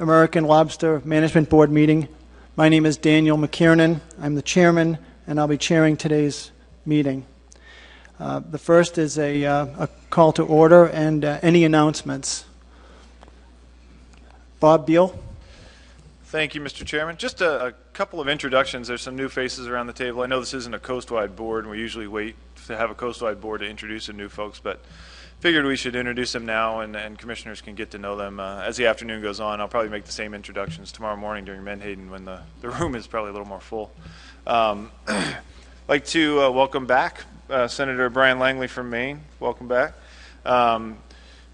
American Lobster Management Board meeting. My name is Daniel McKiernan. I'm the chairman, and I'll be chairing today's meeting. The first is a call to order and any announcements. Bob Beal. Thank you, Mr. Chairman. Just a couple of introductions. There's some new faces around the table. I know this isn't a coastwide board, and we usually wait to have a coastwide board to introduce the new folks, but figured we should introduce them now, and commissioners can get to know them as the afternoon goes on. I'll probably make the same introductions tomorrow morning during Menhaden when the room is probably a little more full. I'd like to welcome back Senator Brian Langley from Maine. Welcome back.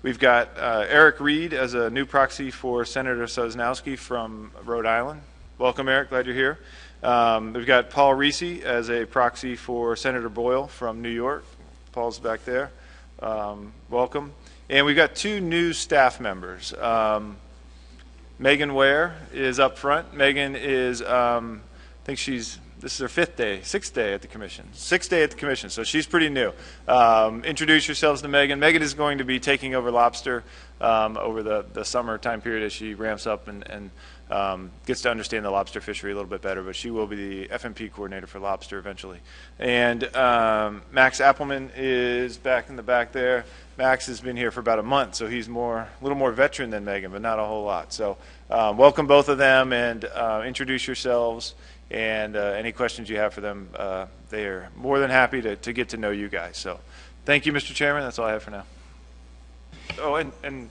We've got Eric Reed as a new proxy for Senator Sosnowski from Rhode Island. Welcome, Eric. Glad you're here. We've got Paul Reese as a proxy for Senator Boyle from New York. Paul's back there. Welcome. And we've got two new staff members. Megan Ware is up front. Megan is, I think this is her sixth day at the commission, so she's pretty new. Introduce yourselves to Megan. Megan is going to be taking over Lobster over the summer time period as she ramps up and gets to understand the lobster fishery a little bit better, but she will be the FMP coordinator for Lobster eventually. And Max Appleman is back in the back there. Max has been here for about a month, so he's a little more veteran than Megan, but not a whole lot. So welcome both of them, and introduce yourselves. And any questions you have for them, they are more than happy to get to know you guys. So thank you, Mr. Chairman. That's all I have for now. Oh, and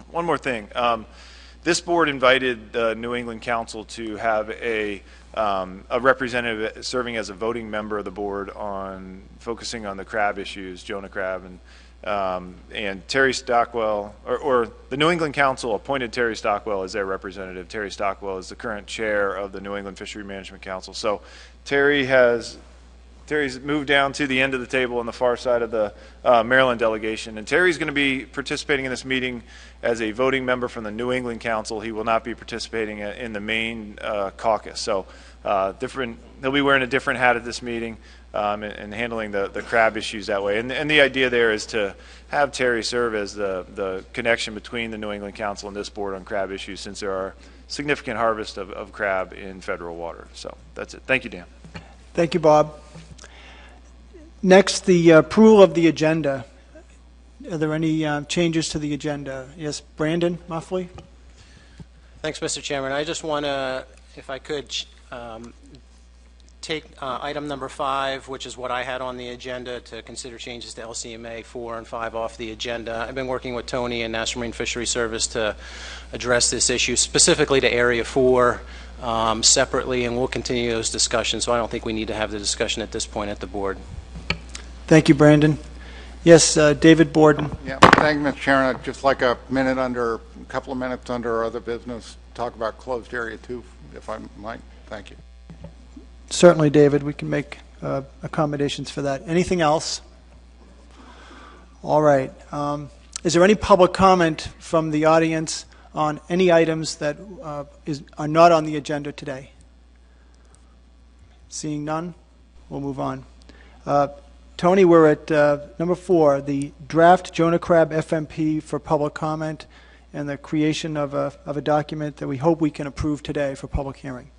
one more thing. This board invited the New England Council to have a representative serving as a voting member of the board on focusing on the crab issues, Jonah crab, and Terry Stockwell, or the New England Council appointed Terry Stockwell as their representative. Terry Stockwell is the current chair of the New England Fishery Management Council. So Terry's moved down to the end of the table on the far side of the Maryland delegation, and Terry's going to be participating in this meeting as a voting member from the New England Council. He will not be participating in the Maine caucus. So he'll be wearing a different hat at this meeting. And handling the crab issues that way. And the idea there is to have Terry serve as the connection between the New England Council and this board on crab issues, since there are significant harvests of crab in federal water. So that's it. Thank you, Dan. Thank you, Bob. Next, the approval of the agenda. Are there any changes to the agenda? Yes, Brandon Muffley. Thanks, Mr. Chairman. I just want to, if I could, take item number 5, which is what I had on the agenda, to consider changes to LCMA 4 and 5 off the agenda. I've been working with Tony and National Marine Fisheries Service to address this issue, specifically to Area 4 separately, and we'll continue those discussions, so I don't think we need to have the discussion at this point at the board. Thank you, Brandon. Yes, David Borden. Yeah, thank you, Mr. Chairman. I'd just like a couple of minutes under other business, talk about closed Area 2, if I might. Thank you. Certainly, David. We can make accommodations for that. Anything else? All right. Is there any public comment from the audience on any items that are not on the agenda today? Seeing none, we'll move on. Tony, we're at number 4, the draft Jonah crab FMP for public comment and the creation of a document that we hope we can approve today for public hearing.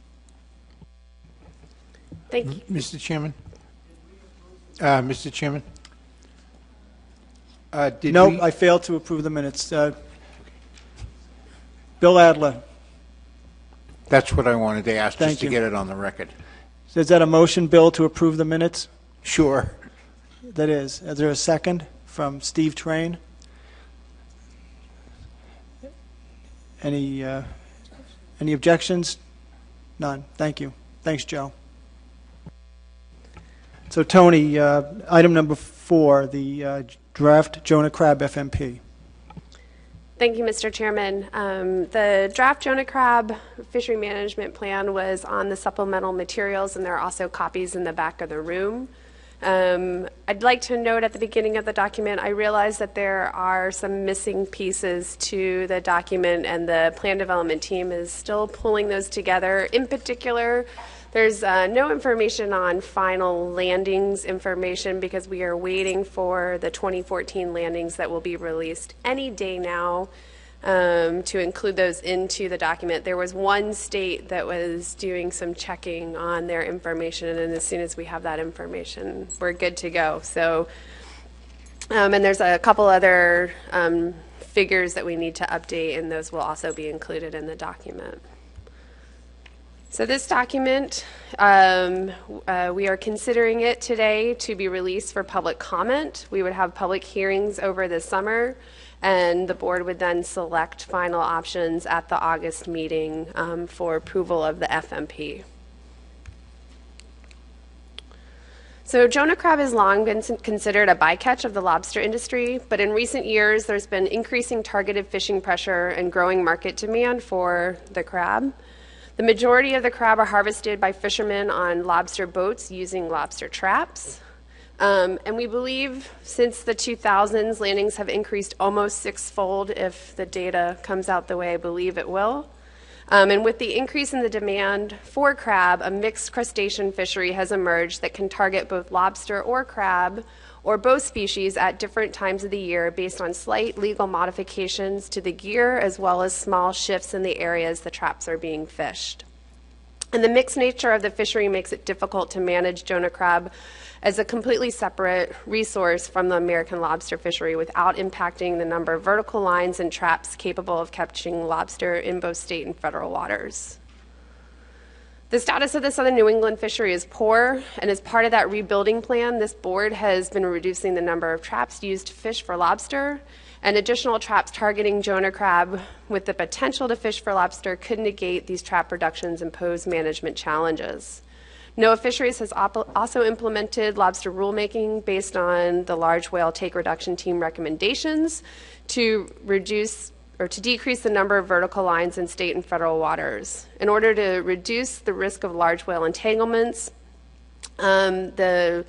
Thank you. Mr. Chairman? Mr. Chairman? No, I failed to approve the minutes. Bill Adler. That's what I wanted to ask, Thank just to you. get it on the record. Is that a motion, Bill, to approve the minutes? Sure. That is. Is there a second from Steve Train? Any objections? None. Thank you. Thanks, Joe. So, Tony, item number 4, the draft Jonah crab FMP. Thank you, Mr. Chairman. The draft Jonah crab fishery management plan was on the supplemental materials, and there are also copies in the back of the room. I'd like to note at the beginning of the document, I realize that there are some missing pieces to the document, and the plan development team is still pulling those together. In particular, there's no information on final landings information because we are waiting for the 2014 landings that will be released any day now. to include those into the document. There was one state that was doing some checking on their information, and as soon as we have that information, we're good to go. So, and there's a couple other figures that we need to update, and those will also be included in the document. So this document, we are considering it today to be released for public comment. We would have public hearings over the summer, and the board would then select final options at the August meeting for approval of the FMP. So Jonah crab has long been considered a bycatch of the lobster industry, but in recent years there's been increasing targeted fishing pressure and growing market demand for the crab. The majority of the crab are harvested by fishermen on lobster boats using lobster traps. And we believe since the 2000s, landings have increased almost sixfold if the data comes out the way I believe it will. And with the increase in the demand for crab, a mixed crustacean fishery has emerged that can target both lobster or crab or both species at different times of the year based on slight legal modifications to the gear as well as small shifts in the areas the traps are being fished. And the mixed nature of the fishery makes it difficult to manage Jonah crab as a completely separate resource from the American lobster fishery without impacting the number of vertical lines and traps capable of catching lobster in both state and federal waters. The status of the southern New England fishery is poor, and as part of that rebuilding plan, this board has been reducing the number of traps used to fish for lobster, and additional traps targeting Jonah crab with the potential to fish for lobster could negate these trap reductions and pose management challenges. NOAA Fisheries has also implemented lobster rulemaking based on the large whale take reduction team recommendations to reduce or to decrease the number of vertical lines in state and federal waters. In order to reduce the risk of large whale entanglements, the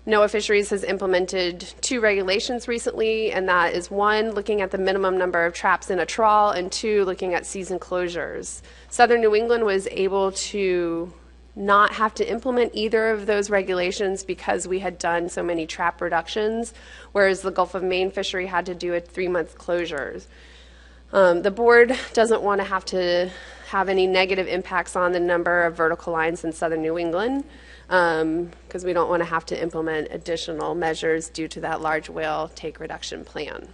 NOAA Fisheries has implemented 2 regulations recently, and that is 1, looking at the minimum number of traps in a trawl, and 2, looking at season closures. Southern New England was able to not have to implement either of those regulations because we had done so many trap reductions, whereas the Gulf of Maine fishery had to do a 3-month closure. The board doesn't want to have any negative impacts on the number of vertical lines in southern New England because we don't want to have to implement additional measures due to that large whale take reduction plan.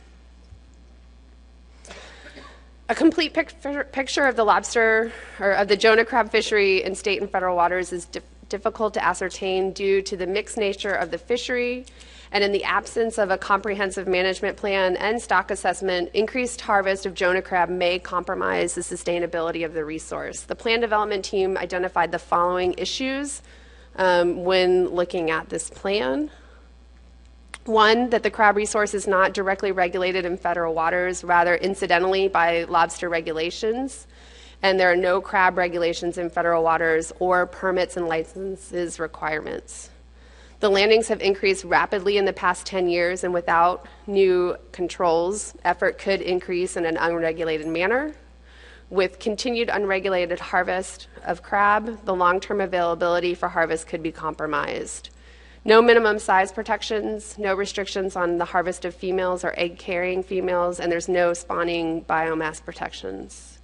A complete picture of the lobster or of the Jonah crab fishery in state and federal waters is difficult to ascertain due to the mixed nature of the fishery, and in the absence of a comprehensive management plan and stock assessment, increased harvest of Jonah crab may compromise the sustainability of the resource. The plan development team identified the following issues when looking at this plan. 1, that the crab resource is not directly regulated in federal waters, rather incidentally by lobster regulations, and there are no crab regulations in federal waters or permits and licenses requirements. The landings have increased rapidly in the past 10 years, and without new controls, effort could increase in an unregulated manner. With continued unregulated harvest of crab, the long-term availability for harvest could be compromised. No minimum size protections, no restrictions on the harvest of females or egg-carrying females, and there's no spawning biomass protections.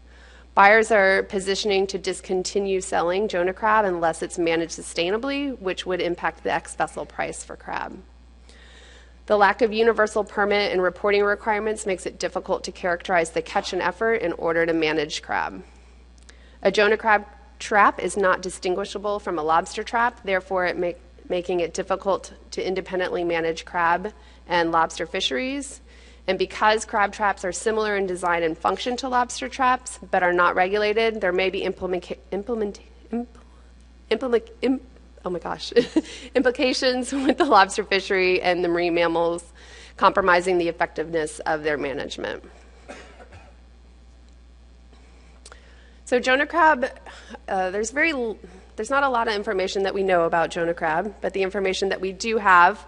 Buyers are positioning to discontinue selling Jonah crab unless it's managed sustainably, which would impact the ex-vessel price for crab. The lack of universal permit and reporting requirements makes it difficult to characterize the catch and effort in order to manage crab. A Jonah crab trap is not distinguishable from a lobster trap, therefore making it difficult to independently manage crab and lobster fisheries. And because crab traps are similar in design and function to lobster traps but are not regulated, there may be implications with the lobster fishery and the marine mammals, compromising the effectiveness of their management. So Jonah crab, there's not a lot of information that we know about Jonah crab, but the information that we do have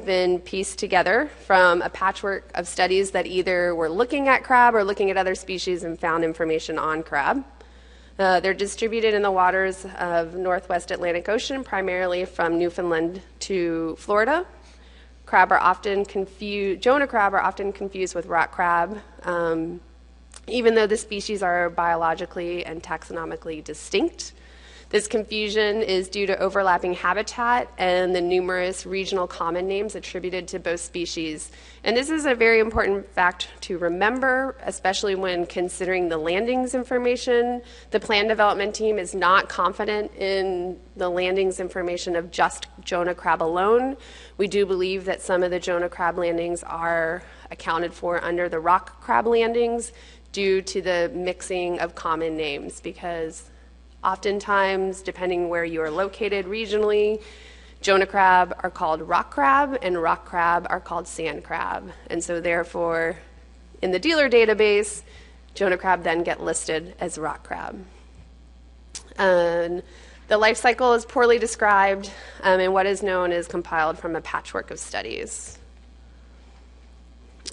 been pieced together from a patchwork of studies that either were looking at crab or looking at other species and found information on crab. They're distributed in the waters of Northwest Atlantic Ocean, primarily from Newfoundland to Florida. Jonah crab are often confused with rock crab. even though the species are biologically and taxonomically distinct. This confusion is due to overlapping habitat and the numerous regional common names attributed to both species. And this is a very important fact to remember, especially when considering the landings information. The plan development team is not confident in the landings information of just Jonah crab alone. We do believe that some of the Jonah crab landings are accounted for under the rock crab landings due to the mixing of common names, because oftentimes, depending where you are located regionally, Jonah crab are called rock crab and rock crab are called sand crab. And so therefore, in the dealer database, Jonah crab then get listed as rock crab. And the life cycle is poorly described and what is known is compiled from a patchwork of studies.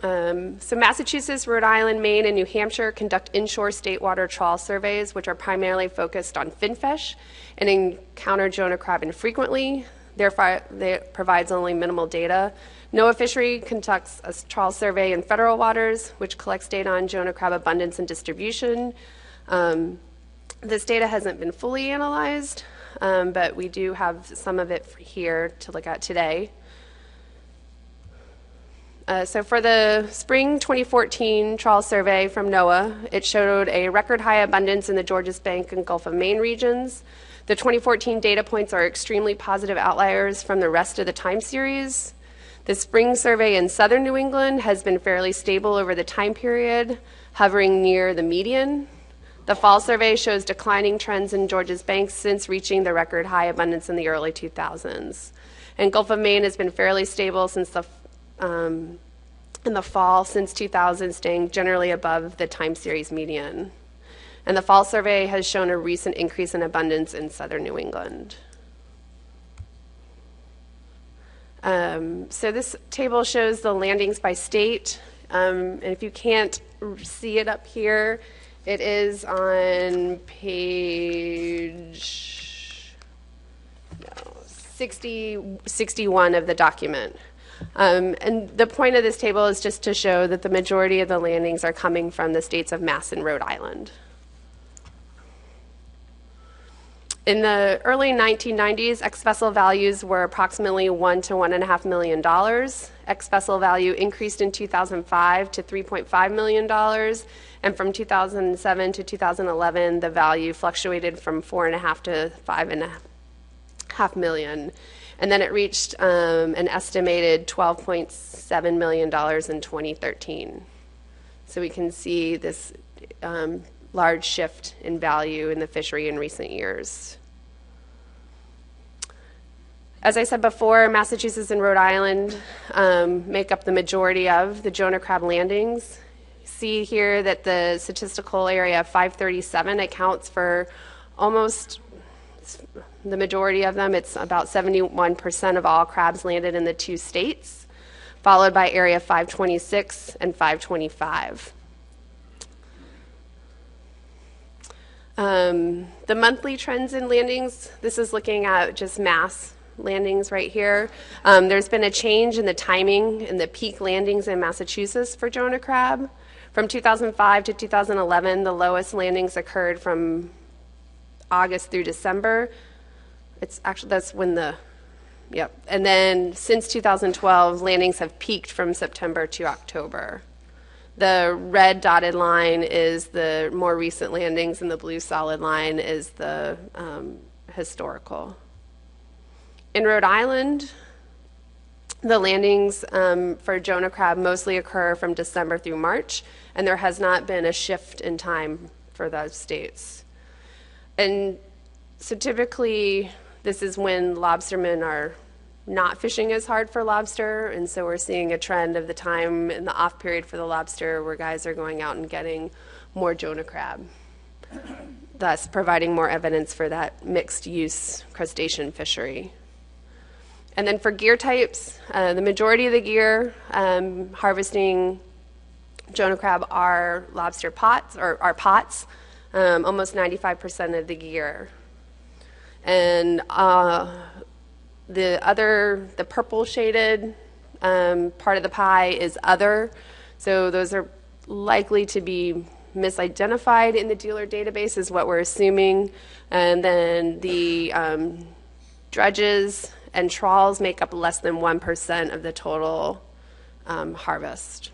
So Massachusetts, Rhode Island, Maine, and New Hampshire conduct inshore state water trawl surveys, which are primarily focused on finfish and encounter Jonah crab infrequently. Therefore, it provides only minimal data. NOAA Fishery conducts a trawl survey in federal waters, which collects data on Jonah crab abundance and distribution. This data hasn't been fully analyzed, but we do have some of it here to look at today. So for the spring 2014 trawl survey from NOAA, it showed a record high abundance in the Georges Bank and Gulf of Maine regions. The 2014 data points are extremely positive outliers from the rest of the time series. The spring survey in southern New England has been fairly stable over the time period, hovering near the median. The fall survey shows declining trends in Georges Bank since reaching the record high abundance in the early 2000s. And Gulf of Maine has been fairly stable since in the fall since 2000, staying generally above the time series median. And the fall survey has shown a recent increase in abundance in southern New England. So this table shows the landings by state. And if you can't see it up here, it is on page 61 of the document. And the point of this table is just to show that the majority of the landings are coming from the states of Mass and Rhode Island. In the early 1990s, ex-vessel values were approximately $1 to $1.5 million. Ex-vessel value increased in 2005 to $3.5 million, and from 2007 to 2011, the value fluctuated from $4.5 to $5.5 million. And then it reached an estimated $12.7 million in 2013. So we can see this large shift in value in the fishery in recent years. As I said before, Massachusetts and Rhode Island make up the majority of the Jonah crab landings. See here that the statistical area 537 accounts for almost the majority of them. It's about 71% of all crabs landed in the two states, followed by area 526 and 525. The monthly trends in landings, this is looking at just mass landings right here. There's been a change in the timing in the peak landings in Massachusetts for Jonah crab. From 2005 to 2011, the lowest landings occurred from August through December. It's actually, that's when yep. And then since 2012, landings have peaked from September to October. The red dotted line is the more recent landings, and the blue solid line is the historical. In Rhode Island, the landings for Jonah crab mostly occur from December through March, and there has not been a shift in time for those states. And so typically, this is when lobstermen are not fishing as hard for lobster, and so we're seeing a trend of the time in the off period for the lobster where guys are going out and getting more Jonah crab, thus providing more evidence for that mixed use crustacean fishery. And then for gear types, the majority of the gear harvesting Jonah crab are lobster pots, or are pots, almost 95% of the gear. And the purple shaded part of the pie is other. So those are likely to be misidentified in the dealer database is what we're assuming. And then the dredges and trawls make up less than 1% of the total harvest.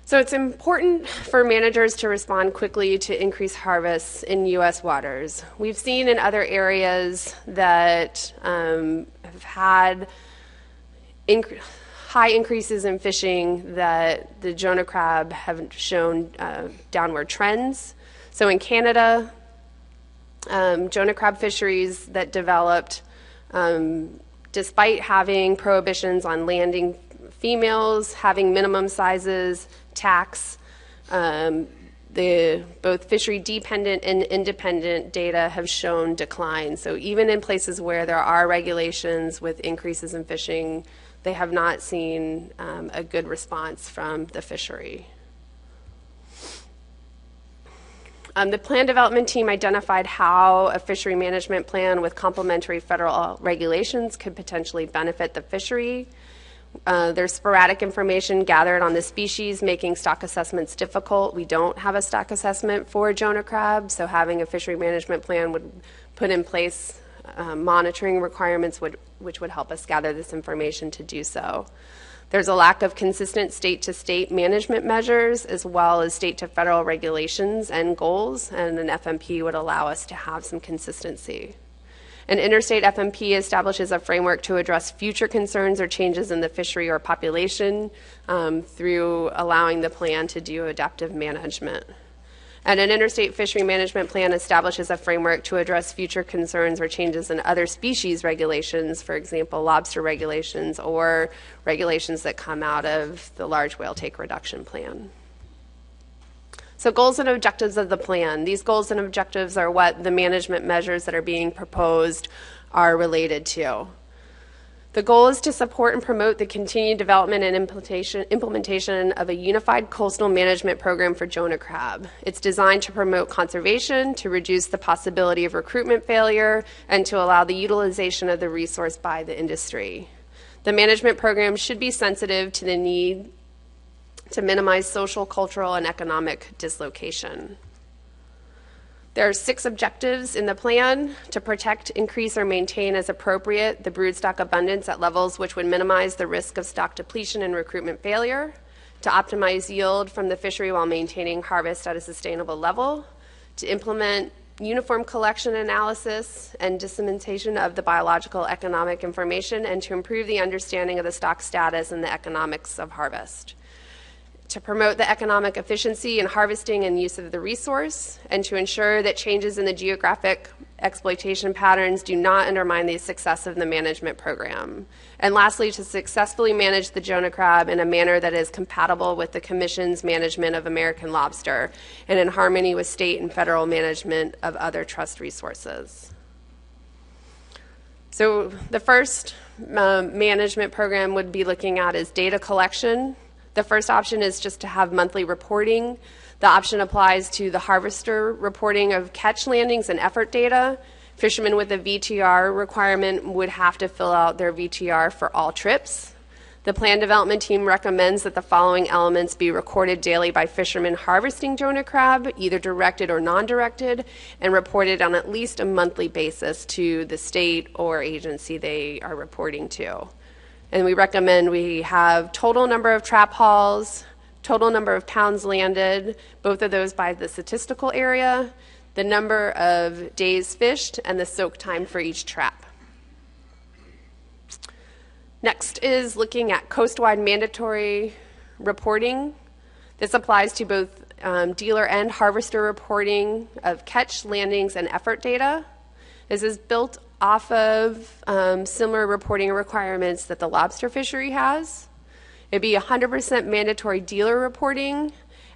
So it's important for managers to respond quickly to increase harvests in U.S. waters. We've seen in other areas that have had high increases in fishing that the Jonah crab have shown downward trends. So in Canada, Jonah crab fisheries that developed, despite having prohibitions on landing females, having minimum sizes, tax, both fishery dependent and independent data have shown decline. So even in places where there are regulations with increases in fishing, they have not seen a good response from the fishery. The plan development team identified how a fishery management plan with complementary federal regulations could potentially benefit the fishery. There's sporadic information gathered on the species, making stock assessments difficult. We don't have a stock assessment for Jonah crab, so having a fishery management plan would put in place monitoring requirements which would help us gather this information to do so. There's a lack of consistent state-to-state management measures as well as state-to-federal regulations and goals, and an FMP would allow us to have some consistency. An interstate FMP establishes a framework to address future concerns or changes in the fishery or population through allowing the plan to do adaptive management. And an interstate fishery management plan establishes a framework to address future concerns or changes in other species regulations, for example, lobster regulations or regulations that come out of the large whale take reduction plan. So goals and objectives of the plan. These goals and objectives are what the management measures that are being proposed are related to. The goal is to support and promote the continued development and implementation of a unified coastal management program for Jonah crab. It's designed to promote conservation, to reduce the possibility of recruitment failure, and to allow the utilization of the resource by the industry. The management program should be sensitive to the need to minimize social, cultural, and economic dislocation. There are 6 objectives in the plan: to protect, increase, or maintain as appropriate the broodstock abundance at levels which would minimize the risk of stock depletion and recruitment failure, to optimize yield from the fishery while maintaining harvest at a sustainable level, to implement uniform collection analysis and dissemination of the biological economic information, and to improve the understanding of the stock status and the economics of harvest, to promote the economic efficiency in harvesting and use of the resource, and to ensure that changes in the geographic exploitation patterns do not undermine the success of the management program. And lastly, to successfully manage the Jonah crab in a manner that is compatible with the Commission's management of American lobster and in harmony with state and federal management of other trust resources. So the first management program would be looking at is data collection. The first option is just to have monthly reporting. The option applies to the harvester reporting of catch, landings, and effort data. Fishermen with a VTR requirement would have to fill out their VTR for all trips. The plan development team recommends that the following elements be recorded daily by fishermen harvesting Jonah crab, either directed or non-directed, and reported on at least a monthly basis to the state or agency they are reporting to. And we recommend we have total number of trap hauls, total number of pounds landed, both of those by the statistical area, the number of days fished, and the soak time for each trap. Next is looking at coast-wide mandatory reporting. This applies to both dealer and harvester reporting of catch, landings, and effort data. This is built off of similar reporting requirements that the lobster fishery has. It'd be 100% mandatory dealer reporting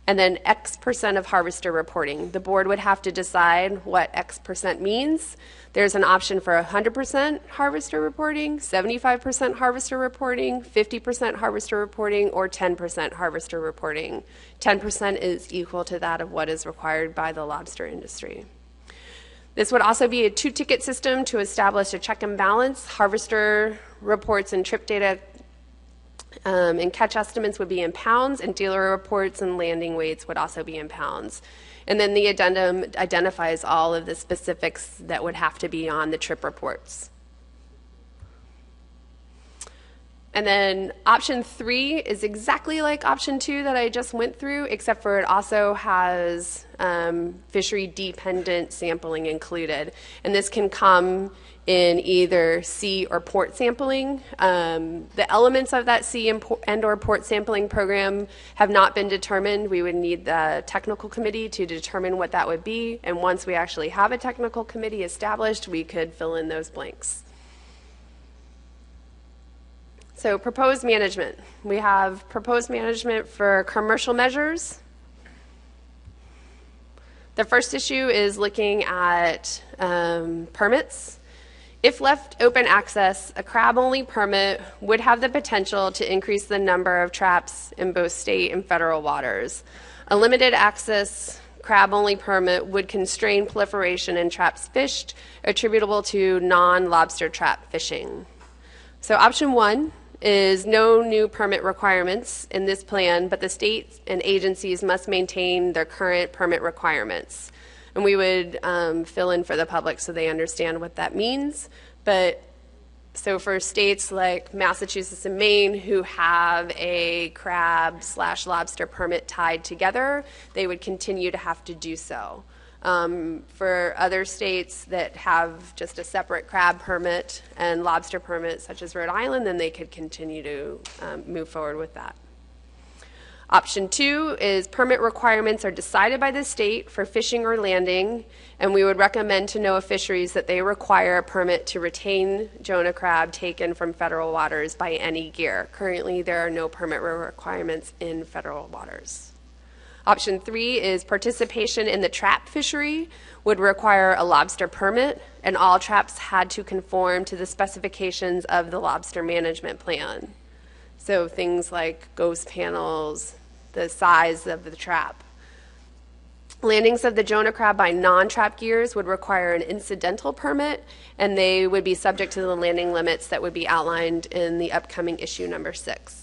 and then X% of harvester reporting. The board would have to decide what X% means. There's an option for 100% harvester reporting, 75% harvester reporting, 50% harvester reporting, or 10% harvester reporting. 10% is equal to that of what is required by the lobster industry. This would also be a 2-ticket system to establish a check and balance. Harvester reports and trip data And catch estimates would be in pounds, and dealer reports and landing weights would also be in pounds. And then the addendum identifies all of the specifics that would have to be on the trip reports. And then option 3 is exactly like option 2 that I just went through, except for it also has fishery-dependent sampling included. And this can come in either sea or port sampling. The elements of that sea and or port sampling program have not been determined. We would need the technical committee to determine what that would be. And once we actually have a technical committee established, we could fill in those blanks. So proposed management. We have proposed management for commercial measures. The first issue is looking at permits. If left open access, a crab-only permit would have the potential to increase the number of traps in both state and federal waters. A limited access crab-only permit would constrain proliferation in traps fished attributable to non-lobster trap fishing. So option 1 is no new permit requirements in this plan, but the states and agencies must maintain their current permit requirements. And we would fill in for the public so they understand what that means. But so for states like Massachusetts and Maine who have a crab/lobster permit tied together, they would continue to have to do so. For other states that have just a separate crab permit and lobster permit, such as Rhode Island, then they could continue to move forward with that. Option 2 is permit requirements are decided by the state for fishing or landing, and we would recommend to NOAA Fisheries that they require a permit to retain Jonah crab taken from federal waters by any gear. Currently, there are no permit requirements in federal waters. Option 3 is participation in the trap fishery would require a lobster permit, and all traps had to conform to the specifications of the lobster management plan. So things like ghost panels, the size of the trap. Landings of the Jonah crab by non-trap gears would require an incidental permit, and they would be subject to the landing limits that would be outlined in the upcoming issue number 6.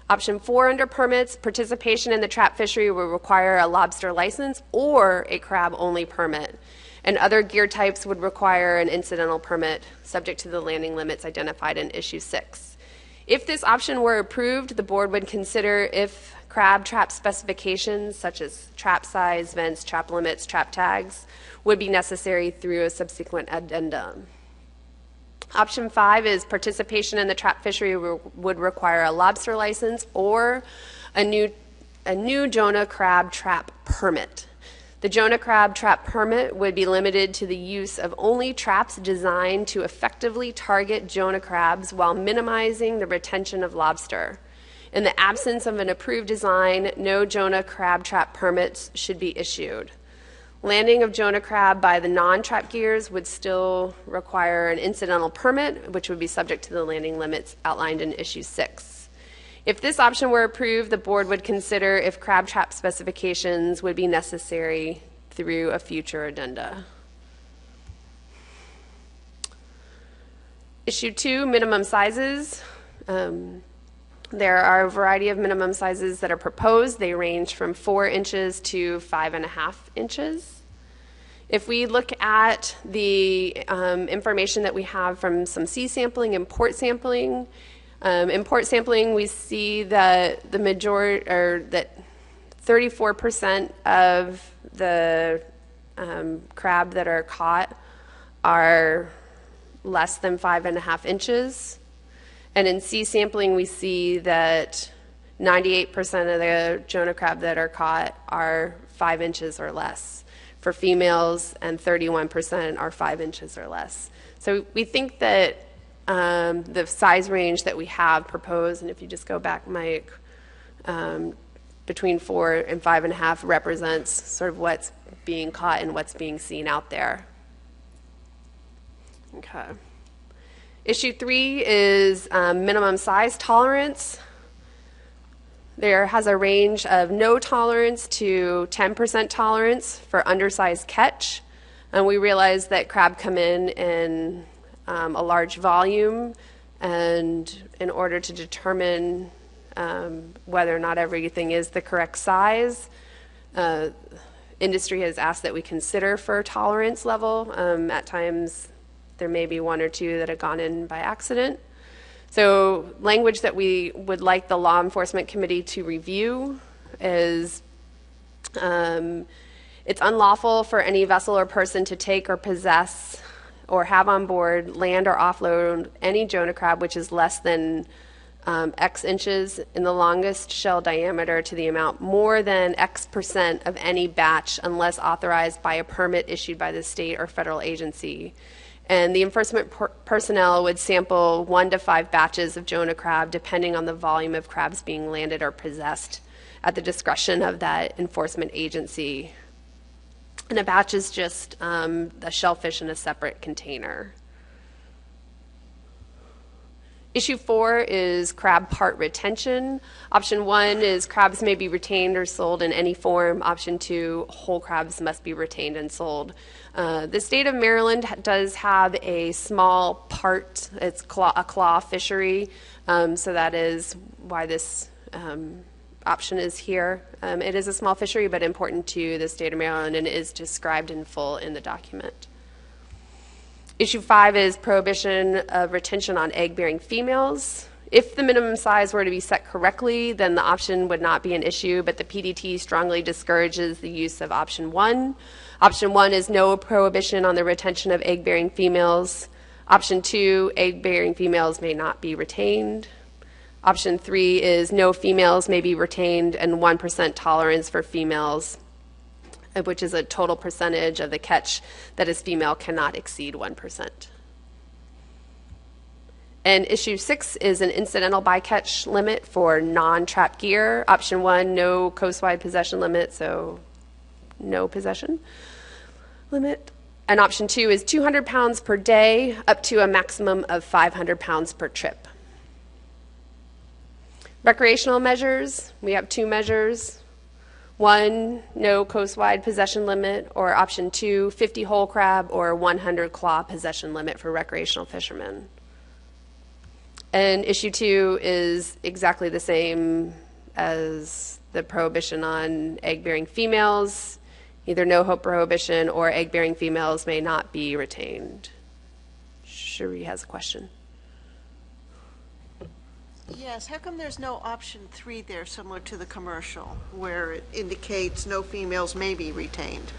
Option 4 under permits, participation in the trap fishery will require a lobster license or a crab-only permit. And other gear types would require an incidental permit subject to the landing limits identified in issue 6. If this option were approved, the board would consider if crab trap specifications such as trap size, vents, trap limits, trap tags would be necessary through a subsequent addendum. Option 5 is participation in the trap fishery would require a lobster license or a new Jonah crab trap permit. The Jonah crab trap permit would be limited to the use of only traps designed to effectively target Jonah crabs while minimizing the retention of lobster. In the absence of an approved design, no Jonah crab trap permits should be issued. Landing of Jonah crab by the non-trap gears would still require an incidental permit, which would be subject to the landing limits outlined in issue 6. If this option were approved, the board would consider if crab trap specifications would be necessary through a future addenda. Issue 2, minimum sizes. There are a variety of minimum sizes that are proposed. They range from 4 inches to 5.5 inches. If we look at the information that we have from some sea sampling and port sampling, in port sampling we see that the majority, or that 34% of the crab that are caught are less than 5.5 inches. And in sea sampling, we see that 98% of the Jonah crab that are caught are 5 inches or less for females, and 31% are 5 inches or less. So we think that the size range that we have proposed, and if you just go back, Mike, between 4 and 5.5 represents sort of what's being caught and what's being seen out there. Okay. Issue 3 is minimum size tolerance. There has a range of no tolerance to 10% tolerance for undersized catch. And we realize that crab come in a large volume, And in order to determine whether or not everything is the correct size, industry has asked that we consider for tolerance level. At times, there may be one or two that have gone in by accident. So language that we would like the Law Enforcement Committee to review is it's unlawful for any vessel or person to take or possess or have on board, land, or offload any Jonah crab which is less than X inches in the longest shell diameter to the amount more than X percent of any batch unless authorized by a permit issued by the state or federal agency. And the enforcement personnel would sample 1 to 5 batches of Jonah crab depending on the volume of crabs being landed or possessed at the discretion of that enforcement agency. And a batch is just the shellfish in a separate container. Issue 4 is crab part retention. Option 1 is crabs may be retained or sold in any form. Option 2, whole crabs must be retained and sold. The state of Maryland does have a small part, it's a claw fishery, so that is why this option is here. It is a small fishery, but important to the state of Maryland and is described in full in the document. Issue 5 is prohibition of retention on egg-bearing females. If the minimum size were to be set correctly, then the option would not be an issue, but the PDT strongly discourages the use of option 1. Option 1 is no prohibition on the retention of egg-bearing females. Option 2, egg-bearing females may not be retained. Option 3 is no females may be retained and 1% tolerance for females, which is a total percentage of the catch that is female cannot exceed 1%. And issue 6 is an incidental bycatch limit for non-trap gear. Option 1, no coastwide possession limit, so no possession limit. And option 2 is 200 pounds per day up to a maximum of 500 pounds per trip. Recreational measures, we have 2 measures. 1, no coastwide possession limit, or option 2, 50 whole crab or 100 claw possession limit for recreational fishermen. And issue 2 is exactly the same as the prohibition on egg-bearing females. Either no prohibition or egg-bearing females may not be retained. Cherie has a question. Yes, how come there's no option 3 there similar to the commercial where it indicates no females may be retained?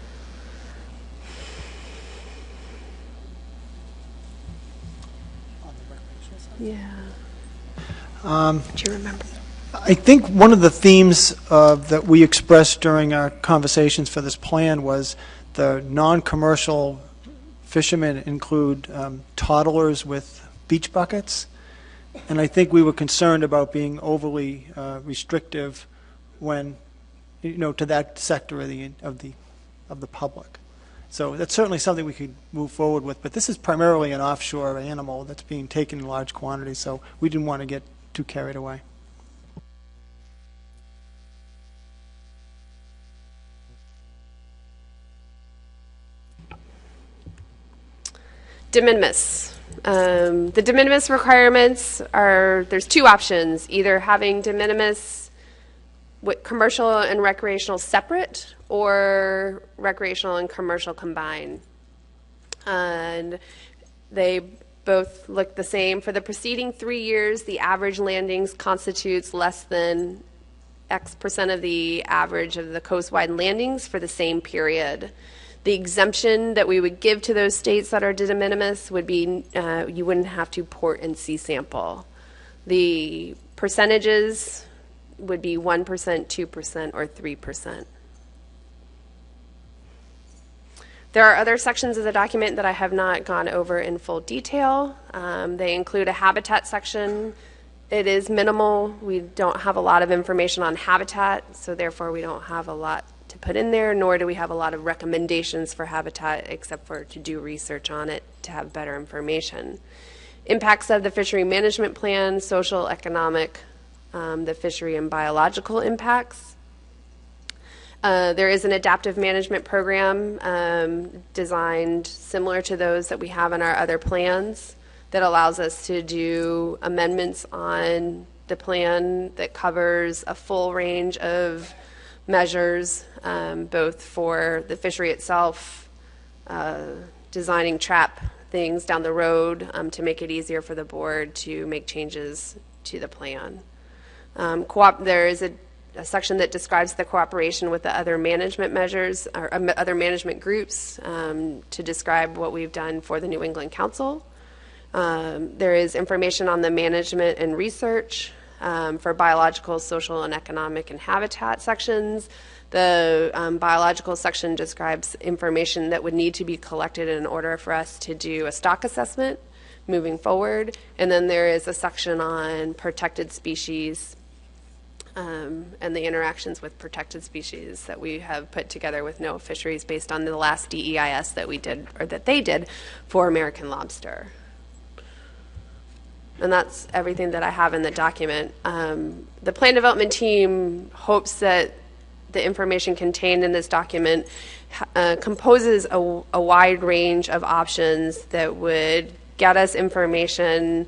Yeah. Do you remember? I think one of the themes that we expressed during our conversations for this plan was the non-commercial fishermen include toddlers with beach buckets. And I think we were concerned about being overly restrictive when, to that sector of the public. So that's certainly something we could move forward with. But this is primarily an offshore animal that's being taken in large quantities, so we didn't want to get too carried away. De minimis. The de minimis requirements are, there's 2 options, either having de minimis with commercial and recreational separate or recreational and commercial combined. And they both look the same. For the preceding 3 years, the average landings constitutes less than X percent of the average of the coastwide landings for the same period. The exemption that we would give to those states that are de minimis would be you wouldn't have to port and sea sample. The percentages would be 1%, 2%, or 3%. There are other sections of the document that I have not gone over in full detail. They include a habitat section. It is minimal. We don't have a lot of information on habitat, so therefore we don't have a lot to put in there, nor do we have a lot of recommendations for habitat except for to do research on it to have better information. Impacts of the fishery management plan, social, economic, the fishery and biological impacts. There is an adaptive management program designed similar to those that we have in our other plans that allows us to do amendments on the plan that covers a full range of measures, both for the fishery itself, designing trap things down the road to make it easier for the board to make changes to the plan. There is a section that describes the cooperation with the other management measures or other management groups to describe what we've done for the New England Council. There is information on the management and research for biological, social, and economic and habitat sections. The biological section describes information that would need to be collected in order for us to do a stock assessment moving forward. And then there is a section on protected species and the interactions with protected species that we have put together with NOAA Fisheries based on the last DEIS that we did, or that they did, for American lobster. And that's everything that I have in the document. The plan development team hopes that the information contained in this document composes a wide range of options that would get us information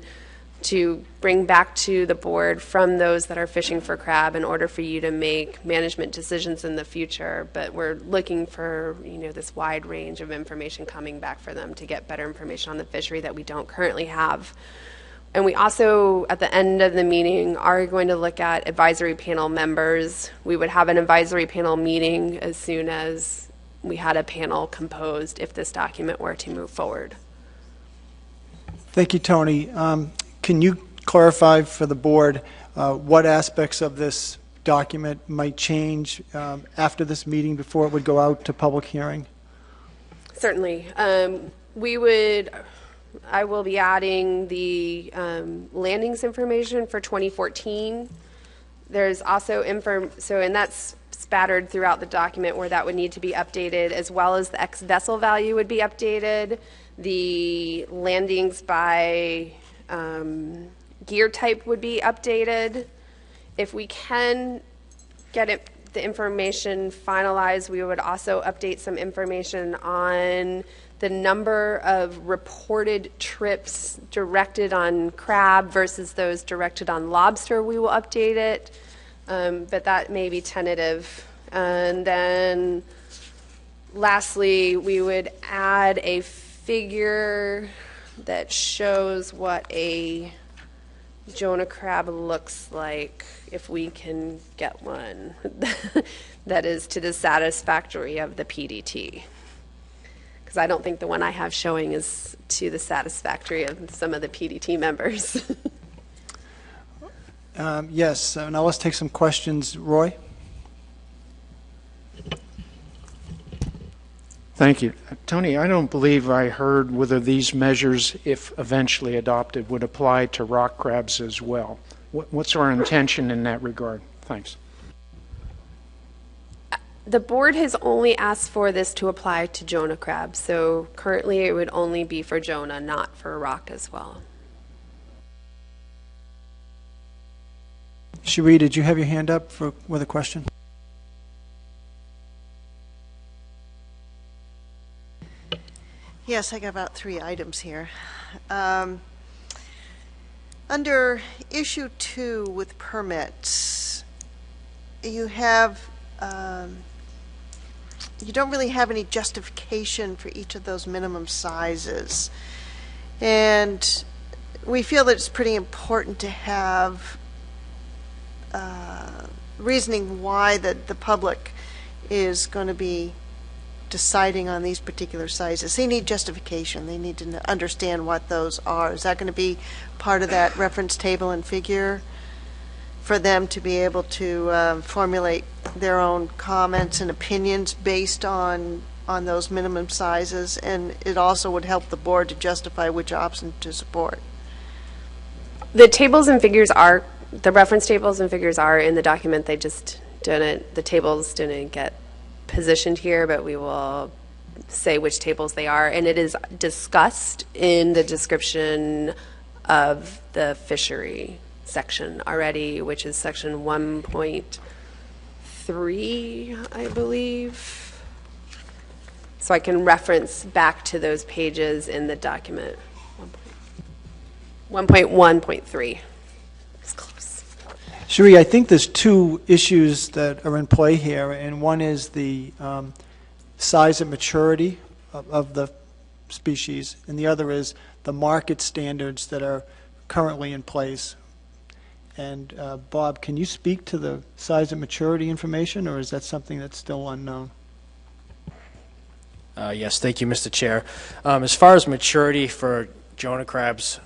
to bring back to the board from those that are fishing for crab in order for you to make management decisions in the future. But we're looking for, this wide range of information coming back for them to get better information on the fishery that we don't currently have. And we also, at the end of the meeting, are going to look at advisory panel members. We would have an advisory panel meeting as soon as we had a panel composed if this document were to move forward. Thank you, Tony. Can you clarify for the board what aspects of this document might change after this meeting before it would go out to public hearing? Certainly. I will be adding the landings information for 2014. There's also and that's spattered throughout the document where that would need to be updated, as well as the ex-vessel value would be updated. The landings by gear type would be updated. If we can get the information finalized, we would also update some information on the number of reported trips directed on crab versus those directed on lobster. We will update it, but that may be tentative. And then lastly, we would add a figure that shows what a Jonah crab looks like, if we can get one, that is to the satisfactory of the PDT. Because I don't think the one I have showing is to the satisfactory of some of the PDT members. Yes, now let's take some questions. Roy? Thank you. Tony, I don't believe I heard whether these measures, if eventually adopted, would apply to rock crabs as well. What's our intention in that regard? Thanks. The board has only asked for this to apply to Jonah crab, so currently it would only be for Jonah, not for rock as well. Cherie, did you have your hand up with a question? Yes, I got about 3 items here. Under issue 2 with permits, you have you don't really have any justification for each of those minimum sizes, and we feel that it's pretty important to have reasoning why the public is going to be deciding on these particular sizes. They need justification. They need to understand what those are. Is that going to be part of that reference table and figure for them to be able to formulate their own comments and opinions based on those minimum sizes? And it also would help the board to justify which option to support. The tables and figures are, the reference tables and figures are in the document. They just didn't, the tables didn't get positioned here, but we will say which tables they are, and it is discussed in the description of the fishery section already, which is section 1.3, I believe. So I can reference back to those pages in the document. 1.1.3. It's close. Cherie, I think there's two issues that are in play here, and one is the size and maturity of the species, and the other is the market standards that are currently in place. And Bob, can you speak to the size and maturity information, or is that something that's still unknown? Yes, thank you, Mr. Chair. As far as maturity for Jonah crabs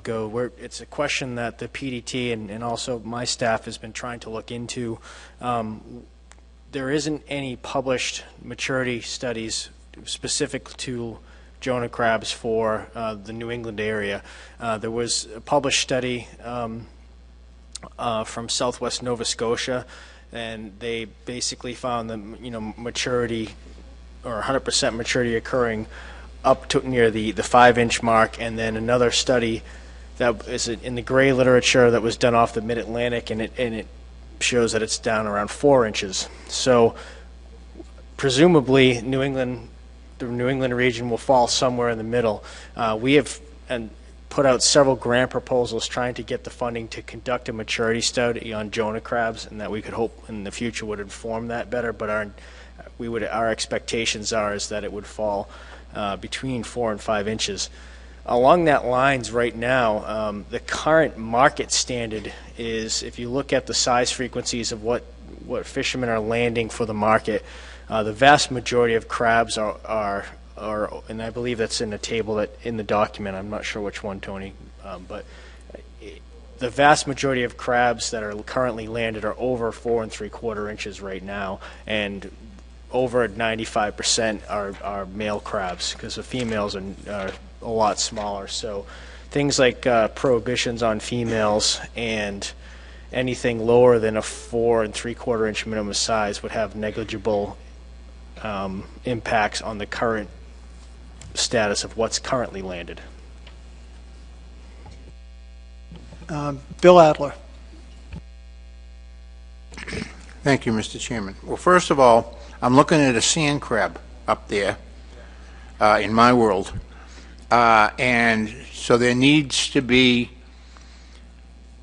go, it's a question that the PDT and also my staff has been trying to look into. There isn't any published maturity studies specific to Jonah crabs for the New England area. There was a published study from Southwest Nova Scotia, and they basically found the maturity, or 100% maturity, occurring up to near the 5-inch mark, and then another study that is in the gray literature that was done off the Mid-Atlantic, and it shows that it's down around 4 inches. So presumably the New England region will fall somewhere in the middle. We have put out several grant proposals trying to get the funding to conduct a maturity study on Jonah crabs, and that we could hope in the future would inform that better. But our expectations is that it would fall between 4 and 5 inches. Along that lines, right now, the current market standard is, if you look at the size frequencies of what fishermen are landing for the market, the vast majority of crabs are, and I believe that's in the table in the document. I'm not sure which one, Tony, but the vast majority of crabs that are currently landed are over 4 3/4 inches right now, and over 95% are male crabs, because the females are a lot smaller. So things like prohibitions on females and anything lower than a 4 3/4 inch minimum size would have negligible impacts on the current status of what's currently landed. Bill Adler. Thank you, Mr. Chairman. Well, first of all, I'm looking at a sand crab up there in my world. And so there needs to be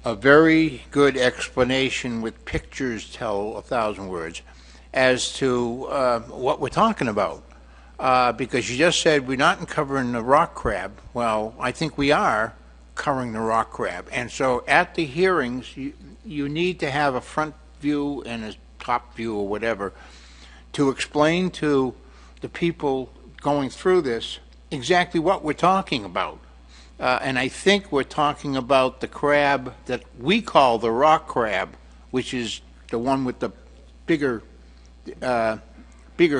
a very good explanation with pictures tell 1,000 words as to what we're talking about. Because you just said we're not covering the rock crab. Well, I think we are covering the rock crab. And so at the hearings, you need to have a front view and a top view or whatever to explain to the people going through this exactly what we're talking about. And I think we're talking about the crab that we call the rock crab, which is the one with the bigger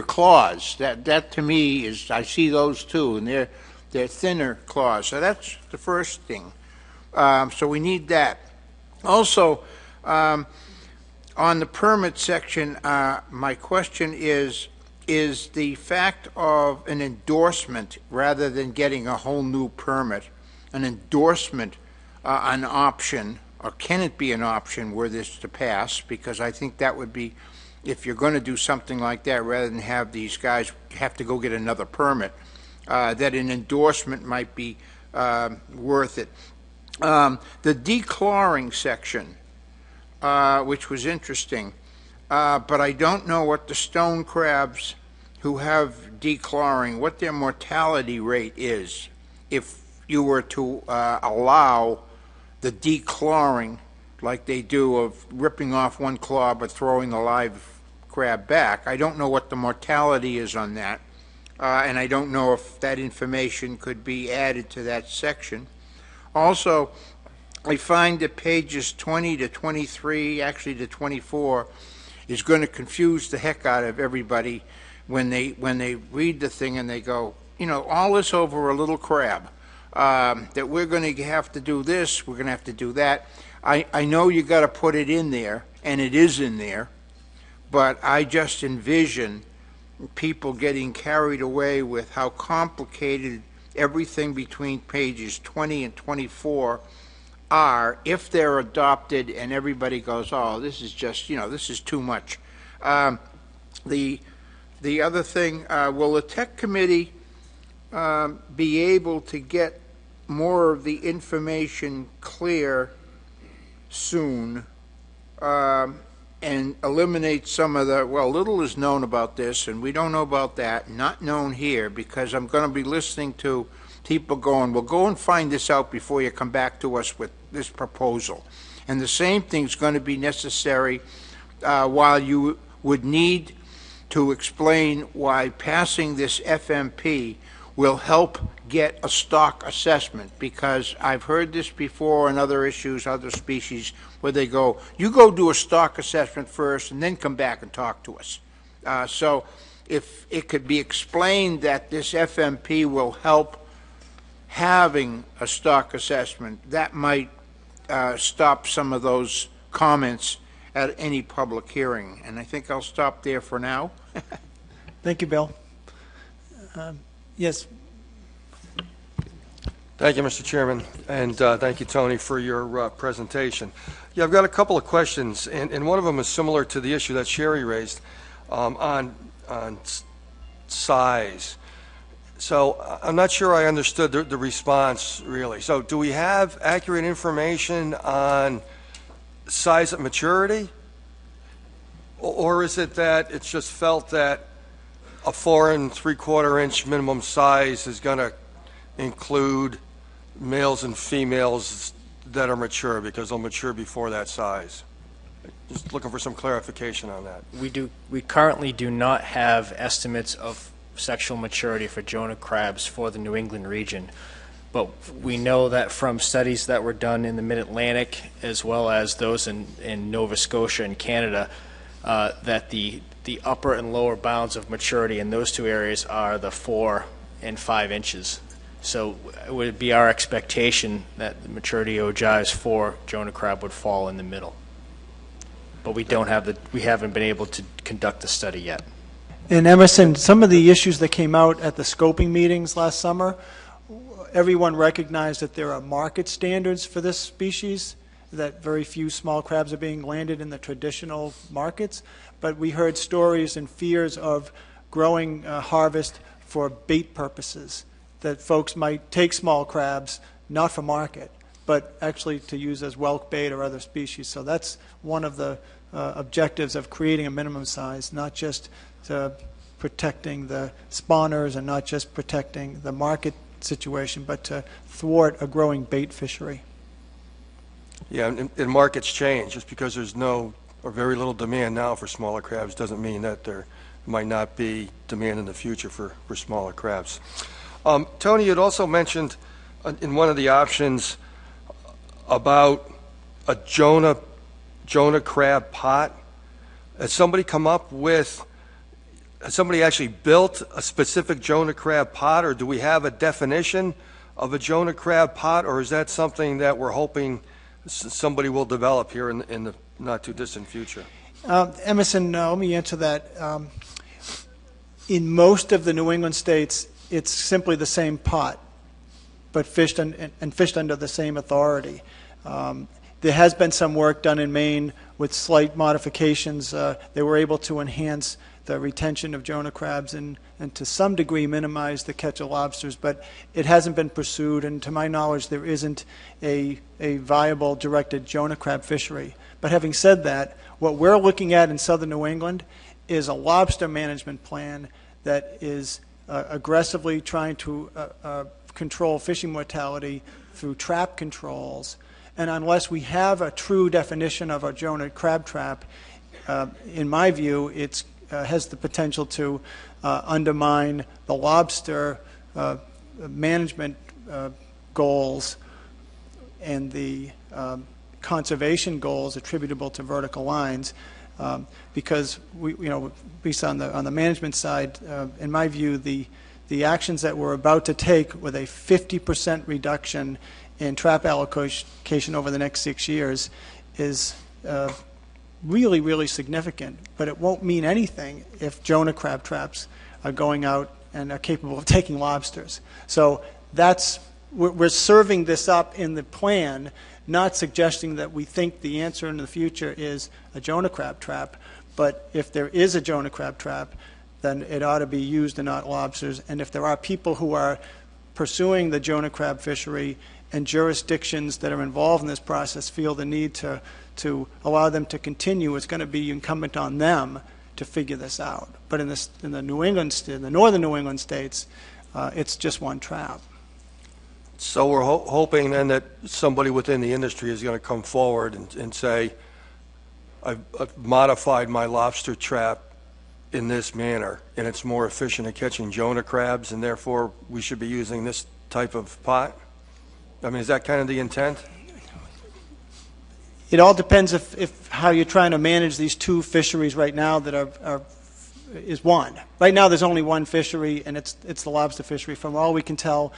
claws. That to me is, I see those too, and they're thinner claws. So that's the first thing. So we need that. Also, on the permit section, my question is the fact of an endorsement rather than getting a whole new permit, an endorsement an option, or can it be an option were this to pass? Because I think that would be, if you're going to do something like that, rather than have these guys have to go get another permit, that an endorsement might be worth it. The declawing section, which was interesting, but I don't know what the stone crabs who have declawing, what their mortality rate is if you were to allow the declawing like they do of ripping off one claw but throwing the live crab back. I don't know what the mortality is on that, and I don't know if that information could be added to that section. Also, I find that pages 20 to 23, actually to 24, is going to confuse the heck out of everybody when they read the thing and they go, all this over a little crab, that we're going to have to do this, we're going to have to do that. I know you got to put it in there, and it is in there, but I just envision people getting carried away with how complicated everything between pages 20 and 24 are if they're adopted and everybody goes, oh, this is just, this is too much. The other thing, will the tech committee be able to get more of the information clear soon, and eliminate some of the, well, little is known about this, and we don't know about that, not known here, because I'm going to be listening to people going, well, go and find this out before you come back to us with this proposal. And the same thing's going to be necessary while you would need to explain why passing this FMP will help get a stock assessment, because I've heard this before on other issues, other species, where they go, you go do a stock assessment first and then come back and talk to us. So if it could be explained that this FMP will help having a stock assessment, that might stop some of those comments at any public hearing. And I think I'll stop there for now. Thank you, Bill. Yes. Thank you, Mr. Chairman, and thank you, Tony, for your presentation. Yeah, I've got a couple of questions, and one of them is similar to the issue that Sherry raised on size. So I'm not sure I understood the response, really. So do we have accurate information on size at maturity? Or is it that it's just felt that a 4 3/4 inch minimum size is going to include males and females that are mature, because they'll mature before that size? Just looking for some clarification on that. We currently do not have estimates of sexual maturity for Jonah crabs for the New England region, but we know that from studies that were done in the Mid-Atlantic as well as those in Nova Scotia and Canada, that the upper and lower bounds of maturity in those two areas are the 4 and 5 inches. So it would be our expectation that the maturity OGIs for Jonah crab would fall in the middle. But we haven't been able to conduct the study yet. And Emerson, some of the issues that came out at the scoping meetings last summer, everyone recognized that there are market standards for this species, that very few small crabs are being landed in the traditional markets. But we heard stories and fears of growing harvest for bait purposes, that folks might take small crabs, not for market, but actually to use as whelk bait or other species. So that's one of the objectives of creating a minimum size, not just protecting the spawners and not just protecting the market situation, but to thwart a growing bait fishery. Yeah, and markets change. Just because there's no or very little demand now for smaller crabs doesn't mean that there might not be demand in the future for smaller crabs. Tony, you had also mentioned in one of the options about a Jonah crab pot. Has somebody actually built a specific Jonah crab pot, or do we have a definition of a Jonah crab pot, or is that something that we're hoping somebody will develop here in the not too distant future? Emerson, let me answer that. In most of the New England states, it's simply the same pot, but fished under the same authority. There has been some work done in Maine with slight modifications. They were able to enhance the retention of Jonah crabs and to some degree minimize the catch of lobsters, but it hasn't been pursued, and to my knowledge there isn't a viable directed Jonah crab fishery. But having said that, what we're looking at in southern New England is a lobster management plan that is aggressively trying to control fishing mortality through trap controls. And unless we have a true definition of a Jonah crab trap, in my view, it has the potential to undermine the lobster management goals and the conservation goals attributable to vertical lines, because based on the management side, in my view, the actions that we're about to take with a 50% reduction in trap allocation over the next 6 years is really, really significant. But it won't mean anything if Jonah crab traps are going out and are capable of taking lobsters. So we're serving this up in the plan, not suggesting that we think the answer in the future is a Jonah crab trap. But if there is a Jonah crab trap, then it ought to be used and not lobsters. And if there are people who are pursuing the Jonah crab fishery and jurisdictions that are involved in this process feel the need to allow them to continue, it's going to be incumbent on them to figure this out. But in the northern New England states, it's just one trap. So we're hoping then that somebody within the industry is going to come forward and say, I've modified my lobster trap in this manner, and it's more efficient at catching Jonah crabs, and therefore we should be using this type of pot? I mean, is that kind of the intent? It all depends if how you're trying to manage these two fisheries right now that is one. Right now there's only one fishery, and it's the lobster fishery. From all we can tell,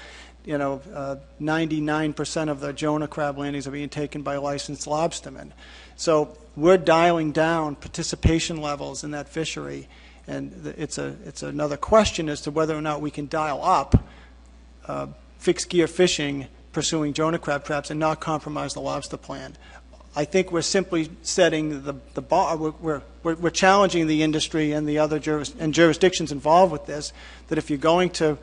99% of the Jonah crab landings are being taken by licensed lobstermen. So we're dialing down participation levels in that fishery, and it's another question as to whether or not we can dial up fixed gear fishing pursuing Jonah crab traps and not compromise the lobster plan. I think we're simply setting the bar. We're challenging the industry and the other jurisdictions involved with this, that if you're going to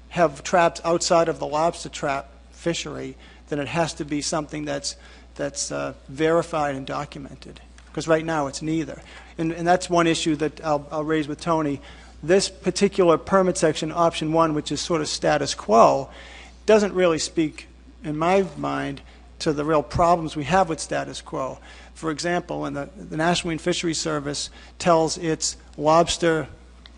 have traps outside of the lobster trap fishery, then it has to be something that's verified and documented. Because right now it's neither. And that's one issue that I'll raise with Tony. This particular permit section, option 1, which is sort of status quo, doesn't really speak, in my mind, to the real problems we have with status quo. For example, when the National Marine Fisheries Service tells its lobster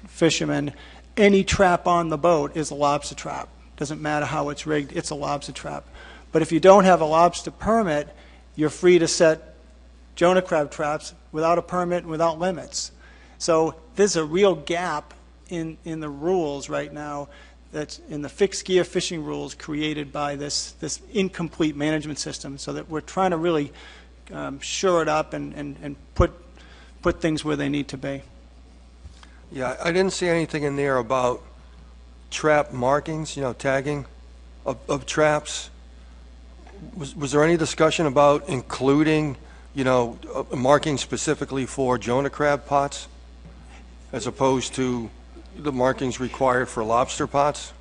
fishermen, any trap on the boat is a lobster trap. Doesn't matter how it's rigged, it's a lobster trap. But if you don't have a lobster permit, you're free to set Jonah crab traps without a permit and without limits. So there's a real gap in the rules right now, that's in the fixed gear fishing rules created by this incomplete management system, so that we're trying to really shore it up and put things where they need to be. Yeah, I didn't see anything in there about trap markings, tagging of traps. Was there any discussion about including, marking specifically for Jonah crab pots as opposed to the markings required for lobster pots?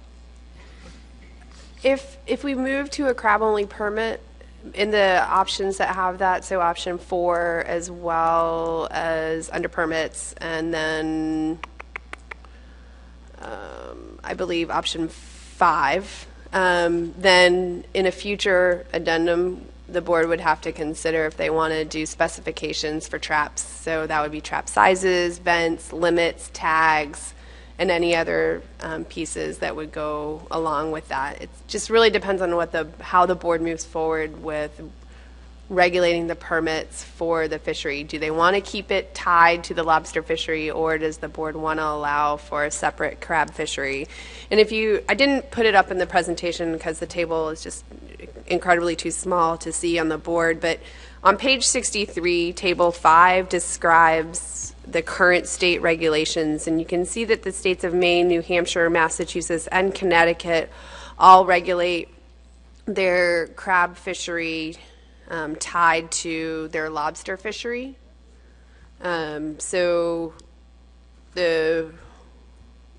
If we move to a crab-only permit, in the options that have that, so option 4 as well as under permits, and then I believe option 5, then in a future addendum, the board would have to consider if they want to do specifications for traps. So that would be trap sizes, vents, limits, tags, and any other pieces that would go along with that. It just really depends on how the board moves forward with regulating the permits for the fishery. Do they want to keep it tied to the lobster fishery, or does the board want to allow for a separate crab fishery? And I didn't put it up in the presentation because the table is just incredibly too small to see on the board, but on page 63, table 5 describes the current state regulations, and you can see that the states of Maine, New Hampshire, Massachusetts, and Connecticut all regulate their crab fishery tied to their lobster fishery. So the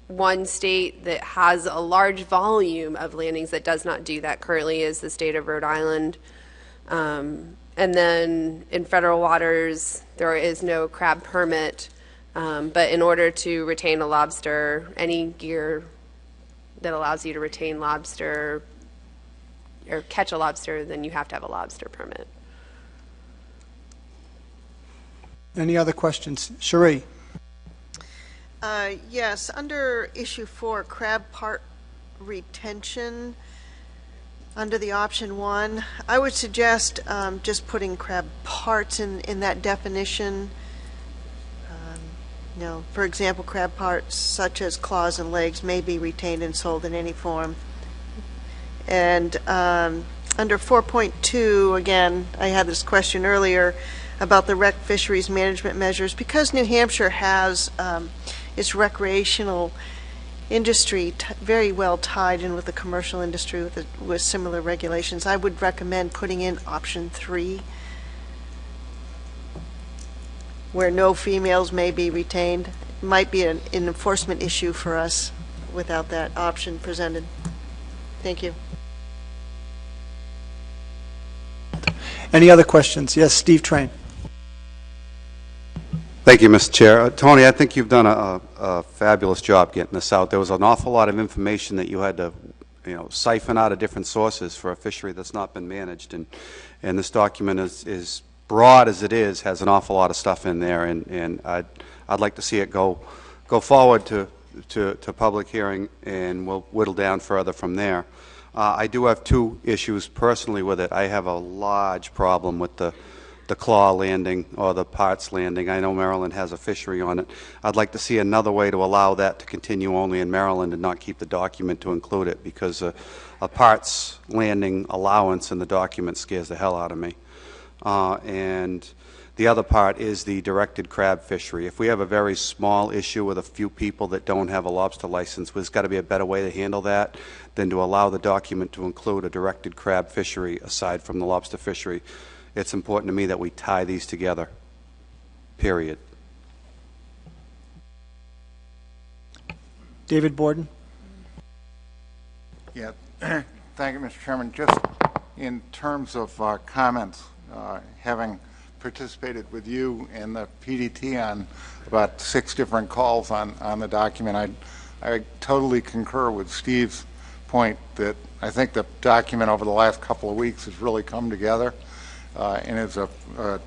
one state that has a large volume of landings that does not do that currently is the state of Rhode Island. And then in federal waters, there is no crab permit, but in order to retain a lobster, any gear that allows you to retain lobster or catch a lobster, then you have to have a lobster permit. Any other questions? Cherie? Yes, under issue 4, crab part retention, under the option 1, I would suggest just putting crab parts in that definition. For example, crab parts such as claws and legs may be retained and sold in any form. And under 4.2, again, I had this question earlier about the rec fisheries management measures. Because New Hampshire has its recreational industry very well tied in with the commercial industry with similar regulations, I would recommend putting in option 3, where no females may be retained. It might be an enforcement issue for us without that option presented. Thank you. Any other questions? Yes, Steve Train. Thank you, Mr. Chair. Tony, I think you've done a fabulous job getting this out. There was an awful lot of information that you had to, siphon out of different sources for a fishery that's not been managed, and this document is broad as it is, has an awful lot of stuff in there, and I'd like to see it go forward to public hearing, and we'll whittle down further from there. I do have two issues personally with it. I have a large problem with the claw landing or the parts landing. I know Maryland has a fishery on it. I'd like to see another way to allow that to continue only in Maryland and not keep the document to include it, because a parts landing allowance in the document scares the hell out of me. And the other part is the directed crab fishery. If we have a very small issue with a few people that don't have a lobster license, there's got to be a better way to handle that than to allow the document to include a directed crab fishery aside from the lobster fishery. It's important to me that we tie these together, period. David Borden. Yeah, thank you, Mr. Chairman. Just in terms of comments, having participated with you and the PDT on about 6 different calls on the document, I totally concur with Steve's point that I think the document over the last couple of weeks has really come together. And is a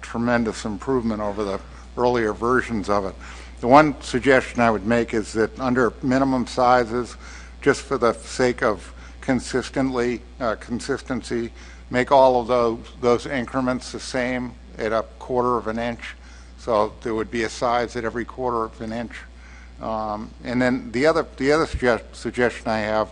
tremendous improvement over the earlier versions of it. The one suggestion I would make is that under minimum sizes, just for the sake of consistency, make all of those increments the same at a 1/4 of an inch. So there would be a size at every 1/4 of an inch. And then the other suggestion I have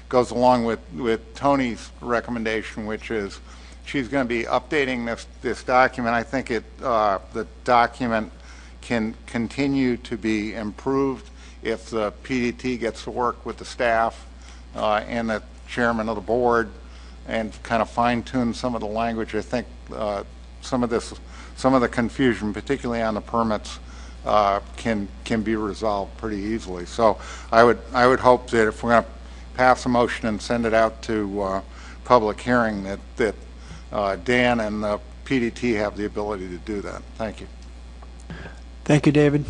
goes along with Tony's recommendation, which is she's going to be updating this document. I think the document can continue to be improved if the PDT gets to work with the staff and the chairman of the board and kind of fine-tune some of the language. I think some of the confusion, particularly on the permits, can be resolved pretty easily. So I would hope that if we're going to pass a motion and send it out to public hearing, that Dan and the PDT have the ability to do that. Thank you. Thank you, David.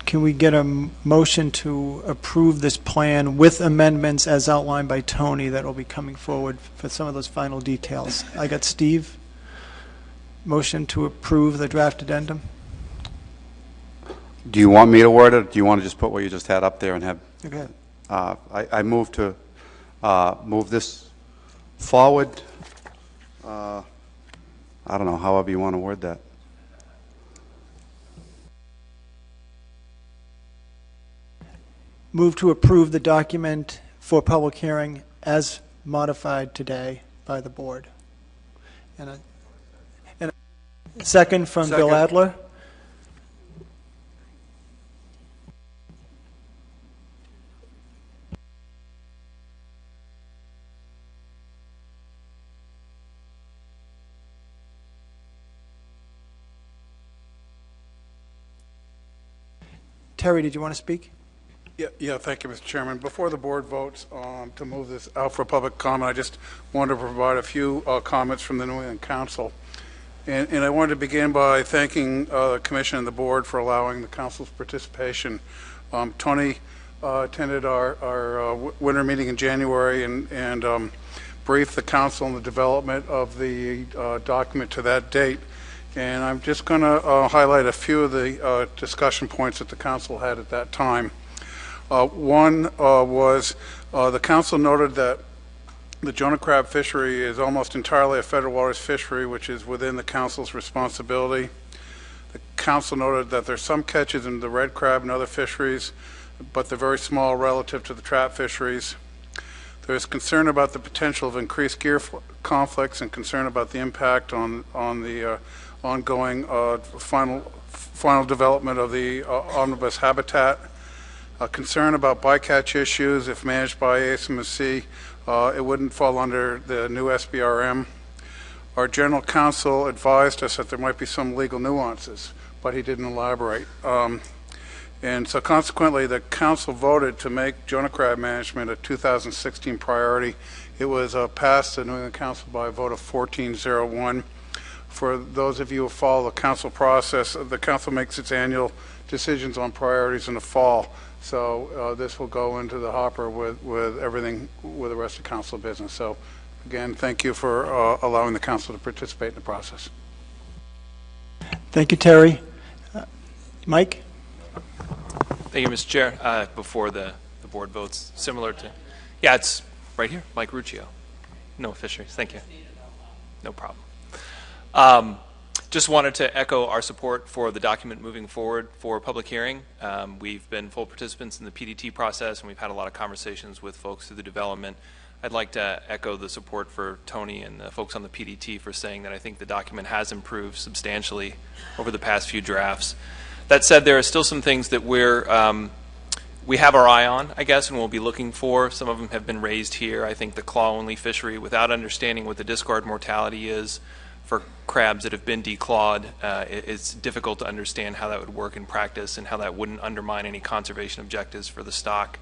Can we get a motion to approve this plan with amendments as outlined by Tony that will be coming forward for some of those final details? I got Steve. Motion to approve the draft addendum. Do you want me to word it, or do you want to just put what you just had up there and have? Okay. I move to move this forward. I don't know, however you want to word that. Move to approve the document for public hearing as modified today by the board. And a second from Second. Bill Adler. Terry, did you want to speak? Yeah, thank you, Mr. Chairman. Before the board votes to move this out for public comment, I just wanted to provide a few comments from the New England Council. And I wanted to begin by thanking the Commission and the board for allowing the Council's participation. Tony attended our winter meeting in January and briefed the Council on the development of the document to that date. And I'm just going to highlight a few of the discussion points that the Council had at that time. One was the Council noted that the Jonah crab fishery is almost entirely a federal waters fishery, which is within the Council's responsibility. The Council noted that there's some catches in the red crab and other fisheries, but they're very small relative to the trap fisheries. There's concern about the potential of increased gear conflicts and concern about the impact on the ongoing final development of the omnibus habitat. Concern about bycatch issues. If managed by ASMC, it wouldn't fall under the new SBRM. Our general counsel advised us that there might be some legal nuances, but he didn't elaborate. And so consequently, the council voted to make Jonah crab management a 2016 priority. It was passed the New England Council by a vote of 14-0-1. For those of you who follow the council process, the council makes its annual decisions on priorities in the fall. So this will go into the hopper with everything, with the rest of council business. So again, thank you for allowing the council to participate in the process. Thank you, Terry. Mike? Thank you, Mr. Chair. Before the board votes, similar to, yeah, it's right here, Mike Ruccio. No fisheries. Thank you. No problem. Just wanted to echo our support for the document moving forward for public hearing. We've been full participants in the PDT process, and we've had a lot of conversations with folks through the development. I'd like to echo the support for Tony and the folks on the PDT for saying that I think the document has improved substantially over the past few drafts. That said, there are still some things that we have our eye on, I guess, and we'll be looking for. Some of them have been raised here. I think the claw-only fishery, without understanding what the discard mortality is for crabs that have been declawed, it's difficult to understand how that would work in practice and how that wouldn't undermine any conservation objectives for the stock.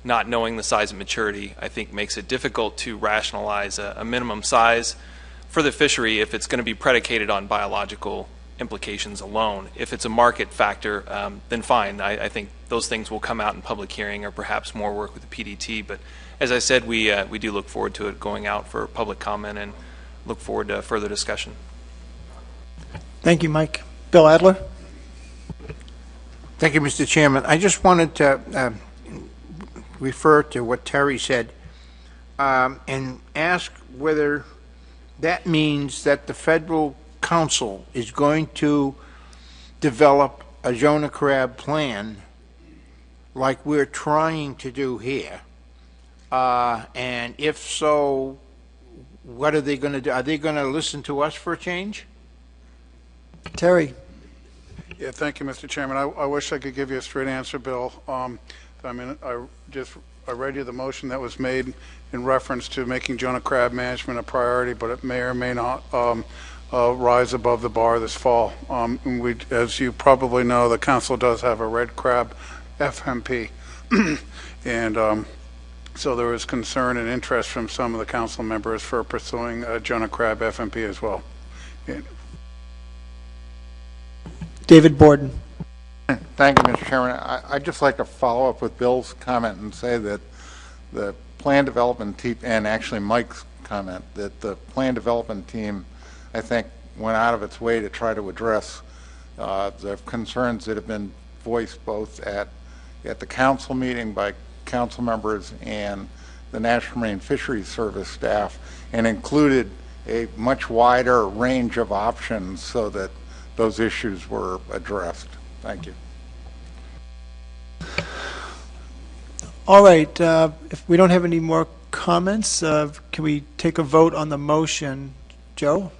Not knowing the size and maturity, I think, makes it difficult to rationalize a minimum size for the fishery if it's going to be predicated on biological implications alone. If it's a market factor, then fine. I think those things will come out in public hearing or perhaps more work with the PDT. But as I said, we do look forward to it going out for public comment and look forward to further discussion. Thank you, Mike. Bill Adler? Thank you, Mr. Chairman. I just wanted to refer to what Terry said and ask whether that means that the federal council is going to develop a Jonah crab plan like we're trying to do here. And if so, what are they going to do? Are they going to listen to us for a change? Terry? Yeah, thank you, Mr. Chairman. I wish I could give you a straight answer, Bill. I mean, I read you the motion that was made in reference to making Jonah crab management a priority, but it may or may not rise above the bar this fall. And as you probably know, the council does have a red crab FMP. And so there is concern and interest from some of the council members for pursuing a Jonah crab FMP as well. David Borden. Thank you, Mr. Chairman. I'd just like to follow up with Bill's comment and say that the plan development team, and actually Mike's comment, that the plan development team, I think, went out of its way to try to address the concerns that have been voiced both at the council meeting by council members and the National Marine Fisheries Service staff, and included a much wider range of options so that those issues were addressed. Thank you. All right. If we don't have any more comments, can we take a vote on the motion? Joe?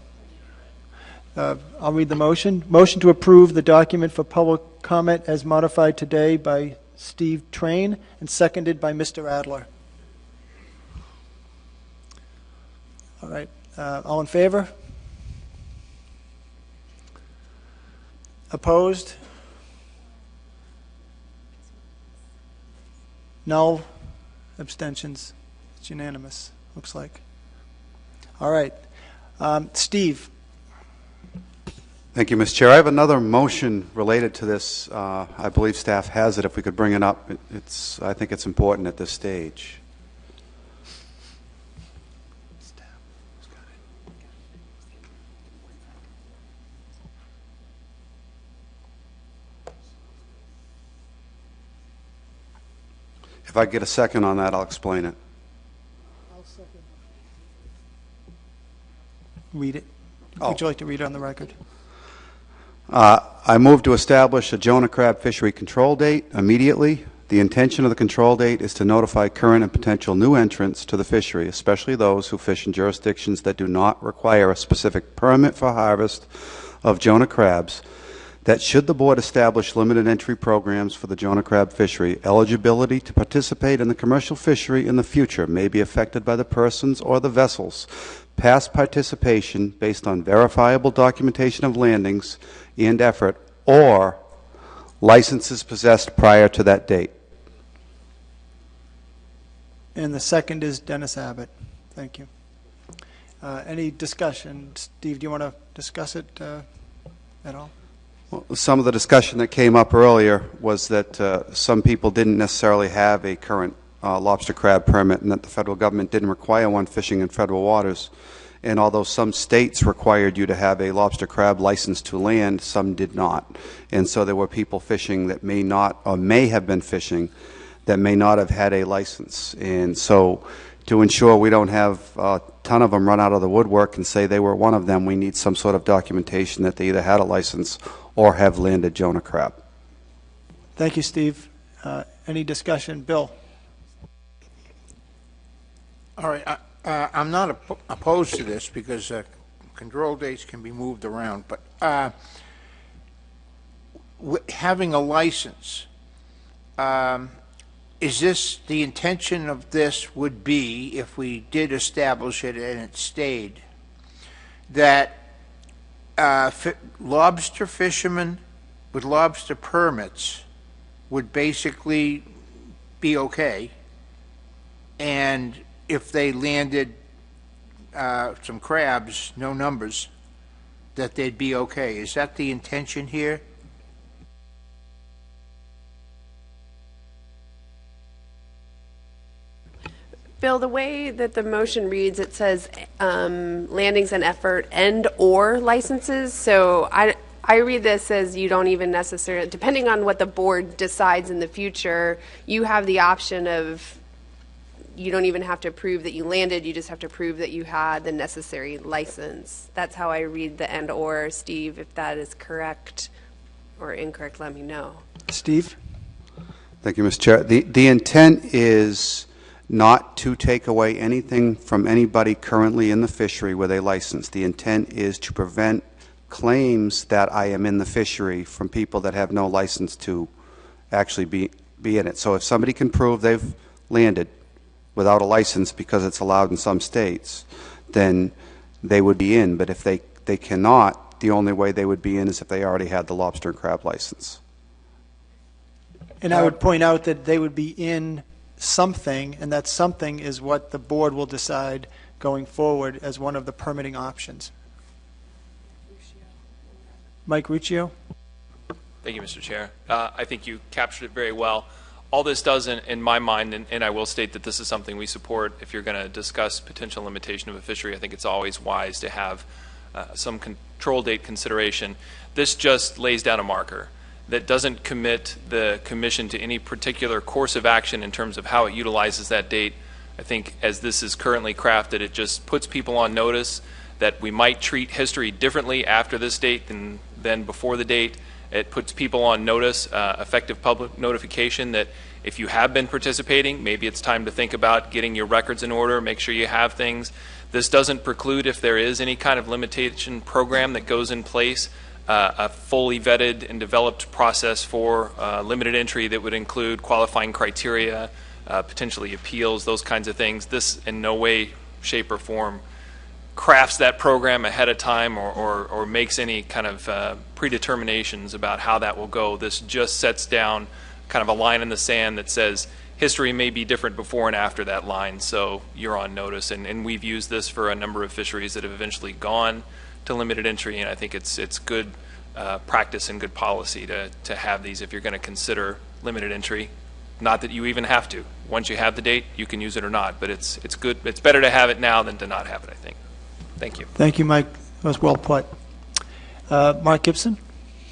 I'll read the motion. Motion to approve the document for public comment as modified today by Steve Train and seconded by Mr. Adler. All right. All in favor? Opposed? No? Abstentions? It's unanimous, looks like. All right. Steve. Thank you, Mr. Chair. I have another motion related to this. I believe staff has it. If we could bring it up, I think it's important at this stage. If I get a second on that, I'll explain it. I'll second. Read it. Oh. Would you like to read it on the record? I move to establish a Jonah crab fishery control date immediately. The intention of the control date is to notify current and potential new entrants to the fishery, especially those who fish in jurisdictions that do not require a specific permit for harvest of Jonah crabs, that should the board establish limited entry programs for the Jonah crab fishery, eligibility to participate in the commercial fishery in the future may be affected by the persons or the vessels' past participation based on verifiable documentation of landings and effort, or licenses possessed prior to that date. And the second is Dennis Abbott. Thank you. Any discussion? Steve, do you want to discuss it at all? Well, some of the discussion that came up earlier was that some people didn't necessarily have a current lobster crab permit, and that the federal government didn't require one fishing in federal waters. And although some states required you to have a lobster crab license to land, some did not. And so there were people fishing that may not, or may have been fishing, that may not have had a license. And so to ensure we don't have a ton of them run out of the woodwork and say they were one of them, we need some sort of documentation that they either had a license or have landed Jonah crab. Thank you, Steve. Any discussion? Bill? All right, I'm not opposed to this because control dates can be moved around, but having a license, is this, the intention of this would be, if we did establish it and it stayed, that lobster fishermen with lobster permits would basically be okay, and if they landed some crabs, no numbers, that they'd be okay? Is that the intention here? Bill, the way that the motion reads, it says landings and effort and or licenses. So I read this as you don't even necessarily, depending on what the board decides in the future, you have the option of, you don't even have to prove that you landed, you just have to prove that you had the necessary license. That's how I read the and or. Steve, if that is correct or incorrect, let me know. Steve? Thank you, Mr. Chair. The intent is not to take away anything from anybody currently in the fishery with a license. The intent is to prevent claims that I am in the fishery from people that have no license to actually be in it. So if somebody can prove they've landed without a license because it's allowed in some states, then they would be in. But if they cannot, the only way they would be in is if they already had the lobster and crab license. And I would point out that they would be in something, and that something is what the board will decide going forward as one of the permitting options. Mike Ruccio? Thank you, Mr. Chair. I think you captured it very well. All this does, in my mind, and I will state that this is something we support, if you're going to discuss potential limitation of a fishery, I think it's always wise to have some control date consideration. This just lays down a marker that doesn't commit the commission to any particular course of action in terms of how it utilizes that date. I think as this is currently crafted, it just puts people on notice that we might treat history differently after this date than before the date. It puts people on notice, effective public notification that if you have been participating, maybe it's time to think about getting your records in order, make sure you have things. This doesn't preclude, if there is any kind of limitation program that goes in place, a fully vetted and developed process for limited entry that would include qualifying criteria, potentially appeals, those kinds of things. This in no way, shape, or form crafts that program ahead of time or makes any kind of predeterminations about how that will go. This just sets down kind of a line in the sand that says history may be different before and after that line, so you're on notice. And we've used this for a number of fisheries that have eventually gone to limited entry, and I think it's good practice and good policy to have these if you're going to consider limited entry. Not that you even have to. Once you have the date, you can use it or not, but it's good. It's better to have it now than to not have it, I think. Thank you. Thank you, Mike. That was well put. Mark Gibson?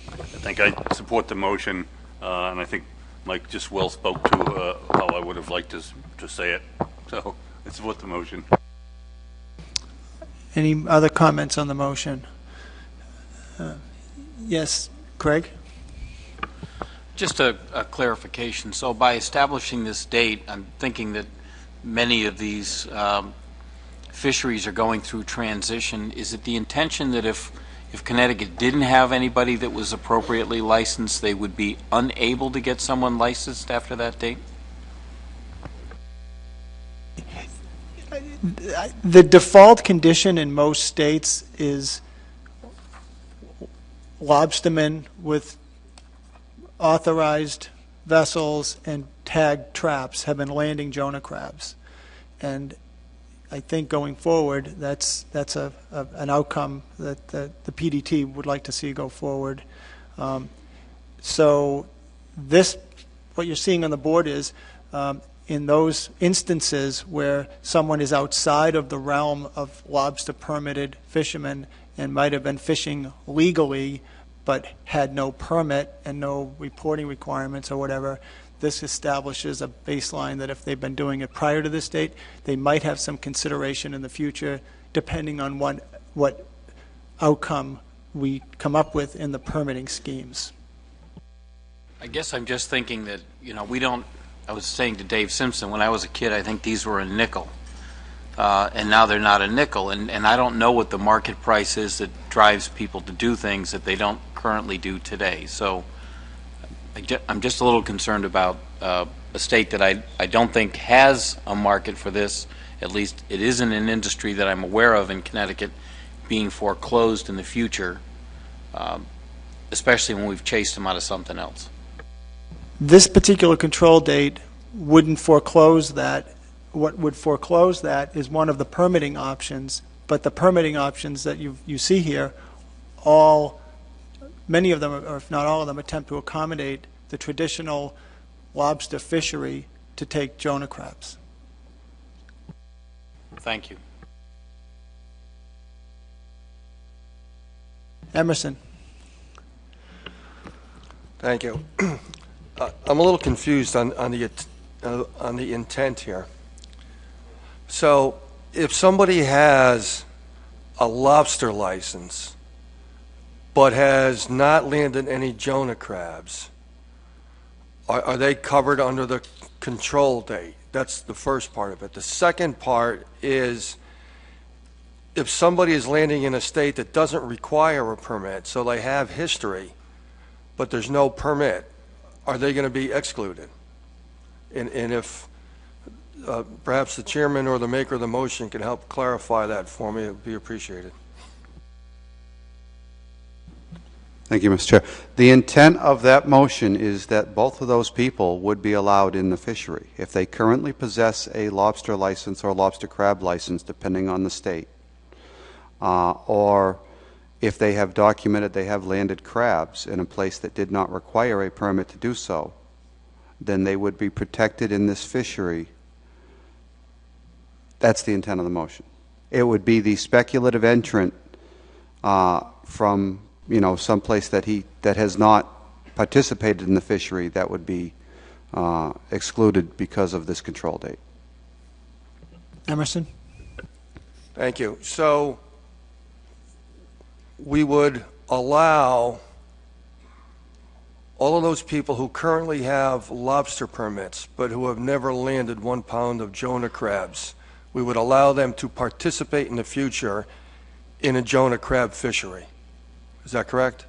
I think I support the motion, and I think Mike just well spoke to how I would have liked to say it. So I support the motion. Any other comments on the motion? Yes, Craig? Just a clarification. So by establishing this date, I'm thinking that many of these fisheries are going through transition. Is it the intention that if Connecticut didn't have anybody that was appropriately licensed, they would be unable to get someone licensed after that date? The default condition in most states is lobstermen with authorized vessels and tagged traps have been landing Jonah crabs. And I think going forward, that's an outcome that the PDT would like to see go forward. So this, what you're seeing on the board is in those instances where someone is outside of the realm of lobster permitted fishermen and might have been fishing legally but had no permit and no reporting requirements or whatever, this establishes a baseline that if they've been doing it prior to this date, they might have some consideration in the future depending on what outcome we come up with in the permitting schemes. I guess I'm just thinking that, we don't, I was saying to Dave Simpson, when I was a kid, I think these were a nickel. And now they're not a nickel. And I don't know what the market price is that drives people to do things that they don't currently do today. So I'm just a little concerned about a state that I don't think has a market for this. At least it isn't an industry that I'm aware of in Connecticut being foreclosed in the future, especially when we've chased them out of something else. This particular control date wouldn't foreclose that. What would foreclose that is one of the permitting options, but the permitting options that you see here, many of them, or if not all of them, attempt to accommodate the traditional lobster fishery to take Jonah crabs. Thank you. Emerson. Thank you. I'm a little confused on the intent here. So if somebody has a lobster license but has not landed any Jonah crabs, are they covered under the control date? That's the first part of it. The second part is if somebody is landing in a state that doesn't require a permit, so they have history, but there's no permit, are they going to be excluded? And if perhaps the chairman or the maker of the motion can help clarify that for me, it would be appreciated. Thank you, Mr. Chair. The intent of that motion is that both of those people would be allowed in the fishery if they currently possess a lobster license or lobster crab license, depending on the state, or if they have documented they have landed crabs in a place that did not require a permit to do so, then they would be protected in this fishery. That's the intent of the motion. It would be the speculative entrant from someplace that has not participated in the fishery that would be excluded because of this control date. Emerson? Thank you. So we would allow all of those people who currently have lobster permits but who have never landed 1 pound of Jonah crabs, we would allow them to participate in the future in a Jonah crab fishery. Is that correct?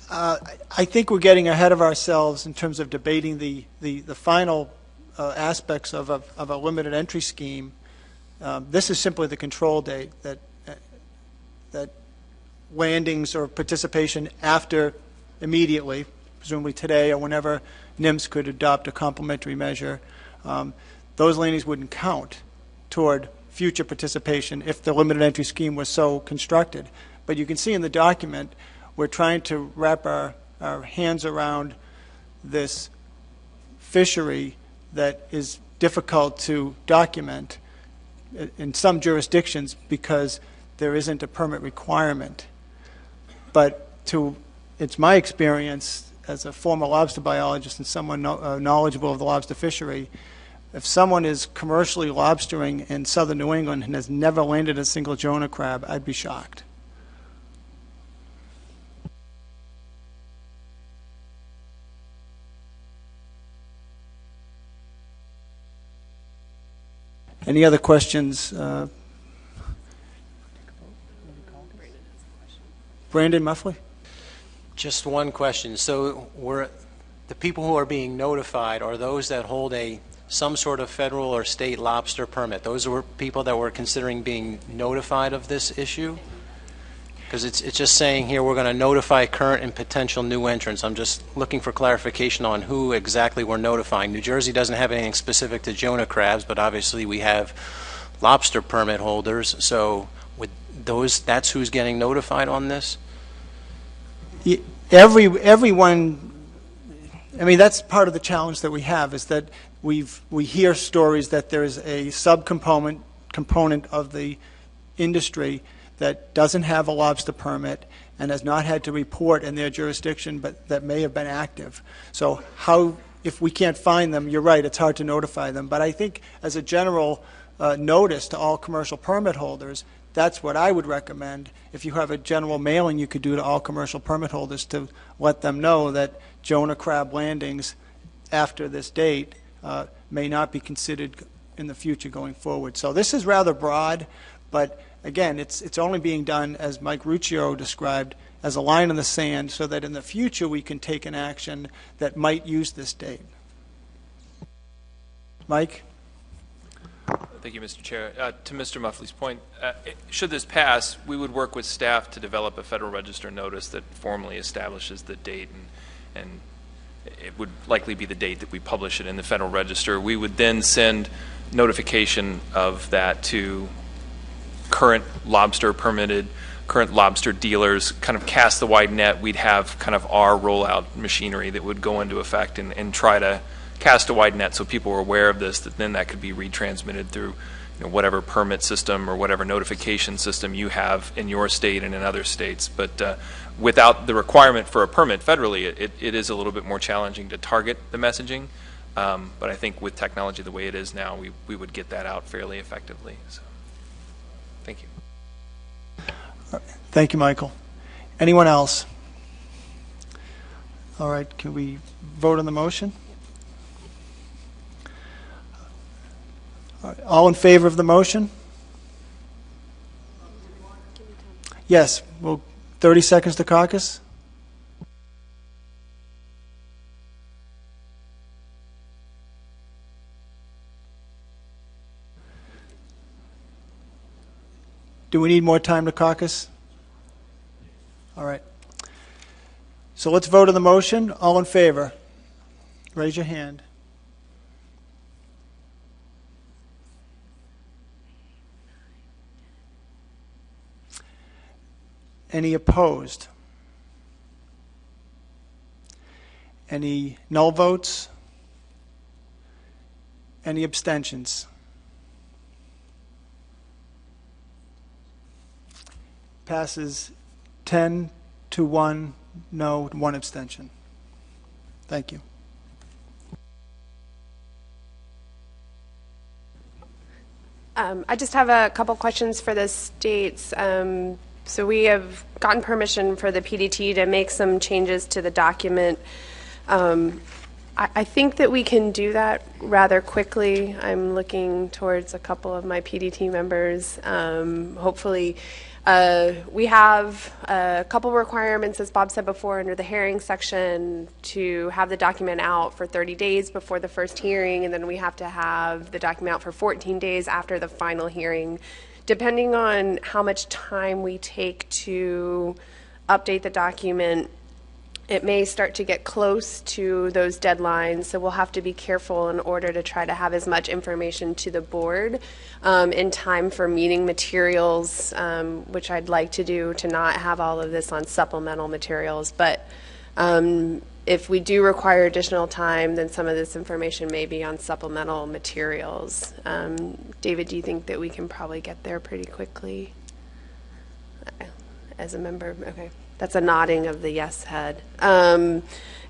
I think we're getting ahead of ourselves in terms of debating the final aspects of a limited entry scheme. This is simply the control date that landings or participation after immediately, presumably today or whenever NIMS could adopt a complementary measure, those landings wouldn't count toward future participation if the limited entry scheme was so constructed. But you can see in the document we're trying to wrap our hands around this fishery that is difficult to document in some jurisdictions because there isn't a permit requirement. But it's my experience as a former lobster biologist and someone knowledgeable of the lobster fishery, if someone is commercially lobstering in southern New England and has never landed a single Jonah crab, I'd be shocked. Any other questions? Brandon Muffley? Just one question. So the people who are being notified are those that hold some sort of federal or state lobster permit. Those were people that were considering being notified of this issue? Because it's just saying here, we're going to notify current and potential new entrants. I'm just looking for clarification on who exactly we're notifying. New Jersey doesn't have anything specific to Jonah crabs, but obviously we have lobster permit holders. So with those, that's who's getting notified on this? Everyone, I mean, that's part of the challenge that we have, is that we hear stories that there's a component of the industry that doesn't have a lobster permit and has not had to report in their jurisdiction, but that may have been active. So if we can't find them, you're right, it's hard to notify them. But I think as a general notice to all commercial permit holders, that's what I would recommend. If you have a general mailing you could do to all commercial permit holders to let them know that Jonah crab landings after this date may not be considered in the future going forward. So this is rather broad, but again, it's only being done, as Mike Ruccio described, as a line in the sand so that in the future we can take an action that might use this date. Mike? Thank you, Mr. Chair. To Mr. Muffley's point, should this pass, we would work with staff to develop a Federal Register notice that formally establishes the date, and it would likely be the date that we publish it in the Federal Register. We would then send notification of that to current lobster permitted, current lobster dealers, kind of cast the wide net. We'd have kind of our rollout machinery that would go into effect and try to cast a wide net so people were aware of this, that then that could be retransmitted through whatever permit system or whatever notification system you have in your state and in other states. But without the requirement for a permit federally, it is a little bit more challenging to target the messaging. But I think with technology the way it is now, we would get that out fairly effectively. So, thank you. Thank you, Michael. Anyone else? All right, can we vote on the motion? All in favor of the motion? Yes. Well, 30 seconds to caucus. Do we need more time to caucus? All right. So let's vote on the motion. All in favor? Raise your hand. Any opposed? Any null votes? Any abstentions? Passes 10 to 1, no, 1 abstention. Thank you. I just have a couple questions for the states. So we have gotten permission for the PDT to make some changes to the document. I think that we can do that rather quickly. I'm looking towards a couple of my PDT members. Hopefully, we have a couple requirements, as Bob said before, under the hearing section to have the document out for 30 days before the first hearing, and then we have to have the document out for 14 days after the final hearing. Depending on how much time we take to update the document, it may start to get close to those deadlines, so we'll have to be careful in order to try to have as much information to the board in time for meeting materials, which I'd like to do, to not have all of this on supplemental materials. But if we do require additional time, then some of this information may be on supplemental materials. David, do you think that we can probably get there pretty quickly as a member? Okay. That's a nodding of the yes head. And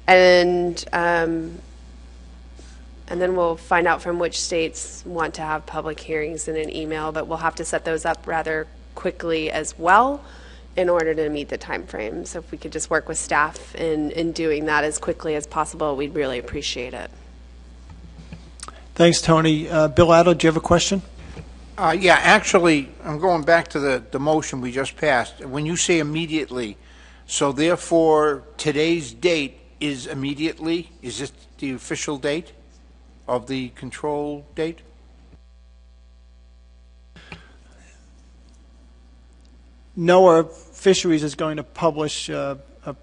then we'll find out from which states want to have public hearings in an email, but we'll have to set those up rather quickly as well in order to meet the time frame. So if we could just work with staff in doing that as quickly as possible, we'd really appreciate it. Thanks, Tony. Bill Adler, do you have a question? Yeah, actually, I'm going back to the motion we just passed. When you say immediately, so therefore today's date is immediately? Is this the official date of the control date? NOAA Fisheries is going to publish a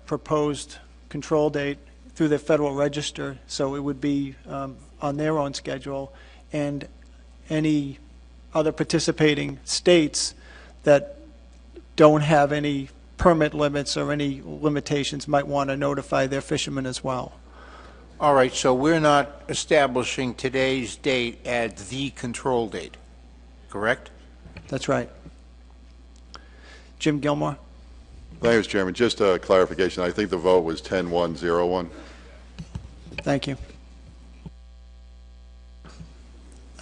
proposed control date through the Federal Register, so it would be on their own schedule, and any other participating states that don't have any permit limits or any limitations might want to notify their fishermen as well. All right, so we're not establishing today's date as the control date, correct? That's right. Jim Gilmore? Thank you, Mr. Chairman. Just a clarification. I think the vote was 10-1-0-1. Thank you.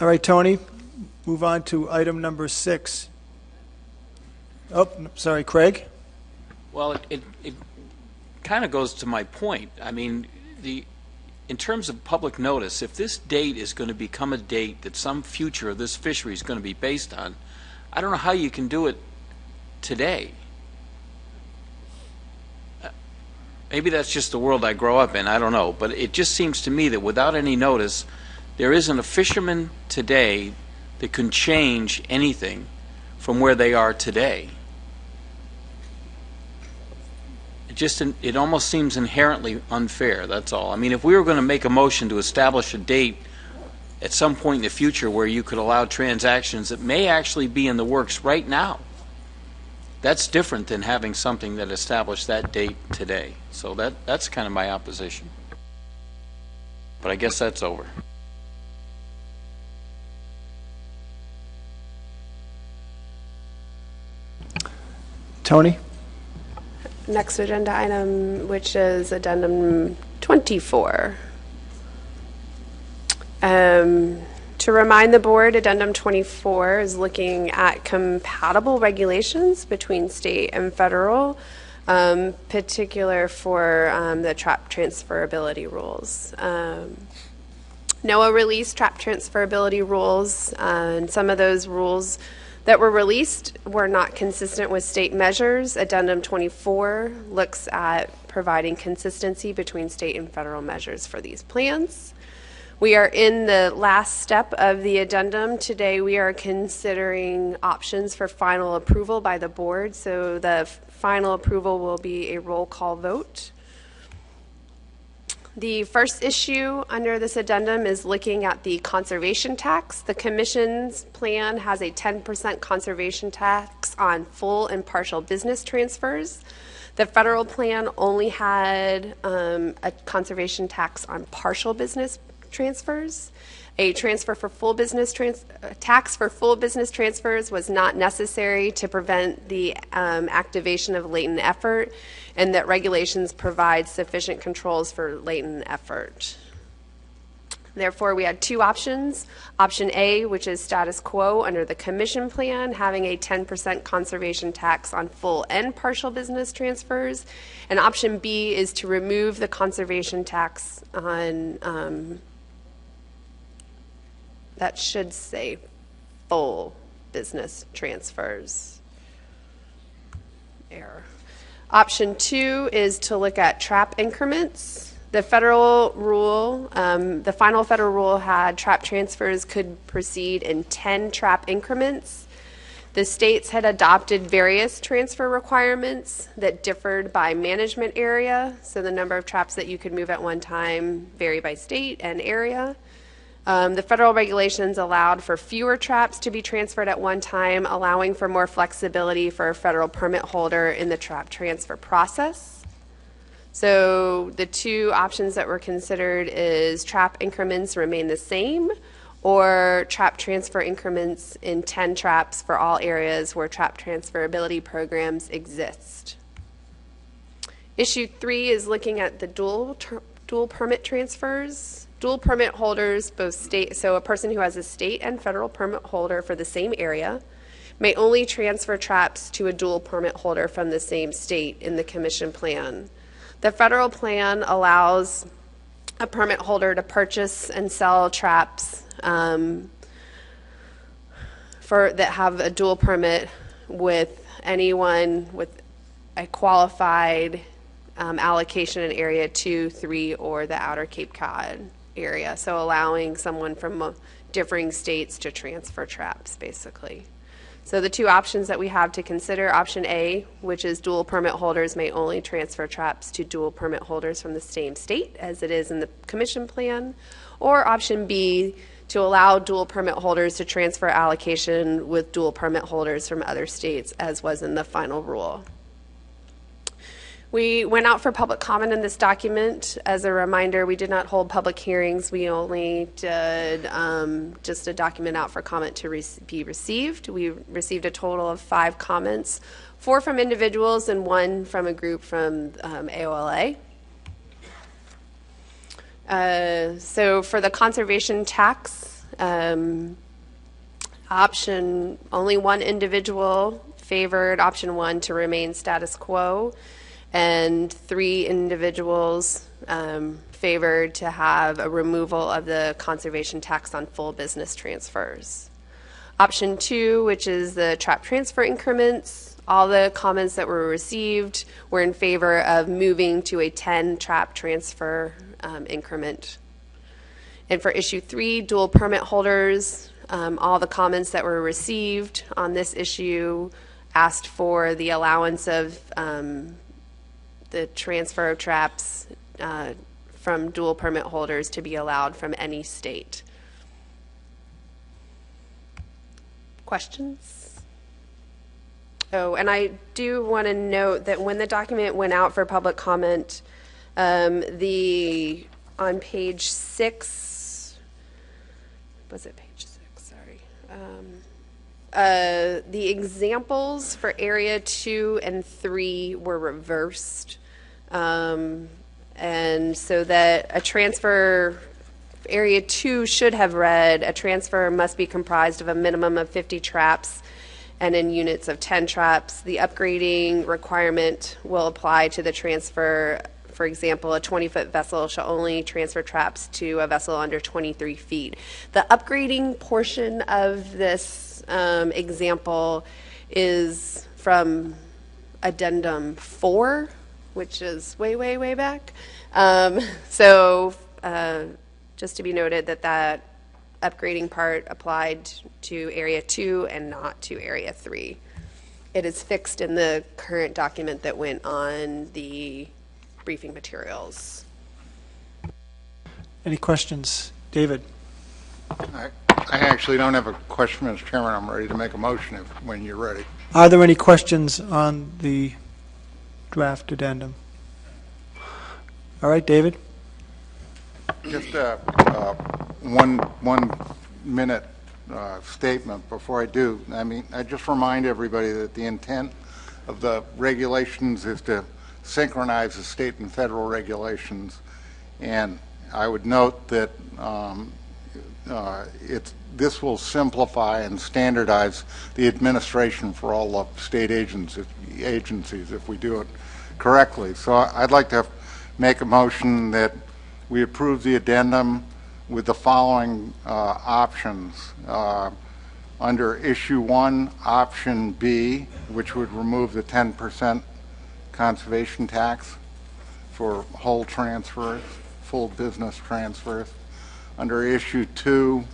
All right, Tony, move on to item number 6. Oh, sorry, Craig? Well, it kind of goes to my point. I mean, in terms of public notice, if this date is going to become a date that some future of this fishery is going to be based on, I don't know how you can do it today. Maybe that's just the world I grow up in, I don't know. But it just seems to me that without any notice, there isn't a fisherman today that can change anything from where they are today. It almost seems inherently unfair, that's all. I mean, if we were going to make a motion to establish a date at some point in the future where you could allow transactions that may actually be in the works right now, that's different than having something that established that date today. So that's kind of my opposition. But I guess that's over. Tony? Next agenda item, which is addendum 24. To remind the board, addendum 24 is looking at compatible regulations between state and federal, particular for the trap transferability rules. NOAA released trap transferability rules, and some of those rules that were released were not consistent with state measures. Addendum 24 looks at providing consistency between state and federal measures for these plans. We are in the last step of the addendum. Today we are considering options for final approval by the board, so the final approval will be a roll call vote. The first issue under this addendum is looking at the conservation tax. The Commission's plan has a 10% conservation tax on full and partial business transfers. The federal plan only had a conservation tax on partial business transfers. A transfer for full business tax for full business transfers was not necessary to prevent the activation of latent effort, and that regulations provide sufficient controls for latent effort. Therefore, we had two options. Option A, which is status quo under the Commission plan, having a 10% conservation tax on full and partial business transfers. And option B is to remove the conservation tax on, that should say full business transfers. Error. Option 2 is to look at trap increments. The federal rule, the final federal rule had trap transfers could proceed in 10 trap increments. The states had adopted various transfer requirements that differed by management area, so the number of traps that you could move at one time vary by state and area. The federal regulations allowed for fewer traps to be transferred at one time, allowing for more flexibility for a federal permit holder in the trap transfer process. So the two options that were considered is trap increments remain the same, or trap transfer increments in 10 traps for all areas where trap transferability programs exist. Issue 3 is looking at the dual permit transfers. Dual permit holders, both state, so a person who has a state and federal permit holder for the same area may only transfer traps to a dual permit holder from the same state in the Commission plan. The federal plan allows a permit holder to purchase and sell traps that have a dual permit with anyone with a qualified allocation in Area 2, 3, or the Outer Cape Cod area, so allowing someone from differing states to transfer traps, basically. So the two options that we have to consider, option A, which is dual permit holders may only transfer traps to dual permit holders from the same state as it is in the commission plan, or option B, to allow dual permit holders to transfer allocation with dual permit holders from other states, as was in the final rule. We went out for public comment in this document. As a reminder, we did not hold public hearings. We only did just a document out for comment to be received. We received a total of 5 comments, 4 from individuals and 1 from a group from AOLA. So for the conservation tax, option, only 1 individual favored option 1 to remain status quo, and 3 individuals favored to have a removal of the conservation tax on full business transfers. Option 2, which is the trap transfer increments, all the comments that were received were in favor of moving to a 10 trap transfer increment. And for issue 3, dual permit holders, all the comments that were received on this issue asked for the allowance of the transfer of traps from dual permit holders to be allowed from any state. Questions? Oh, and I do want to note that when the document went out for public comment, on page 6, was it page 6? Sorry. The examples for area 2 and 3 were reversed. And so that a transfer, area 2 should have read, a transfer must be comprised of a minimum of 50 traps and in units of 10 traps. The upgrading requirement will apply to the transfer. For example, a 20-foot vessel shall only transfer traps to a vessel under 23 feet. The upgrading portion of this example is from addendum 4, which is way, way, way back. So just to be noted that upgrading part applied to area 2 and not to area 3. It is fixed in the current document that went on the briefing materials. Any questions? David? I actually don't have a question, Mr. Chairman. I'm ready to make a motion when you're ready. Are there any questions on the draft addendum? All right, David? Just a 1 minute statement before I do. I mean, I just remind everybody that the intent of the regulations is to synchronize the state and federal regulations, and I would note that this will simplify and standardize the administration for all the state agencies if we do it correctly. So I'd like to make a motion that we approve the addendum with the following options. Under issue 1, option B, which would remove the 10% conservation tax for whole transfers, full business transfers. Under issue 2,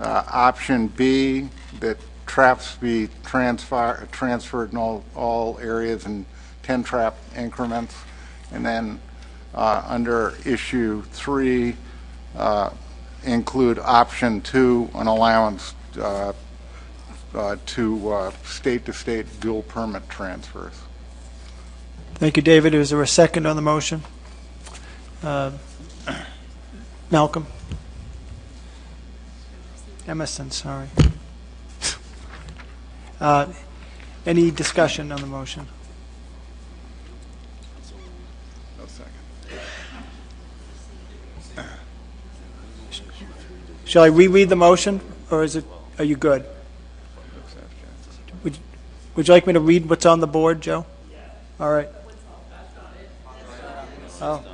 option B, that traps be transferred in all areas in 10 trap increments. And then under issue 3, include option 2, an allowance to state-to-state dual permit transfers. Thank you, David. Is there a second on the motion? Malcolm? Emerson, sorry. Any discussion on the motion? No second. Shall I reread the motion, or are you good? Would you like me to read what's on the board, Joe? All right. Oh.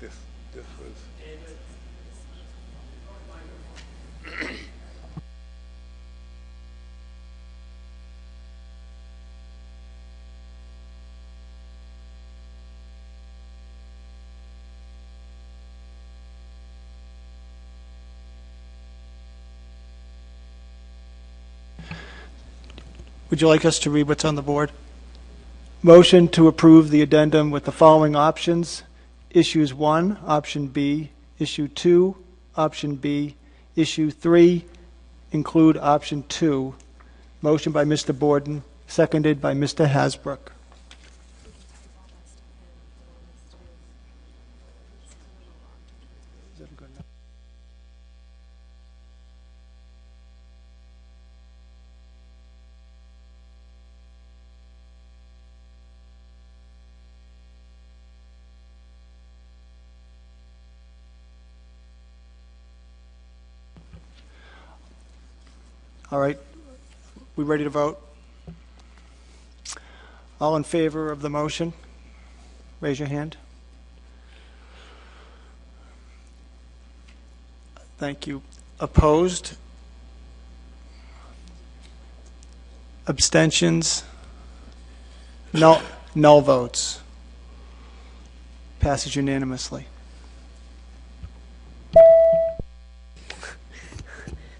This was Would you like us to read what's on the board? Motion to approve the addendum with the following options. Issues 1, option B. Issue 2, option B. Issue 3, include option 2. Motion by Mr. Borden, seconded by Mr. Hasbrook. All right, we ready to vote? All in favor of the motion, raise your hand. Thank you. Opposed? Abstentions? Null votes. Passes unanimously.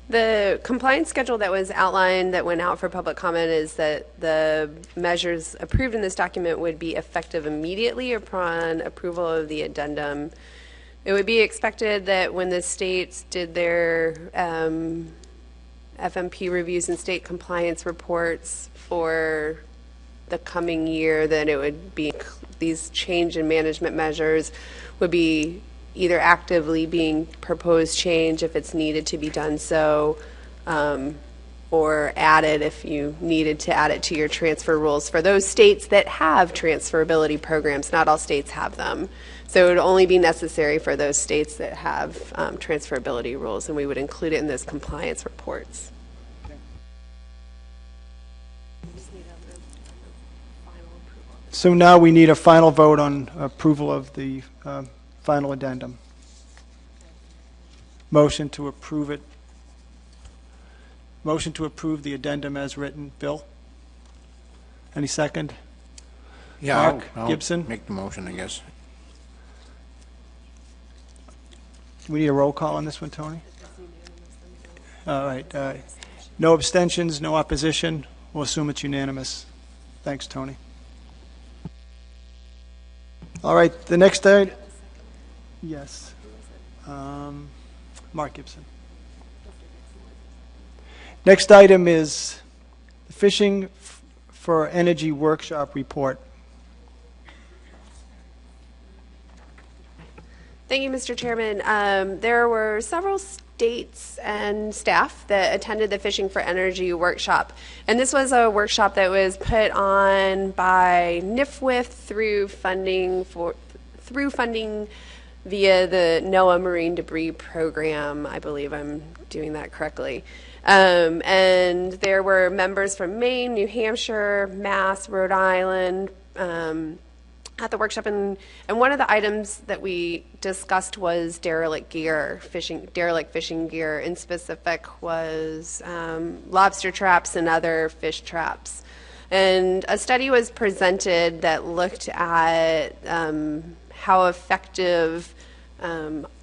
The compliance schedule that was outlined that went out for public comment is that the measures approved in this document would be effective immediately upon approval of the addendum. It would be expected that when the states did their FMP reviews and state compliance reports for the coming year, then it would be these change in management measures would be either actively being proposed change if it's needed to be done so, or added if you needed to add it to your transfer rules for those states that have transferability programs. Not all states have them. So it would only be necessary for those states that have transferability rules, and we would include it in those compliance reports. So now we need a final vote on approval of the final addendum. Motion to approve it. Motion to approve the addendum as written. Bill? Any second? Yeah, Mark I'll Gibson? make the motion, I guess. We need a roll call on this one, Tony? All right. No abstentions, no opposition. We'll assume it's unanimous. Thanks, Tony. All right, the next item. Yes. Mark Gibson. Next item is the Fishing for Energy Workshop Report. Thank you, Mr. Chairman. There were several states and staff that attended the Fishing for Energy workshop. And this was a workshop that was put on by NIFWIF through funding via the NOAA Marine Debris Program. I believe I'm doing that correctly. And there were members from Maine, New Hampshire, Mass, Rhode Island, at the workshop, and one of the items that we discussed was derelict fishing gear. In specific was lobster traps and other fish traps. And a study was presented that looked at how effective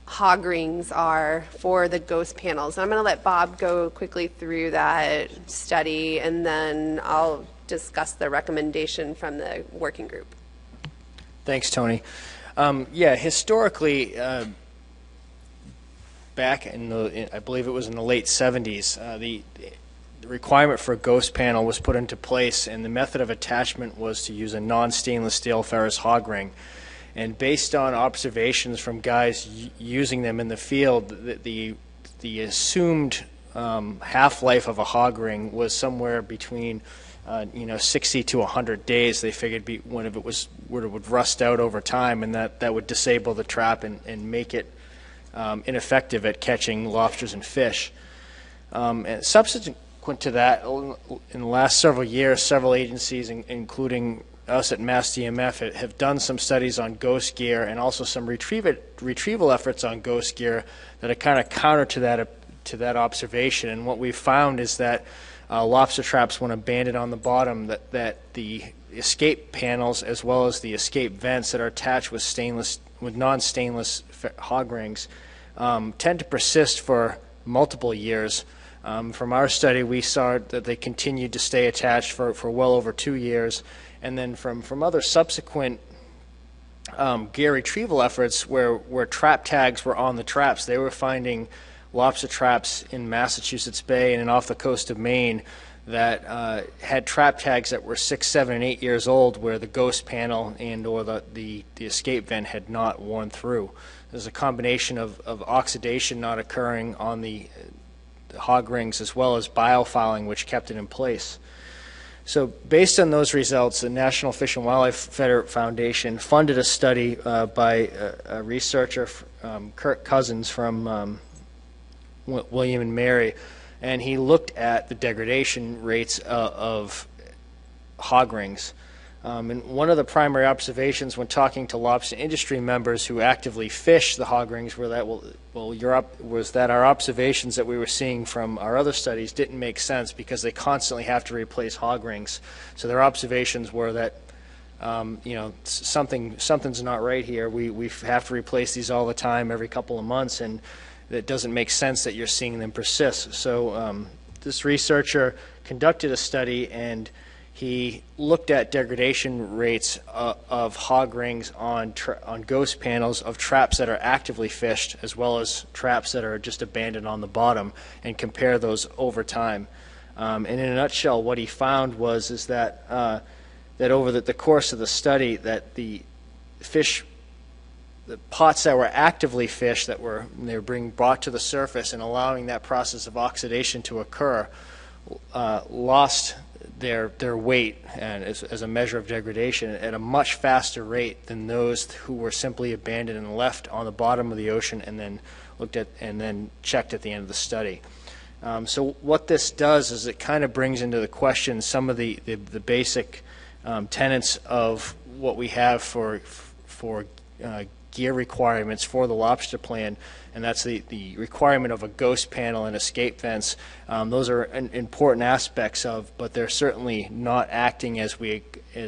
hog rings are for the ghost panels. And I'm going to let Bob go quickly through that study, and then I'll discuss the recommendation from the working group. Thanks, Tony. Yeah, historically, back in I believe it was in the late 70s, the requirement for a ghost panel was put into place, and the method of attachment was to use a non-stainless steel ferrous hog ring. And based on observations from guys using them in the field, the assumed half-life of a hog ring was somewhere between 60 to 100 days. They figured when it would rust out over time, and that would disable the trap and make it ineffective at catching lobsters and fish. And subsequent to that, in the last several years, several agencies, including us at Mass DMF, have done some studies on ghost gear and also some retrieval efforts on ghost gear that are kind of counter to that observation. And what we've found is that lobster traps, when abandoned on the bottom, that the escape panels as well as the escape vents that are attached with non-stainless hog rings tend to persist for multiple years From our study, we saw that they continued to stay attached for well over 2 years. And then from other subsequent gear retrieval efforts where trap tags were on the traps, they were finding lobster traps in Massachusetts Bay and off the coast of Maine that had trap tags that were 6, 7, and 8 years old, where the ghost panel and or the escape vent had not worn through. There's a combination of oxidation not occurring on the hog rings as well as biofouling, which kept it in place. So based on those results, the National Fish and Wildlife Foundation funded a study by a researcher, Kirk Cousins from William and Mary, and he looked at the degradation rates of hog rings. And one of the primary observations when talking to lobster industry members who actively fish the hog rings was that our observations that we were seeing from our other studies didn't make sense because they constantly have to replace hog rings. So their observations were that something's not right here. We have to replace these all the time, every couple of months, and it doesn't make sense that you're seeing them persist. So this researcher conducted a study, and he looked at degradation rates of hog rings on ghost panels of traps that are actively fished as well as traps that are just abandoned on the bottom, and compare those over time. And in a nutshell, what he found is that over the course of the study, that the pots that were actively fished, they were being brought to the surface and allowing that process of oxidation to occur, lost their weight and as a measure of degradation at a much faster rate than those who were simply abandoned and left on the bottom of the ocean and then checked at the end of the study. So what this does is it kind of brings into the question some of the basic tenets of what we have for gear requirements for the lobster plan, and that's the requirement of a ghost panel and escape vents. Those are important aspects but they're certainly not acting as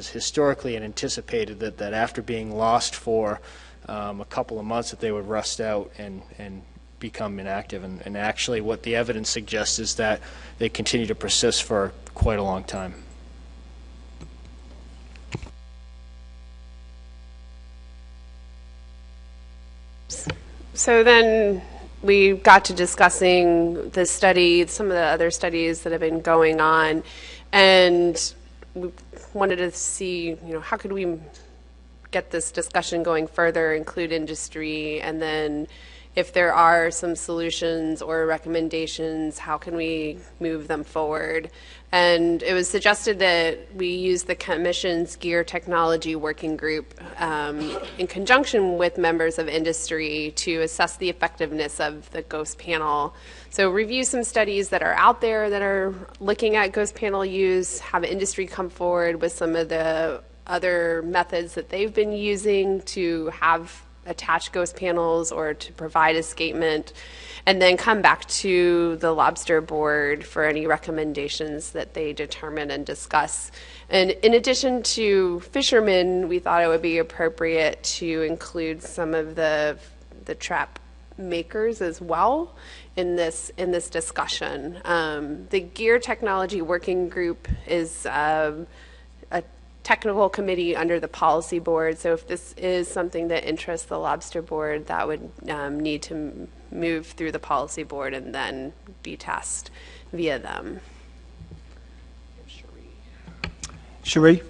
historically had anticipated, that after being lost for a couple of months that they would rust out and become inactive. And actually what the evidence suggests is that they continue to persist for quite a long time. So then we got to discussing the study, some of the other studies that have been going on, and we wanted to see, how could we get this discussion going further, include industry, and then if there are some solutions or recommendations, how can we move them forward? And it was suggested that we use the Commission's Gear Technology Working Group in conjunction with members of industry to assess the effectiveness of the ghost panel. So review some studies that are out there that are looking at ghost panel use, have industry come forward with some of the other methods that they've been using to have attach ghost panels or to provide escapement, and then come back to the Lobster Board for any recommendations that they determine and discuss. And in addition to fishermen, we thought it would be appropriate to include some of the trap makers as well in this discussion. The Gear Technology Working Group is a technical committee under the policy board, so if this is something that interests the Lobster Board, that would need to move through the policy board and then be tasked via them. Cherie?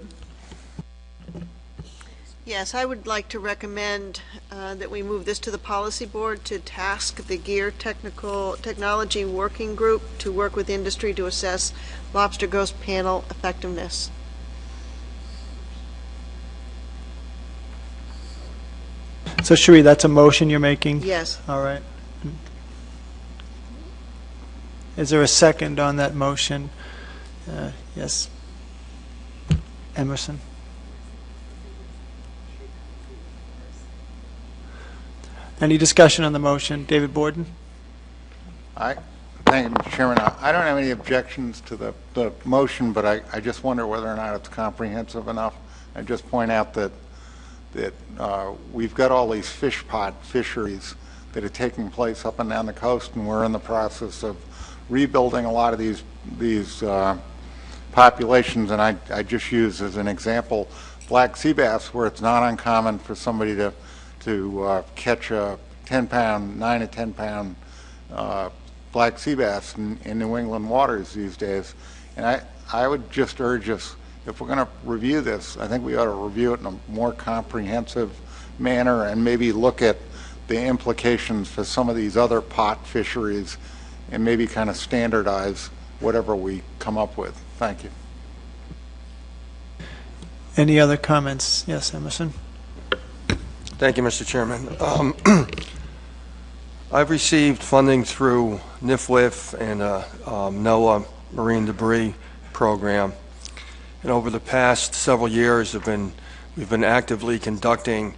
Yes, I would like to recommend that we move this to the policy board to task the Gear Technology Working Group to work with industry to assess lobster ghost panel effectiveness. So, Cherie, that's a motion you're making? Yes. All right. Is there a second on that motion? Yes. Emerson? Any discussion on the motion? David Borden? Thank you, Mr. Chairman. I don't have any objections to the motion, but I just wonder whether or not it's comprehensive enough. I just point out that we've got all these fish pot fisheries that are taking place up and down the coast, and we're in the process of rebuilding a lot of these populations, and I just use as an example black sea bass, where it's not uncommon for somebody to catch a 10-pound, 9 to 10-pound black sea bass in New England waters these days. And I would just urge us, if we're going to review this, I think we ought to review it in a more comprehensive manner and maybe look at the implications for some of these other pot fisheries and maybe kind of standardize whatever we come up with. Thank you. Any other comments? Yes, Emerson. Thank you, Mr. Chairman. I've received funding through NIFWIF and NOAA Marine Debris Program, and over the past several years we've been actively conducting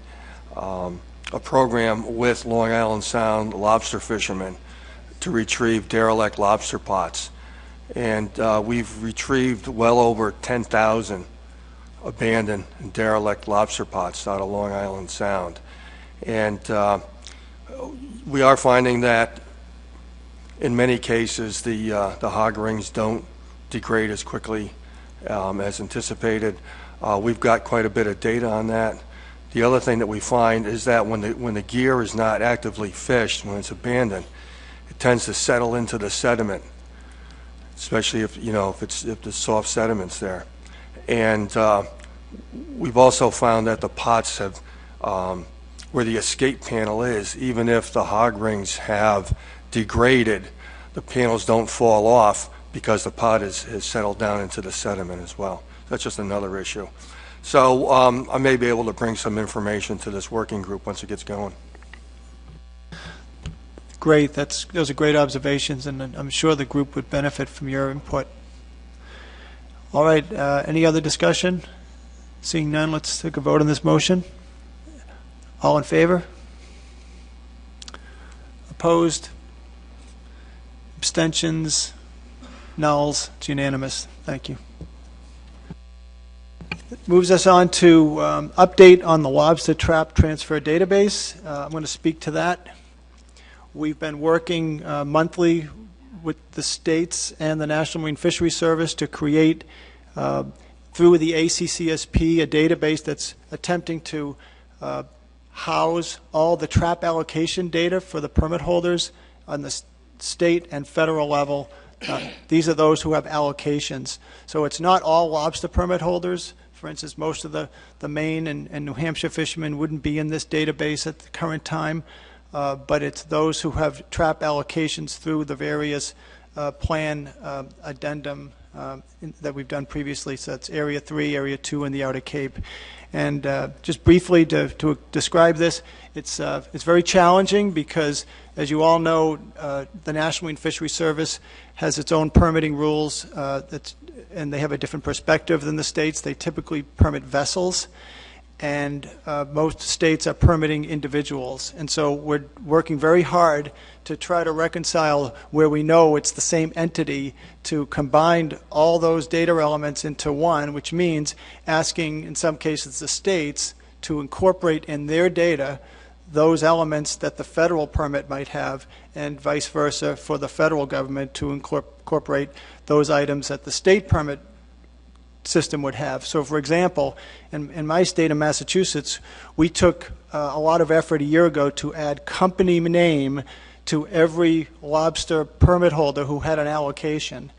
a program with Long Island Sound lobster fishermen to retrieve derelict lobster pots, and we've retrieved well over 10,000 abandoned and derelict lobster pots out of Long Island Sound. And we are finding that in many cases the hog rings don't degrade as quickly as anticipated. We've got quite a bit of data on that. The other thing that we find is that when the gear is not actively fished, when it's abandoned, it tends to settle into the sediment, especially if the soft sediment's there. And we've also found that the pots have, where the escape panel is, even if the hog rings have degraded, the panels don't fall off because the pot has settled down into the sediment as well. That's just another issue. So I may be able to bring some information to this working group once it gets going. Great. Those are great observations, and I'm sure the group would benefit from your input. All right. Any other discussion? Seeing none, let's take a vote on this motion. All in favor? Opposed? Abstentions? Nulls? It's unanimous. Thank you. It moves us on to update on the lobster trap transfer database. I'm going to speak to that. We've been working monthly with the states and the National Marine Fisheries Service to create, through the ACCSP, a database that's attempting to house all the trap allocation data for the permit holders on the state and federal level. These are those who have allocations. So it's not all lobster permit holders. For instance, most of the Maine and New Hampshire fishermen wouldn't be in this database at the current time, but it's those who have trap allocations through the various plan addendum that we've done previously. So that's Area 3, Area 2, and the Outer Cape. And just briefly to describe this, it's very challenging because, as you all know, the National Marine Fisheries Service has its own permitting rules, and they have a different perspective than the states. They typically permit vessels, and most states are permitting individuals. And so we're working very hard to try to reconcile where we know it's the same entity to combine all those data elements into one, which means asking, in some cases, the states to incorporate in their data those elements that the federal permit might have, and vice versa for the federal government to incorporate those items that the state permit system would have. So, for example, in my state of Massachusetts, we took a lot of effort a year ago to add company name to every lobster permit holder who had an allocation,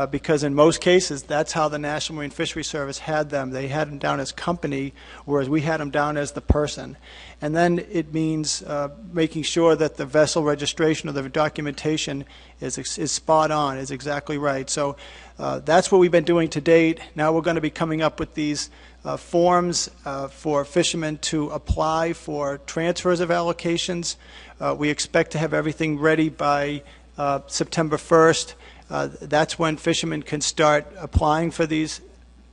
because in most cases, that's how the National Marine Fisheries Service had them. They had them down as company, whereas we had them down as the person. And then it means making sure that the vessel registration or the documentation is spot on, is exactly right. So that's what we've been doing to date. Now we're going to be coming up with these forms for fishermen to apply for transfers of allocations. We expect to have everything ready by September 1st. That's when fishermen can start applying for these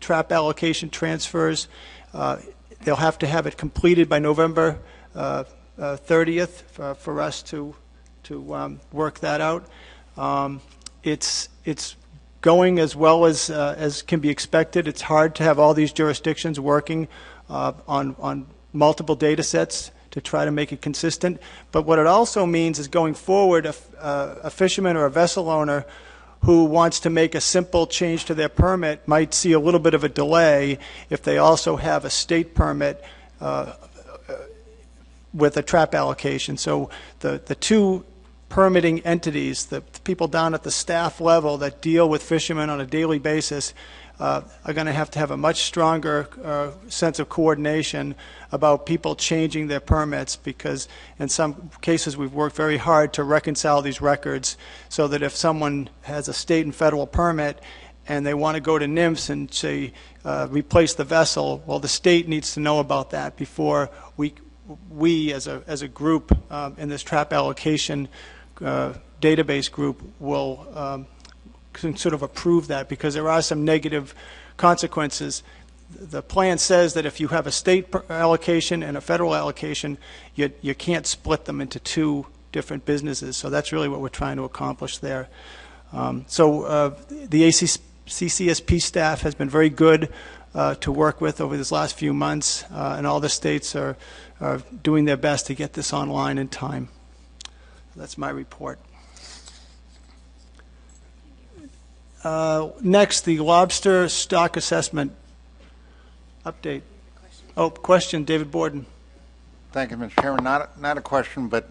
trap allocation transfers. They'll have to have it completed by November 30th for us to work that out. It's going as well as can be expected. It's hard to have all these jurisdictions working on multiple data sets to try to make it consistent. But what it also means is going forward, a fisherman or a vessel owner who wants to make a simple change to their permit might see a little bit of a delay if they also have a state permit with a trap allocation. So the two permitting entities, the people down at the staff level that deal with fishermen on a daily basis, are going to have a much stronger sense of coordination about people changing their permits, because in some cases we've worked very hard to reconcile these records so that if someone has a state and federal permit and they want to go to NIMS and say replace the vessel, well, the state needs to know about that before we as a group in this trap allocation database group will can sort of approve that, because there are some negative consequences. The plan says that if you have a state allocation and a federal allocation, you can't split them into two different businesses. So that's really what we're trying to accomplish there. The CCSP staff has been very good to work with over these last few months, and all the states are doing their best to get this online in time. That's my report. Next, the lobster stock assessment update. Oh, question, David Borden. Thank you, Mr. Chairman. Not a question, but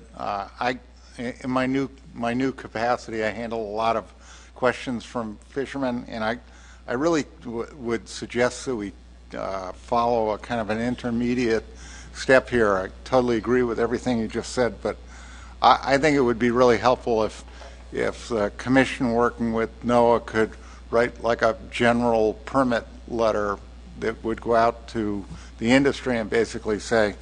in my new capacity, I handle a lot of questions from fishermen, and I really would suggest that we follow a kind of an intermediate step here. I totally agree with everything you just said, but I think it would be really helpful if the commission working with NOAA could write like a general permit letter that would go out to the industry and basically say,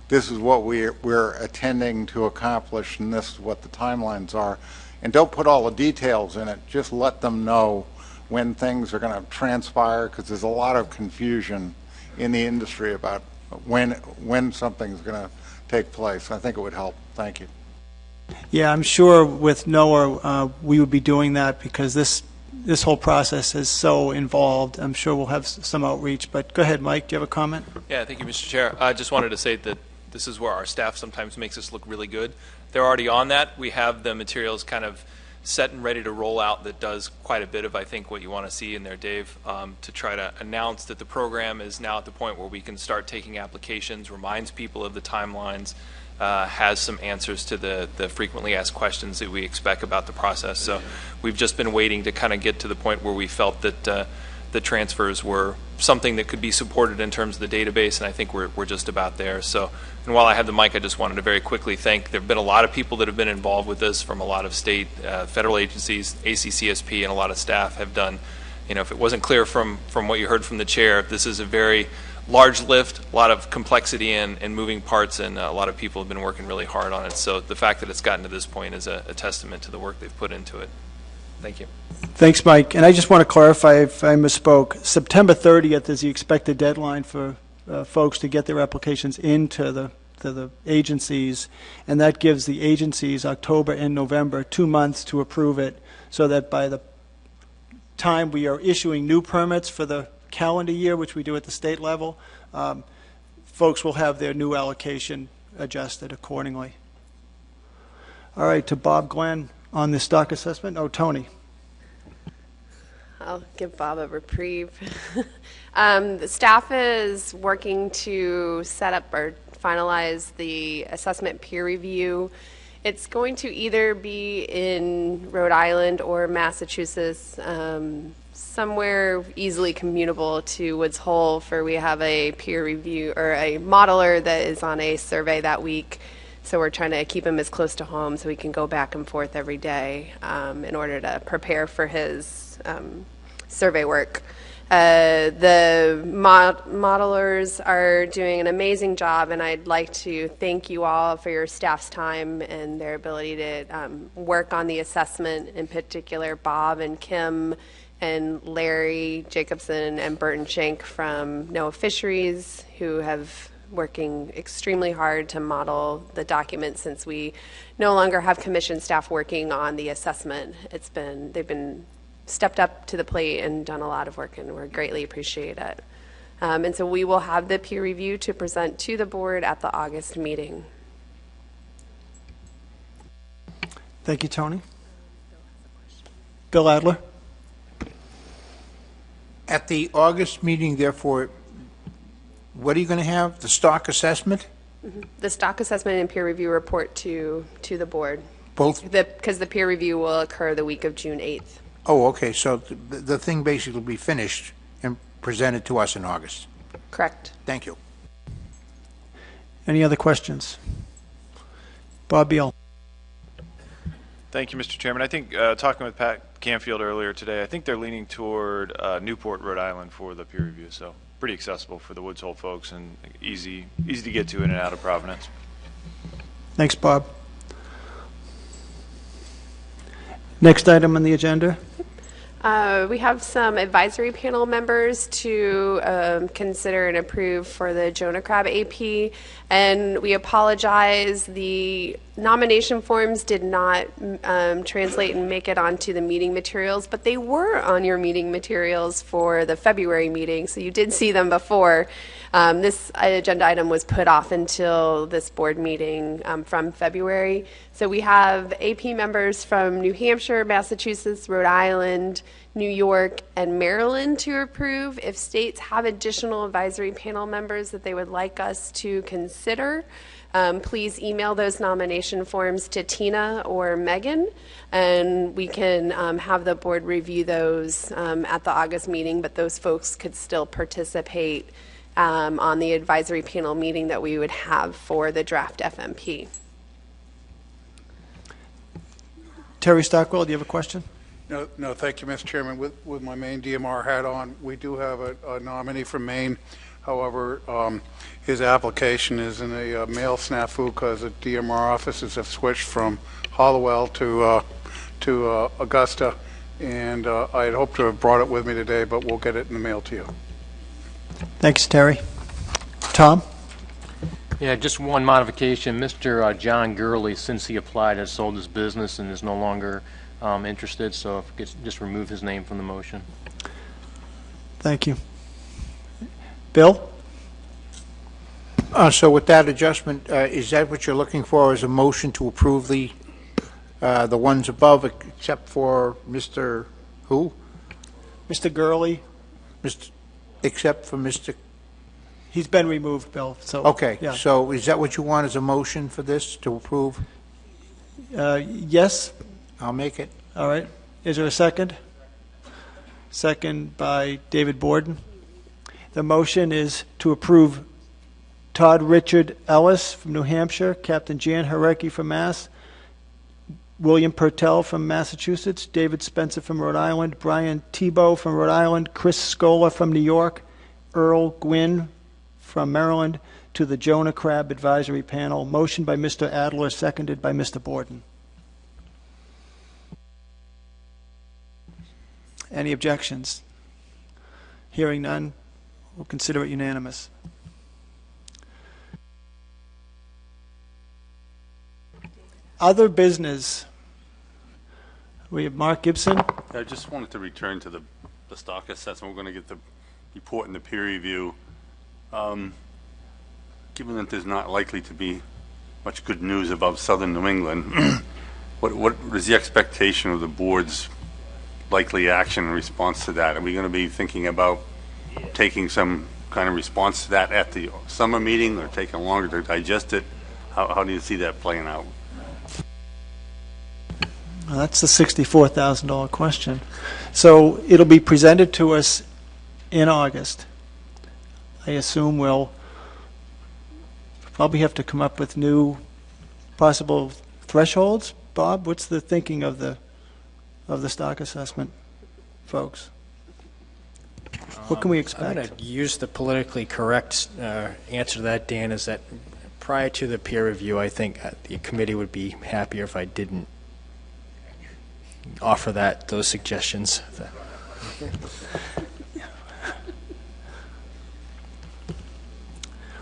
this is what we're intending to accomplish and this is what the timelines are. And don't put all the details in it, just let them know when things are going to transpire, because there's a lot of confusion in the industry about when something's going to take place. I think it would help. Thank you. Yeah, I'm sure with NOAA we would be doing that, because this whole process is so involved. I'm sure we'll have some outreach. But go ahead, Mike. Do you have a comment? Yeah, thank you, Mr. Chair. I just wanted to say that this is where our staff sometimes makes us look really good. They're already on that. We have the materials kind of set and ready to roll out that does quite a bit of, I think, what you want to see in there, Dave, to try to announce that the program is now at the point where we can start taking applications, reminds people of the timelines, has some answers to the frequently asked questions that we expect about the process. So we've just been waiting to kind of get to the point where we felt that the transfers were something that could be supported in terms of the database, and I think we're just about there. So, and while I have the mic, I just wanted to very quickly thank, there have been a lot of people that have been involved with this from a lot of state, federal agencies, ACCSP, and a lot of staff have done, if it wasn't clear from what you heard from the chair, this is a very large lift, a lot of complexity and moving parts, and a lot of people have been working really hard on it. So the fact that it's gotten to this point is a testament to the work they've put into it. Thank you. Thanks, Mike. And I just want to clarify if I misspoke. September 30th is the expected deadline for folks to get their applications into the agencies, and that gives the agencies October and November, 2 months to approve it, so that by the time we are issuing new permits for the calendar year, which we do at the state level, folks will have their new allocation adjusted accordingly. All right, to Bob Glenn on the stock assessment. Oh, Tony. I'll give Bob a reprieve. The staff is working to set up or finalize the assessment peer review. It's going to either be in Rhode Island or Massachusetts, somewhere easily commutable to Woods Hole, for we have a peer review or a modeler that is on a survey that week. So we're trying to keep him as close to home so he can go back and forth every day in order to prepare for his survey work. The modelers are doing an amazing job, and I'd like to thank you all for your staff's time and their ability to work on the assessment, in particular Bob and Kim and Larry Jacobson and Burton Shank from NOAA Fisheries, who have working extremely hard to model the document since we no longer have commission staff working on the assessment. They've been stepped up to the plate and done a lot of work, and we greatly appreciate it. And so we will have the peer review to present to the board at the August meeting. Thank you, Tony. Bill Adler? At the August meeting, therefore, what are you going to have? The stock assessment? The stock assessment and peer review report to the board. Both? Because the peer review will occur the week of June 8th. Oh, okay, so the thing basically will be finished and presented to us in August. Correct. Thank you. Any other questions? Bob Beal. Thank you, Mr. Chairman. I think talking with Pat Canfield earlier today, I think they're leaning toward Newport, Rhode Island for the peer review. So pretty accessible for the Woods Hole folks and easy to get to in and out of Providence. Thanks, Bob. Next item on the agenda. We have some advisory panel members to consider and approve for the Jonah Crab AP, and we apologize. The nomination forms did not translate and make it onto the meeting materials, but they were on your meeting materials for the February meeting, so you did see them before. This agenda item was put off until this board meeting from February. So we have AP members from New Hampshire, Massachusetts, Rhode Island, New York, and Maryland to approve. If states have additional advisory panel members that they would like us to consider, please email those nomination forms to Tina or Megan, and we can have the board review those at the August meeting, but those folks could still participate on the advisory panel meeting that we would have for the draft FMP. Terry Stockwell, do you have a question? No, thank you, Mr. Chairman. With my Maine DMR hat on, we do have a nominee from Maine. However, his application is in a mail snafu because the DMR offices have switched from Hollowell to Augusta, and I had hoped to have brought it with me today, but we'll get it in the mail to you. Thanks, Terry. Tom? Yeah, just one modification. Mr. John Gurley, since he applied, has sold his business and is no longer interested, so if we could just remove his name from the motion. Thank you. Bill? So with that adjustment, is that what you're looking for, is a motion to approve the ones above, except for Mr. who? Mr. Gurley? Except for Mr. He's been removed, Bill. So Okay, yeah. so is that what you want as a motion for this, to approve? Yes. I'll make it. All right. Is there a second? Second by David Borden. The motion is to approve Todd Richard Ellis from New Hampshire, Captain Jan Harecki from Mass, William Purtell from Massachusetts, David Spencer from Rhode Island, Brian Tebow from Rhode Island, Chris Scola from New York, Earl Gwynn from Maryland, to the Jonah Crab Advisory Panel. Motion by Mr. Adler, seconded by Mr. Borden. Any objections? Hearing none, we'll consider it unanimous. Other business. We have Mark Gibson. I just wanted to return to the stock assessment. We're going to get the report and the peer review. Given that there's not likely to be much good news about southern New England, what is the expectation of the board's likely action in response to that? Are we going to be thinking about taking some kind of response to that at the summer meeting, or taking longer to digest it? How do you see that playing out? Well, that's the $64,000 question. So it'll be presented to us in August. I assume we'll probably have to come up with new possible thresholds. Bob, what's the thinking of the stock assessment, folks? What can we expect? I'm going to use the politically correct answer to that, Dan, is that prior to the peer review, I think the committee would be happier if I didn't offer those suggestions.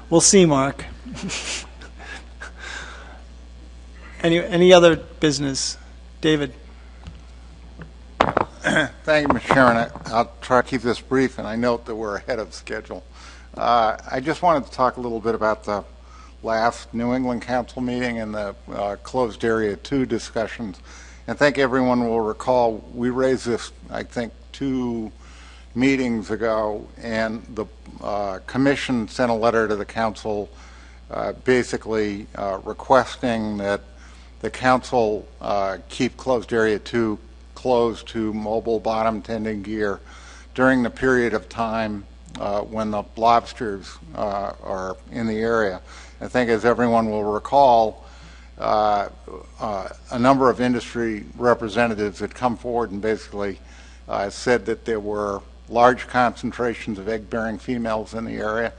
We'll see, Mark. Any other business? David? Thank you, Mr. Chairman. I'll try to keep this brief, and I note that we're ahead of schedule. I just wanted to talk a little bit about the last New England Council meeting and the closed area 2 discussions. I think everyone will recall we raised this, I think, 2 meetings ago, and the commission sent a letter to the council basically requesting that the council keep closed area 2 closed to mobile bottom tending gear during the period of time when the lobsters are in the area. I think, as everyone will recall, a number of industry representatives had come forward and basically said that there were large concentrations of egg-bearing females in the area,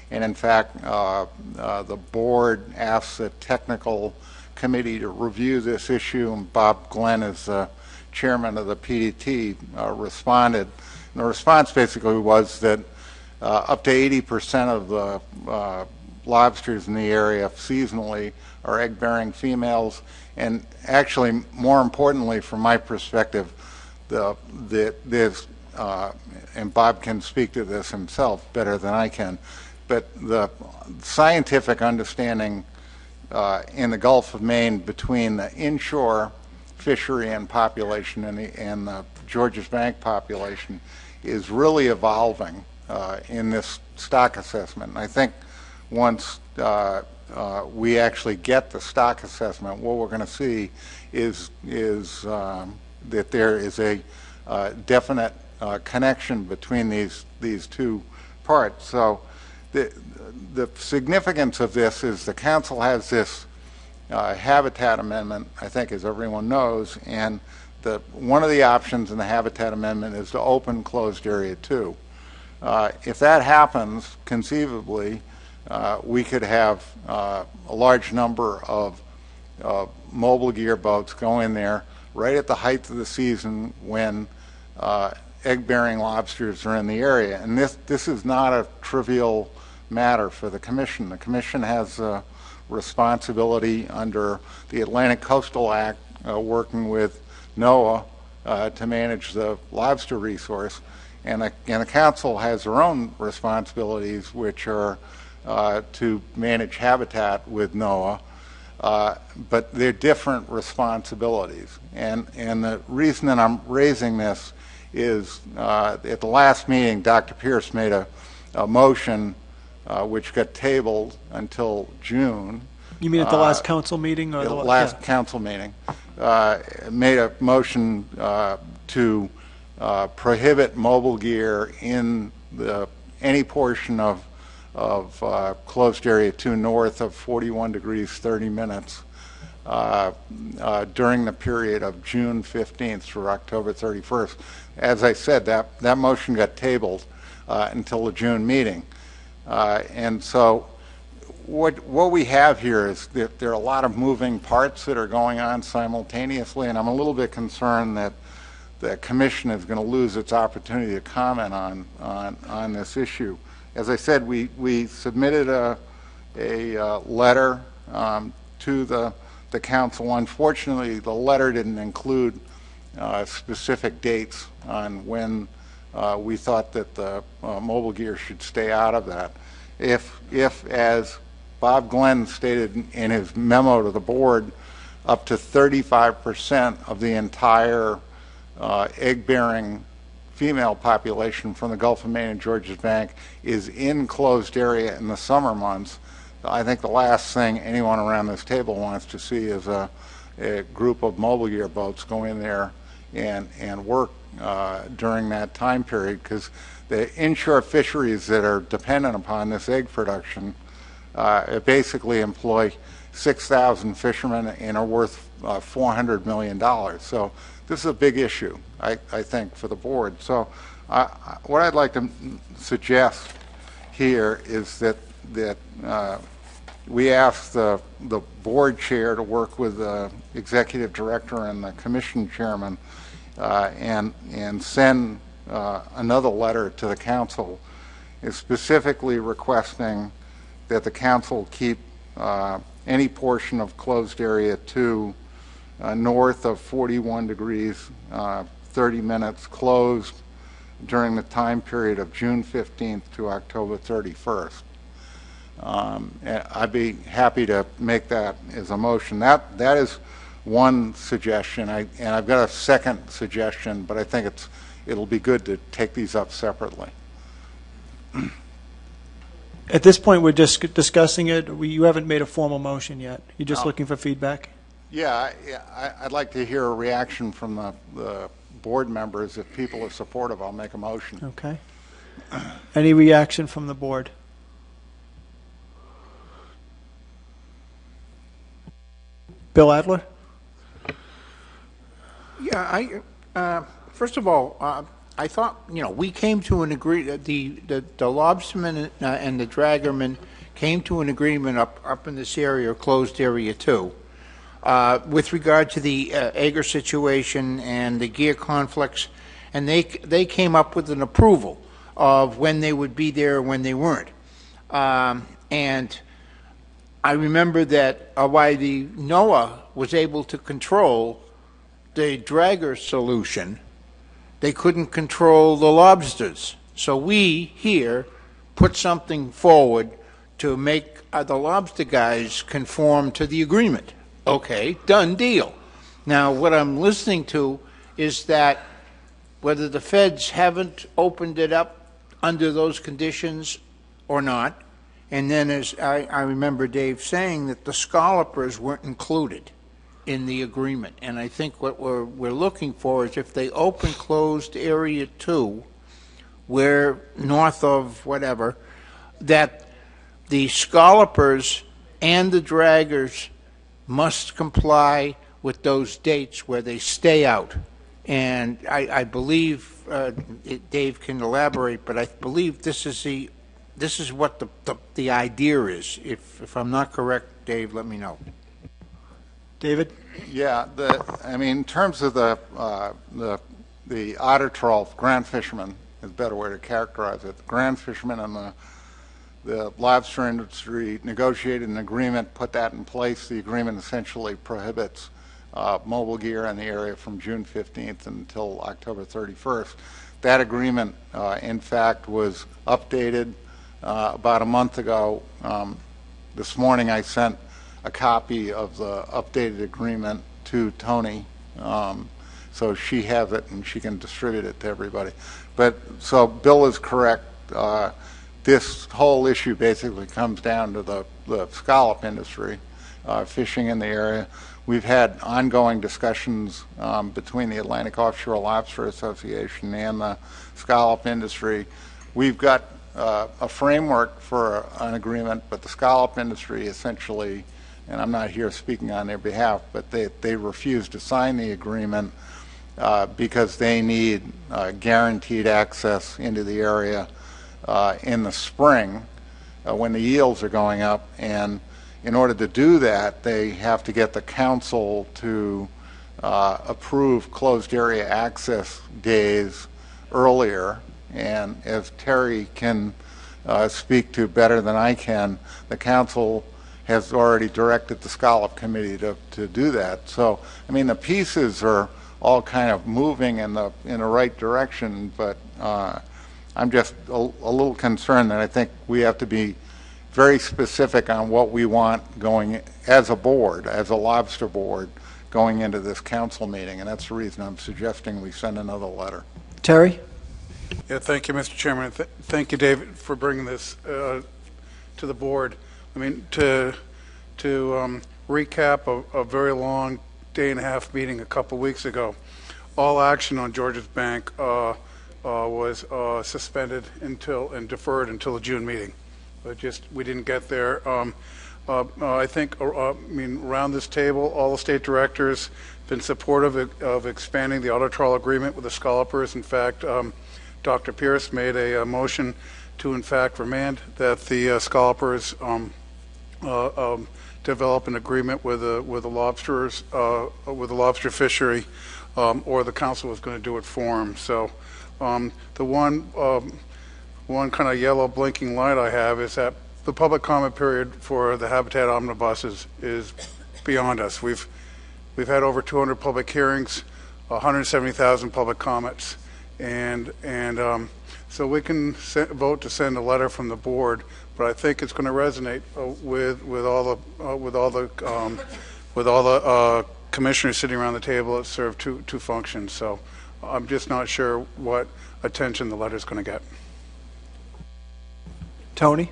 and in fact the board asked the technical committee to review this issue, and Bob Glenn, as the chairman of the PDT, responded. And the response basically was that up to 80% of the lobsters in the area seasonally are egg-bearing females, and actually, more importantly, from my perspective, there's and Bob can speak to this himself better than I can, but the scientific understanding in the Gulf of Maine between the inshore fishery and population and the Georges Bank population is really evolving in this stock assessment. And I think once we actually get the stock assessment, what we're going to see is that there is a definite connection between these two parts. So the significance of this is the council has this habitat amendment, I think, as everyone knows, and one of the options in the habitat amendment is to open closed area 2. If that happens, conceivably, we could have a large number of mobile gear boats go in there right at the height of the season when egg-bearing lobsters are in the area. And this is not a trivial matter for the commission. The commission has a responsibility under the Atlantic Coastal Act, working with NOAA to manage the lobster resource, and the council has their own responsibilities, which are to manage habitat with NOAA, but they're different responsibilities. And the reason that I'm raising this is at the last meeting, Dr. Pierce made a motion which got tabled until June. You mean at the last council meeting? Or the last council meeting. Made a motion to prohibit mobile gear in any portion of closed area 2 north of 41 degrees 30 minutes during the period of June 15th through October 31st. As I said, that motion got tabled until the June meeting. And so what we have here is that there are a lot of moving parts that are going on simultaneously, and I'm a little bit concerned that the commission is going to lose its opportunity to comment on this issue. As I said, we submitted a letter to the council. Unfortunately, the letter didn't include specific dates on when we thought that the mobile gear should stay out of that. If, as Bob Glenn stated in his memo to the board, up to 35% of the entire egg-bearing female population from the Gulf of Maine and Georges Bank is in closed area in the summer months, I think the last thing anyone around this table wants to see is a group of mobile gear boats go in there and work during that time period, because the inshore fisheries that are dependent upon this egg production basically employ 6,000 fishermen and are worth $400 million. So this is a big issue, I think, for the board. So what I'd like to suggest here is that we ask the board chair to work with the executive director and the commission chairman and send another letter to the council, is specifically requesting that the council keep any portion of closed area 2 north of 41 degrees 30 minutes closed during the time period of June 15th to October 31st. I'd be happy to make that as a motion. That is one suggestion, and I've got a second suggestion, but I think it'll be good to take these up separately. At this point, we're just discussing it. You haven't made a formal motion yet. You're just No. looking for feedback? Yeah, I'd like to hear a reaction from the board members. If people are supportive, I'll make a motion. Okay. Any reaction from the board? Bill Adler? Yeah, first of all, I thought, we came to an agreement, the lobstermen and the draggermen came to an agreement up in this area, or closed area 2, with regard to the Ager situation and the gear conflicts, and they came up with an approval of when they would be there and when they weren't. And I remember that why the NOAA was able to control the dragger solution, they couldn't control the lobsters. So we here put something forward to make the lobster guys conform to the agreement. Okay, done deal. Now what I'm listening to is that whether the feds haven't opened it up under those conditions or not, and then as I remember Dave saying that the scallopers weren't included in the agreement. And I think what we're looking for is if they open closed area 2, where north of whatever, that the scallopers and the draggers must comply with those dates where they stay out. And I believe, Dave can elaborate, but I believe this is what the idea is. If I'm not correct, Dave, let me know. David? Yeah, in terms of the otter trawl, grand fishermen is a better way to characterize it. The grand fishermen and the lobster industry negotiated an agreement, put that in place. The agreement essentially prohibits mobile gear in the area from June 15th until October 31st. That agreement, in fact, was updated about a month ago. This morning I sent a copy of the updated agreement to Tony, so she has it and she can distribute it to everybody. But so Bill is correct. This whole issue basically comes down to the scallop industry, fishing in the area. We've had ongoing discussions between the Atlantic Offshore Lobster Association and the scallop industry. We've got a framework for an agreement, but the scallop industry essentially, and I'm not here speaking on their behalf, but they refuse to sign the agreement because they need guaranteed access into the area in the spring when the yields are going up. And in order to do that, they have to get the council to approve closed area access days earlier. And as Terry can speak to better than I can, the council has already directed the scallop committee to do that. So, the pieces are all kind of moving in the right direction, but I'm just a little concerned that I think we have to be very specific on what we want going as a board, as a lobster board, going into this council meeting, and that's the reason I'm suggesting we send another letter. Terry? Yeah, thank you, Mr. Chairman. Thank you, David, for bringing this to the board. To recap a very long day-and-a-half meeting a couple weeks ago, all action on Georges Bank was suspended and deferred until the June meeting. We didn't get there. I think, around this table, all the state directors have been supportive of expanding the auto trawl agreement with the scallopers. In fact, Dr. Pierce made a motion to, in fact, remand that the scallopers develop an agreement with the lobsters, with the lobster fishery, or the council was going to do it for them. So the one kind of yellow blinking light I have is that the public comment period for the Habitat omnibuses is beyond us. We've had over 200 public hearings, 170,000 public comments, and so we can vote to send a letter from the board but I think it's going to resonate with all the commissioners sitting around the table that serve two functions. So I'm just not sure what attention the letter is going to get. Tony?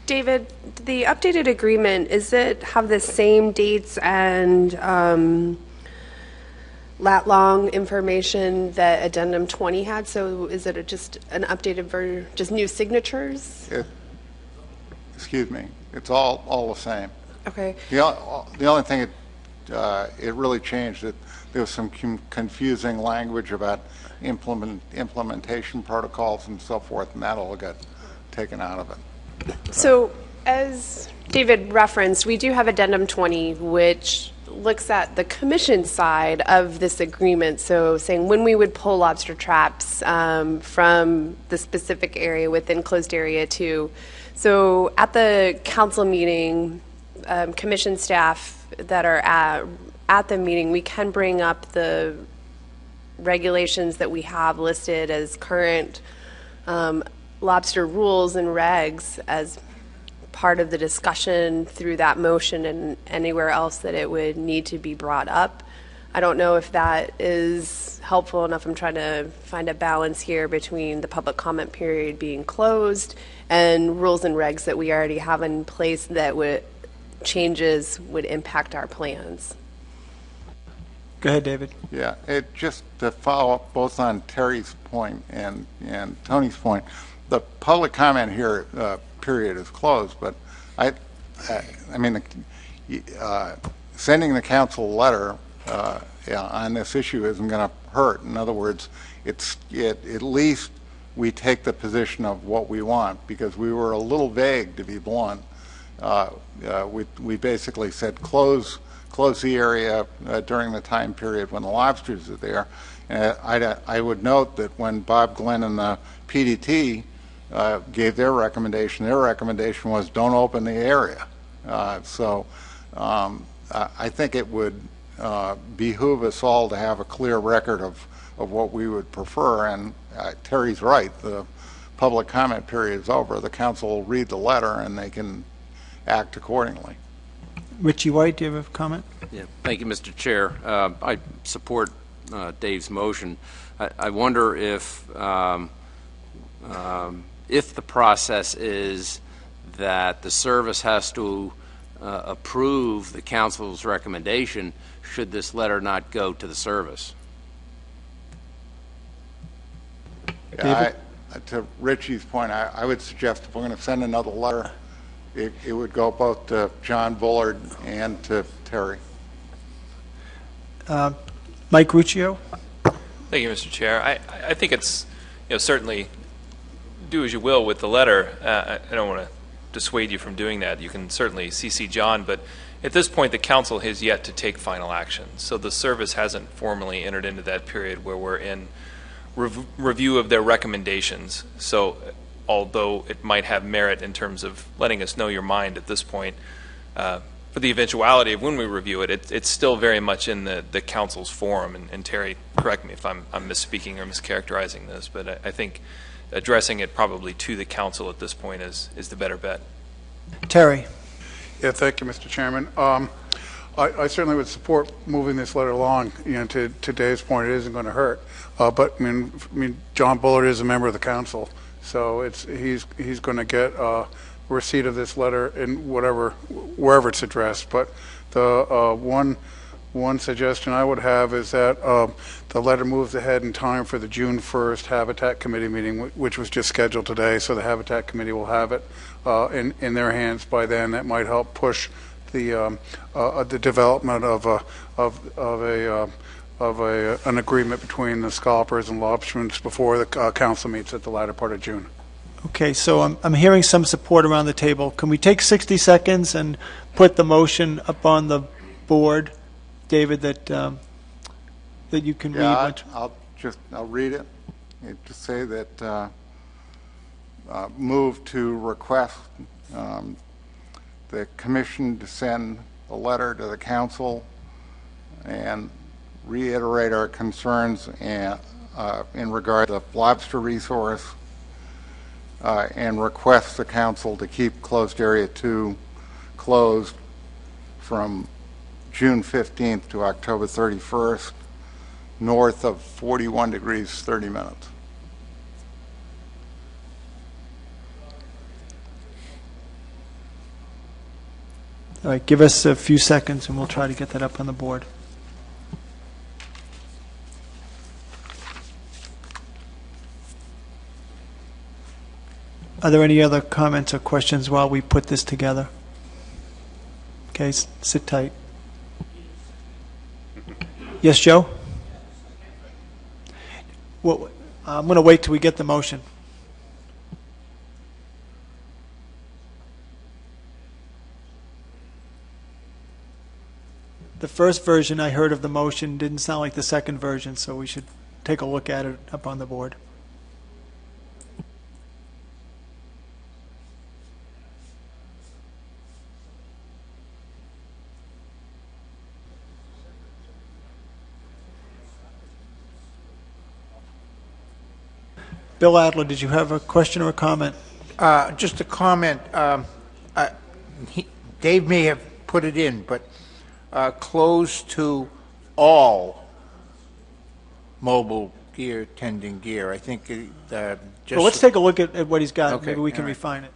David, the updated agreement, is it have the same dates and lat long information that Addendum 20 had? So is it just an updated version, just new signatures? Excuse me. It's all the same. Okay. The only thing it really changed, there was some confusing language about implementation protocols and so forth, and that all got taken out of it. So as David referenced, we do have Addendum 20, which looks at the commission side of this agreement. So saying when we would pull lobster traps from the specific area within closed area 2. So at the council meeting, commission staff that are at the meeting, we can bring up the regulations that we have listed as current lobster rules and regs as part of the discussion through that motion and anywhere else that it would need to be brought up. I don't know if that is helpful enough. I'm trying to find a balance here between the public comment period being closed and rules and regs that we already have in place that would impact our plans. Go ahead, David. Yeah, it just to follow up both on Terry's point and Tony's point, the public comment here period is closed, but I mean, sending the council a letter on this issue isn't going to hurt. In other words, at least we take the position of what we want, because we were a little vague, to be blunt. We basically said close the area during the time period when the lobsters are there. I would note that when Bob Glenn and the PDT gave their recommendation was don't open the area. So I think it would behoove us all to have a clear record of what we would prefer. And Terry's right, the public comment period is over. The council will read the letter and they can act accordingly. Richie White, do you have a comment? Yeah, thank you, Mr. Chair. I support Dave's motion. I wonder if the process is that the service has to approve the council's recommendation, should this letter not go to the service? Yeah, to Richie's point, I would suggest if we're going to send another letter, it would go both to John Bullard and to Terry. Mike Ruccio? Thank you, Mr. Chair. I think it's, certainly do as you will with the letter. I don't want to dissuade you from doing that. You can certainly CC John, but at this point the council has yet to take final action. So the service hasn't formally entered into that period where we're in review of their recommendations. So although it might have merit in terms of letting us know your mind at this point, for the eventuality of when we review it, it's still very much in the council's forum. And Terry, correct me if I'm misspeaking or mischaracterizing this, but I think addressing it probably to the council at this point is the better bet. Terry. Yeah, thank you, Mr. Chairman. I certainly would support moving this letter along. To Dave's point, it isn't going to hurt. But I mean, John Bullard is a member of the council, so he's going to get receipt of this letter in wherever it's addressed. But the one suggestion I would have is that the letter moves ahead in time for the June 1st Habitat Committee meeting, which was just scheduled today. So the Habitat Committee will have it in their hands by then. That might help push the development of an agreement between the scalpers and lobstermen before the council meets at the latter part of June. Okay, so I'm hearing some support around the table. Can we take 60 seconds and put the motion up on the board, David, that you can read? I'll read it. Just say that move to request the commission to send a letter to the council and reiterate our concerns in regard to the lobster resource, and request the council to keep closed area 2 closed from June 15th to October 31st, north of 41 degrees 30 minutes. All right, give us a few seconds and we'll try to get that up on the board. Are there any other comments or questions while we put this together? Okay, sit tight. Yes, Joe? Well, I'm going to wait till we get the motion. The first version I heard of the motion didn't sound like the second version, so we should take a look at it up on the board. Bill Adler, did you have a question or a comment? Just a comment. Dave may have put it in, but closed to all mobile gear, tending gear. I think just. Well, let's take a look at what he's got. Okay, Maybe we can all right. refine it.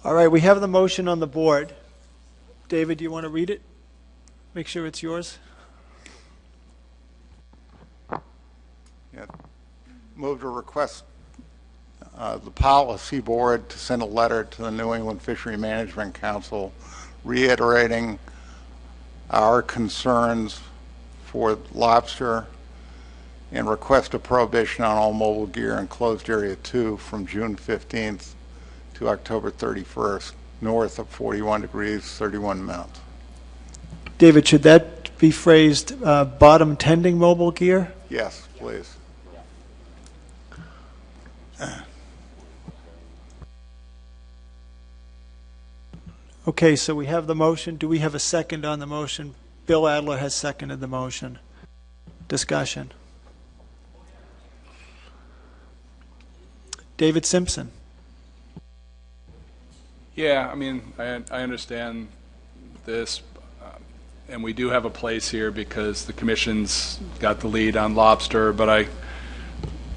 All right, we have the motion on the board. David, do you want to read it? Make sure it's yours. Yeah. Move to request the policy board to send a letter to the New England Fishery Management Council reiterating our concerns for lobster and request a prohibition on all mobile gear in closed area 2 from June 15th to October 31st, north of 41 degrees 31 minutes. David, should that be phrased bottom tending mobile gear? Yes, please. Okay, so we have the motion. Do we have a second on the motion? Bill Adler has seconded the motion. Discussion. David Simpson. Yeah, I mean, I understand this, and we do have a place here because the commission's got the lead on lobster, but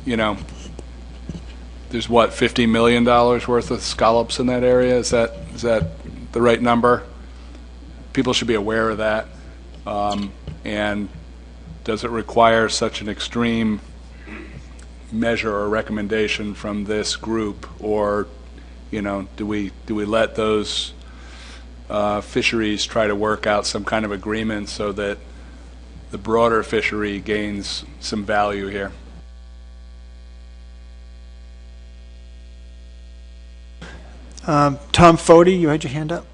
there's what, $50 million worth of scallops in that area? Is that the right number? People should be aware of that. And does it require such an extreme measure or recommendation from this group, or do we let those fisheries try to work out some kind of agreement so that the broader fishery gains some value here? Tom Foti, you had your hand up.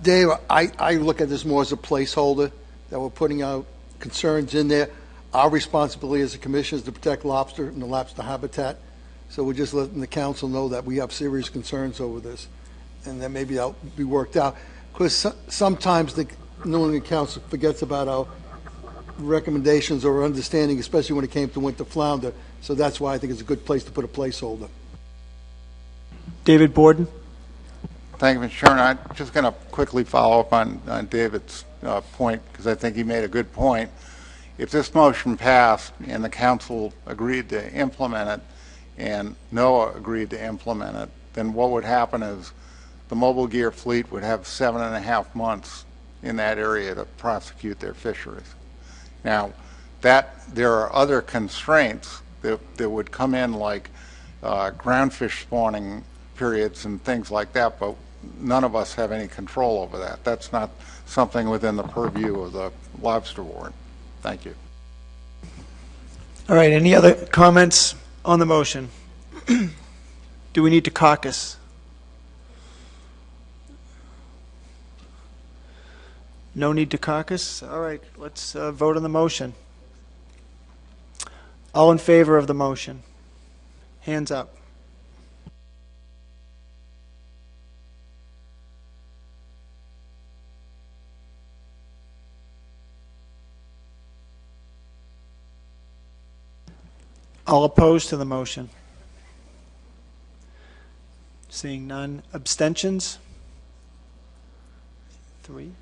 Dave, I look at this more as a placeholder, that we're putting out concerns in there. Our responsibility as a commission is to protect lobster and the lobster habitat. So we're just letting the council know that we have serious concerns over this, and that maybe that'll be worked out. Because sometimes the New England Council forgets about our recommendations or understanding, especially when it came to winter flounder. So that's why I think it's a good place to put a placeholder. David Borden. Thank you, Mr. Chairman. I'm just going to quickly follow up on David's point, because I think he made a good point. If this motion passed and the council agreed to implement it, and NOAA agreed to implement it, then what would happen is the mobile gear fleet would have 7.5 months in that area to prosecute their fisheries. Now, there are other constraints that would come in, like groundfish spawning periods and things like that, but none of us have any control over that. That's not something within the purview of the Lobster Board. Thank you. All right, any other comments on the motion? Do we need to caucus? No need to caucus? All right, let's vote on the motion. All in favor of the motion? Hands up. All opposed to the motion? Seeing none. Abstentions? 3,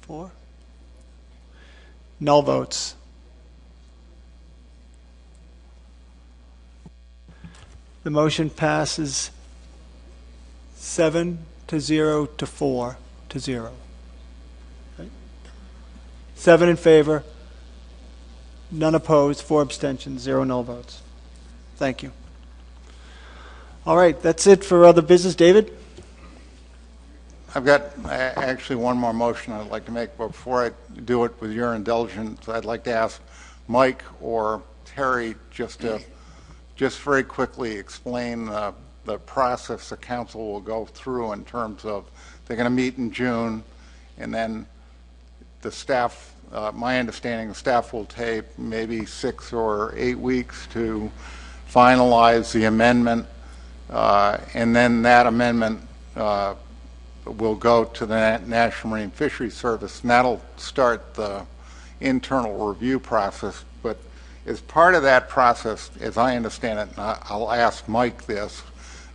4. Null votes? The motion passes 7-0 to 4-0. Right? 7 in favor, none opposed, 4 abstentions, 0 null votes. Thank you. All right, that's it for other business. David? I've got actually one more motion I'd like to make. But before I do it, with your indulgence, I'd like to ask Mike or Terry just very quickly explain the process the council will go through in terms of they're going to meet in June, and then the staff, my understanding, the staff will take maybe 6 or 8 weeks to finalize the amendment, and then that amendment will go to the National Marine Fisheries Service, and that'll start the internal review process. But as part of that process, as I understand it, and I'll ask Mike this,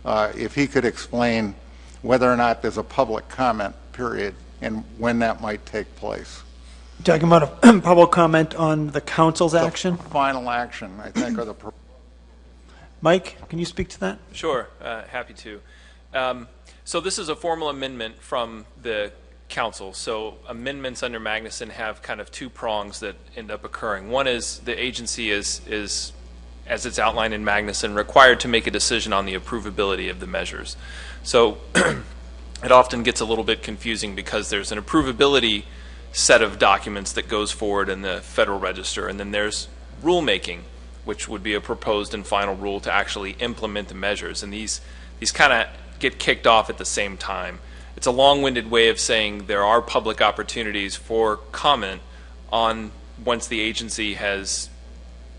if he could explain whether or not there's a public comment period and when that might take place. You're talking about a public comment on the council's action? Final action, I think, or the... Mike, can you speak to that? Sure, happy to. So this is a formal amendment from the council. So amendments under Magnuson have kind of 2 prongs that end up occurring. One is the agency is, as it's outlined in Magnuson, required to make a decision on the approvability of the measures. So it often gets a little bit confusing because there's an approvability set of documents that goes forward in the Federal Register, and then there's rulemaking, which would be a proposed and final rule to actually implement the measures. And these kind of get kicked off at the same time. It's a long-winded way of saying there are public opportunities for comment on once the agency has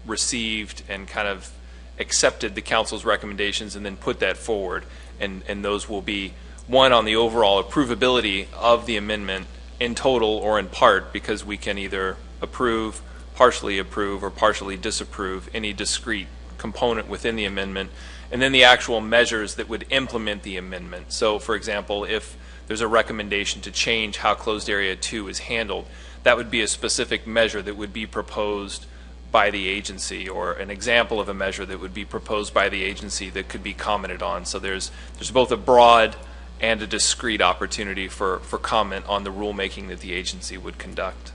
received and kind of accepted the council's recommendations and then put that forward. And those will be, one, on the overall approvability of the amendment in total or in part, because we can either approve, partially approve, or partially disapprove any discrete component within the amendment, and then the actual measures that would implement the amendment. So, for example, if there's a recommendation to change how closed area 2 is handled, that would be a specific measure that would be proposed by the agency, or an example of a measure that would be proposed by the agency that could be commented on. So there's both a broad and a discrete opportunity for comment on the rulemaking that the agency would conduct.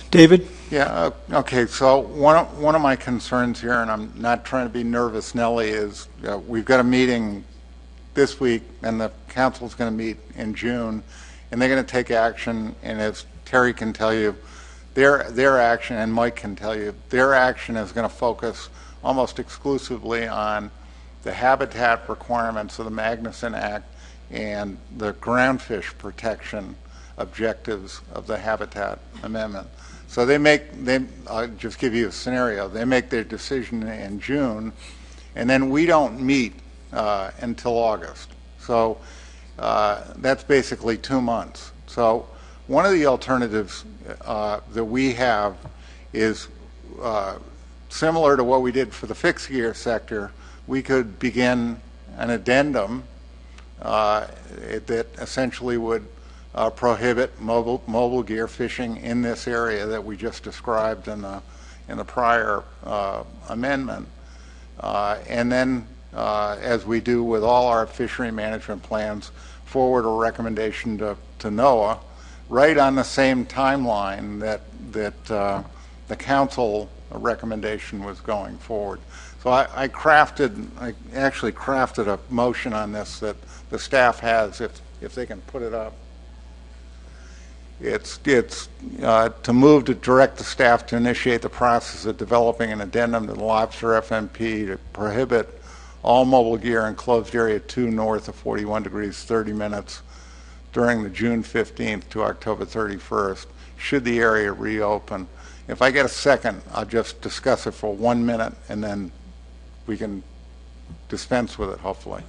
David? Yeah, okay, so one of my concerns here, and I'm not trying to be nervous Nelly, is we've got a meeting this week, and the council's going to meet in June, and they're going to take action, and as Terry can tell you, their action, and Mike can tell you, their action is going to focus almost exclusively on the habitat requirements of the Magnuson Act and the groundfish protection objectives of the Habitat Amendment. So I'll just give you a scenario. They make their decision in June, and then we don't meet until August. So that's basically 2 months. So one of the alternatives that we have is similar to what we did for the fixed gear sector. We could begin an addendum that essentially would prohibit mobile gear fishing in this area that we just described in the prior amendment, and then as we do with all our fishery management plans, forward a recommendation to NOAA right on the same timeline that the council recommendation was going forward. So I actually crafted a motion on this that the staff has, if they can put it up. It's to move to direct the staff to initiate the process of developing an addendum to the Lobster FMP to prohibit all mobile gear in closed area 2 north of 41 degrees 30 minutes during the June 15th to October 31st, should the area reopen, If I get a second, I'll just discuss it for 1 minute, and then we can dispense with it, hopefully.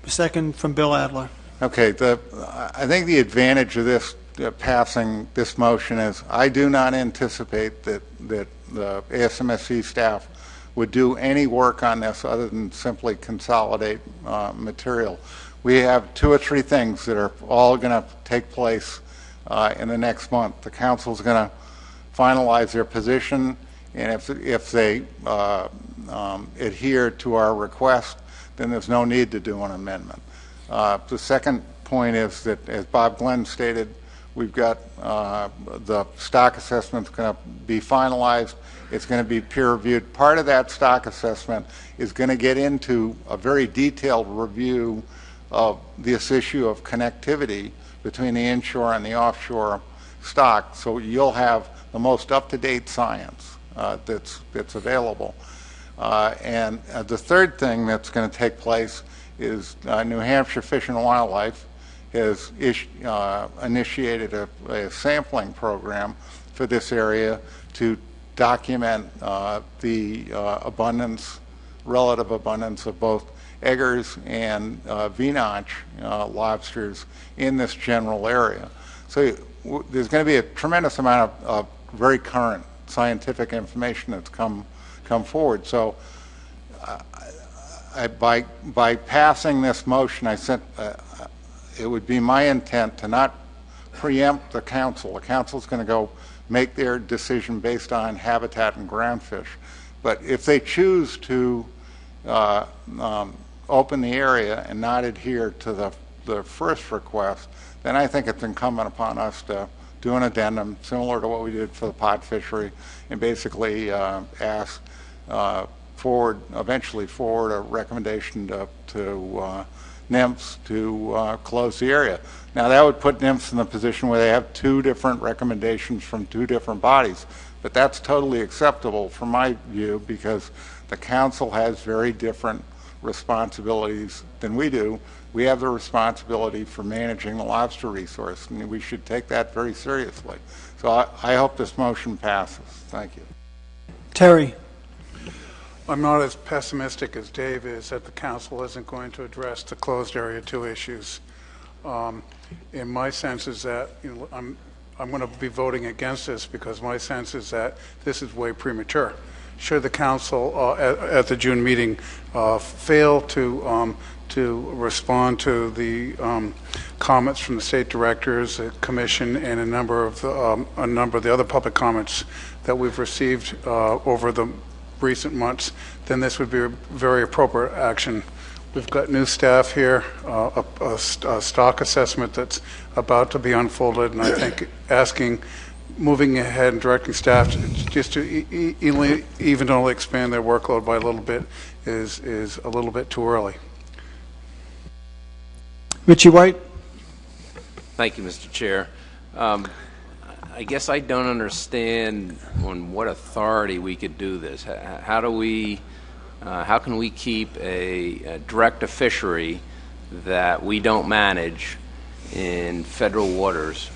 A second from Bill Adler. Okay, I think the advantage of this passing this motion is I do not anticipate that the ASMSC staff would do any work on this other than simply consolidate material. We have 2 or 3 things that are all going to take place in the next month. The council's going to finalize their position, and if they adhere to our request, then there's no need to do an amendment. The second point is that, as Bob Glenn stated, we've got the stock assessment's going to be finalized. It's going to be peer reviewed. Part of that stock assessment is going to get into a very detailed review of this issue of connectivity between the inshore and the offshore stock. So you'll have the most up-to-date science that's available. And the third thing that's going to take place is New Hampshire Fish and Wildlife has initiated a sampling program for this area to document the relative abundance of both eggers and V-notch lobsters in this general area. So there's going to be a tremendous amount of very current scientific information that's come forward. So by passing this motion, it would be my intent to not preempt the council. The council's going to go make their decision based on habitat and groundfish. But if they choose to open the area and not adhere to the first request, then I think it's incumbent upon us to do an addendum similar to what we did for the pot fishery and basically ask eventually forward a recommendation to NIMS to close the area. Now that would put NIMS in the position where they have 2 different recommendations from 2 different bodies, but that's totally acceptable from my view because the council has very different responsibilities than we do. We have the responsibility for managing the lobster resource, and we should take that very seriously. So I hope this motion passes. Thank you. Terry. I'm not as pessimistic as Dave is that the council isn't going to address the closed area 2 issues. In my sense is that I'm going to be voting against this because my sense is that this is way premature. Should the council at the June meeting fail to respond to the comments from the state directors, the commission, and a number of the other public comments that we've received over the recent months, then this would be a very appropriate action. We've got new staff here, a stock assessment that's about to be unfolded, and I think moving ahead and directing staff just to even only expand their workload by a little bit is a little bit too early. Richie White. Thank you, Mr. Chair. I guess I don't understand on what authority we could do this. How can we keep a direct a fishery that we don't manage in federal waters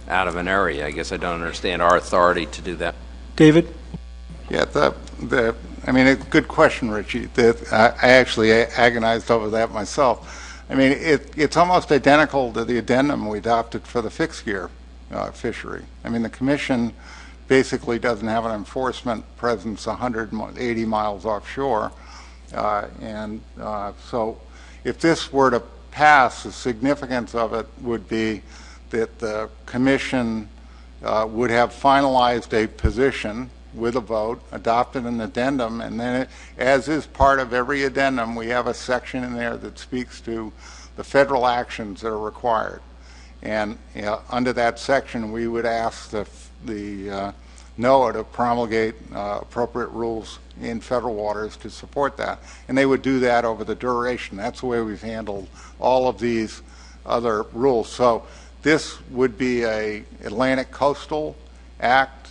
out of an area? I guess I don't understand our authority to do that. David? Yeah, I mean, a good question, Richie. I actually agonized over that myself. I mean, it's almost identical to the addendum we adopted for the fixed gear fishery. I mean, the commission basically doesn't have an enforcement presence 180 miles offshore. So if this were to pass, the significance of it would be that the commission would have finalized a position with a vote, adopted an addendum, and then as is part of every addendum, we have a section in there that speaks to the federal actions that are required. And under that section, we would ask the NOAA to promulgate appropriate rules in federal waters to support that. And they would do that over the duration. That's the way we've handled all of these other rules. So this would be a Atlantic Coastal Act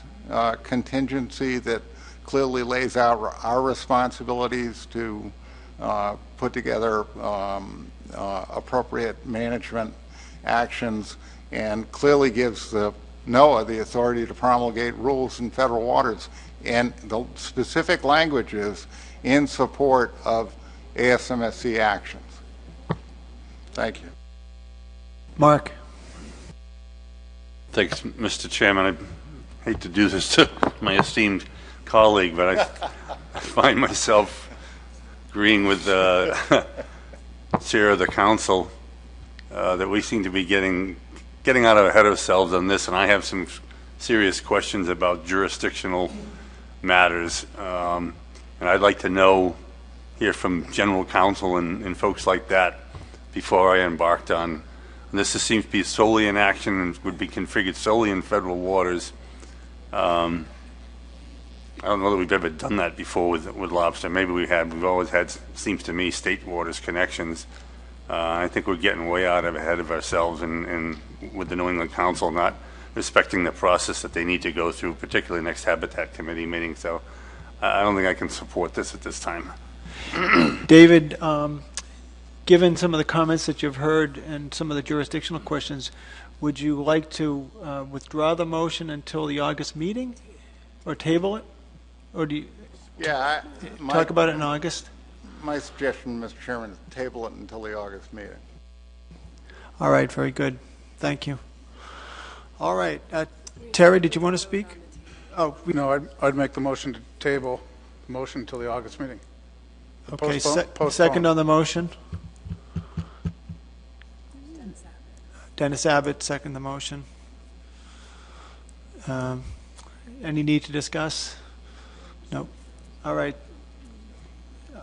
contingency that clearly lays out our responsibilities to put together appropriate management actions and clearly gives the NOAA the authority to promulgate rules in federal waters. And the specific language is in support of ASMSC actions. Thank you. Mark. Thanks, Mr. Chairman. I hate to do this to my esteemed colleague, but I find myself agreeing with the chair of the council that we seem to be getting out ahead of ourselves on this, and I have some serious questions about jurisdictional matters. And I'd like to know, hear from general counsel and folks like that before I embarked on. And this seems to be solely in action and would be configured solely in federal waters. I don't know that we've ever done that before with Lobster. Maybe we have. We've always had, seems to me, state waters connections. I think we're getting way out ahead of ourselves and with the New England Council not respecting the process that they need to go through, particularly next Habitat Committee meeting. So I don't think I can support this at this time. David, given some of the comments that you've heard and some of the jurisdictional questions, would you like to withdraw the motion until the August meeting or table it? Or do you talk about it in August? My suggestion, Mr. Chairman, is table it until the August meeting. All right, very good. Thank you. All right. Terry, did you want to speak? Oh, no, I'd make the motion to table the motion until the August meeting. Okay, Postpone. second on the motion. Dennis Abbott, second the motion. Any need to discuss? No. All right.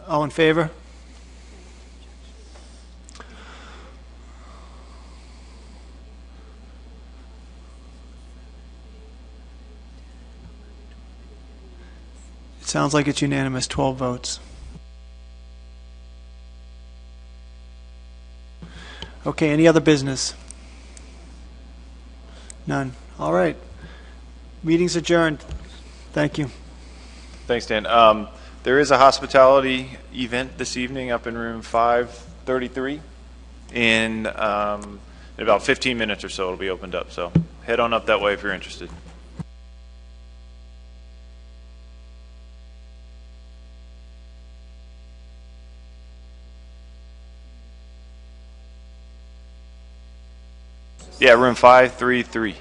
All in favor? It sounds like it's unanimous, 12 votes. Okay, any other business? None. All right. Meeting's adjourned. Thank you. Thanks, Dan. There is a hospitality event this evening up in room 533. In about 15 minutes or so, it'll be opened up. So head on up that way if you're interested. Yeah, room 533.